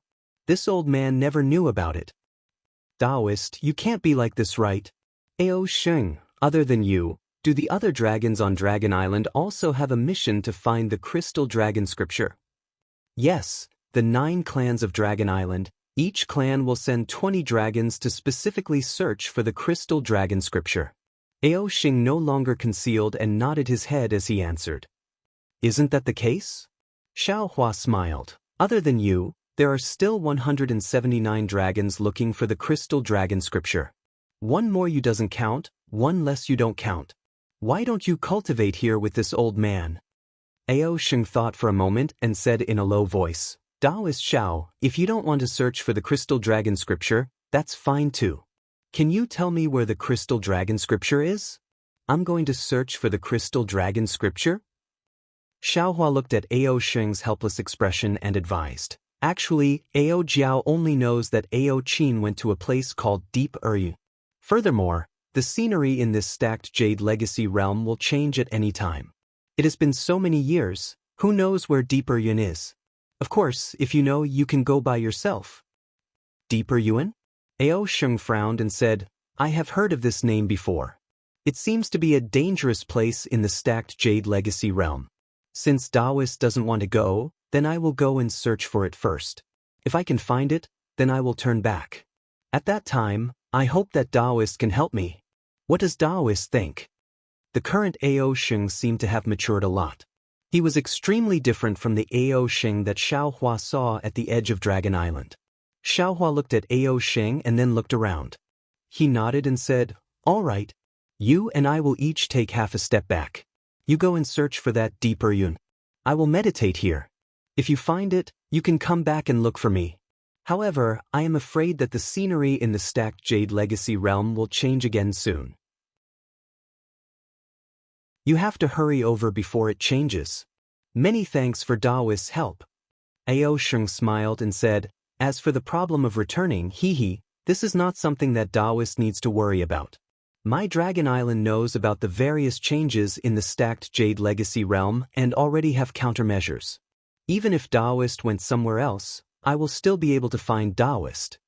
[SPEAKER 1] This old man never knew about it." "Taoist, you can't be like this, right? Ao Xing, other than you, do the other dragons on Dragon Island also have a mission to find the Crystal Dragon Scripture?" "Yes, the 9 clans of Dragon Island, each clan will send 20 dragons to specifically search for the Crystal Dragon Scripture." Ao Xing no longer concealed and nodded his head as he answered. "Isn't that the case?" Xiaohua smiled. "Other than you, there are still 179 dragons looking for the Crystal Dragon Scripture. One more you doesn't count, one less you don't count. Why don't you cultivate here with this old man?" Ao Xing thought for a moment and said in a low voice, "Taoist Xiao, if you don't want to search for the Crystal Dragon Scripture, that's fine too. Can you tell me where the Crystal Dragon Scripture is? I'm going to search for the Crystal Dragon Scripture." Xiaohua looked at Ao Xing's helpless expression and advised, "Actually, Ao Jiao only knows that Ao Qin went to a place called Deep Yu. Furthermore, the scenery in this stacked Jade Legacy realm will change at any time. It has been so many years, who knows where Deeper Yun is? Of course, if you know, you can go by yourself." "Deeper Yun?" Ao Xing frowned and said, "I have heard of this name before. It seems to be a dangerous place in the stacked Jade Legacy realm. Since Taoist doesn't want to go, then I will go and search for it first. If I can find it, then I will turn back. At that time, I hope that Taoist can help me. What does Taoist think?" The current Ao Xing seemed to have matured a lot. He was extremely different from the Ao Xing that Xiaohua saw at the edge of Dragon Island. Xiaohua looked at Ao Xing and then looked around. He nodded and said, "All right. You and I will each take half a step back. You go and search for that Deeper Yun. I will meditate here. If you find it, you can come back and look for me. However, I am afraid that the scenery in the stacked Jade Legacy realm will change again soon. You have to hurry over before it changes. Many thanks for Taoist's help." Ao Xing smiled and said, "As for the problem of returning, this is not something that Taoist needs to worry about. My Dragon Island knows about the various changes in the stacked Jade Legacy realm and already have countermeasures. Even if Daoist went somewhere else, I will still be able to find Daoist.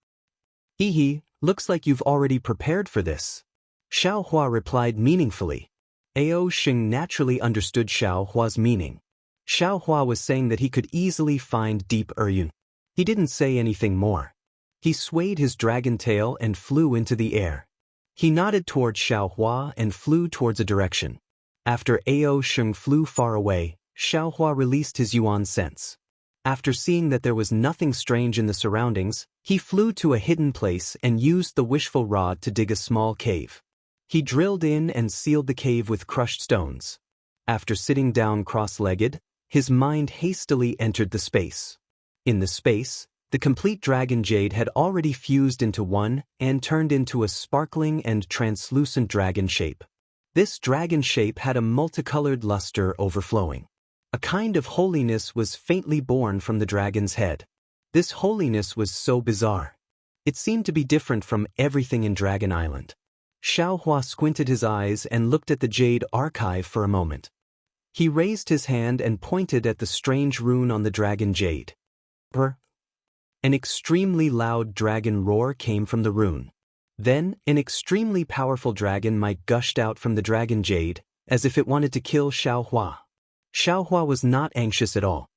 [SPEAKER 1] Hehe, looks like you've already prepared for this. Xiao Hua replied meaningfully. Ao Xing naturally understood Xiao Hua's meaning. Xiao Hua was saying that he could easily find Deep Eryun. He didn't say anything more. He swayed his dragon tail and flew into the air. He nodded towards Xiao Hua and flew towards a direction. After Ao Xing flew far away, Xiao Hua released his Yuan sense. After seeing that there was nothing strange in the surroundings, he flew to a hidden place and used the wishful rod to dig a small cave. He drilled in and sealed the cave with crushed stones. After sitting down cross-legged, his mind hastily entered the space. In the space, the complete dragon jade had already fused into one and turned into a sparkling and translucent dragon shape. This dragon shape had a multicolored luster overflowing. A kind of holiness was faintly born from the dragon's head. This holiness was so bizarre. It seemed to be different from everything in Dragon Island. Xiao Hua squinted his eyes and looked at the jade archive for a moment. He raised his hand and pointed at the strange rune on the dragon jade. Brr. An extremely loud dragon roar came from the rune. Then, an extremely powerful dragon might gushed out from the dragon jade, as if it wanted to kill Xiao Hua. Xiao Hua was not anxious at all.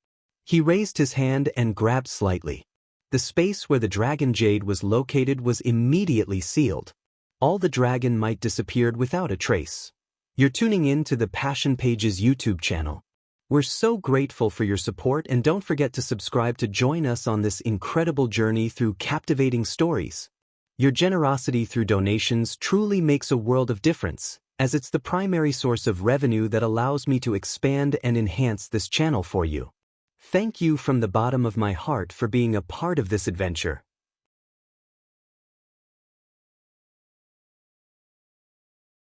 [SPEAKER 1] He raised his hand and grabbed slightly. The space where the dragon jade was located was immediately sealed. All the dragon might disappeared without a trace. You're tuning in to the Passion Pages YouTube channel. We're so grateful for your support, and don't forget to subscribe to join us on this incredible journey through captivating stories. Your generosity through donations truly makes a world of difference, as it's the primary source of revenue that allows me to expand and enhance this channel for you. Thank you from the bottom of my heart for being a part of this adventure.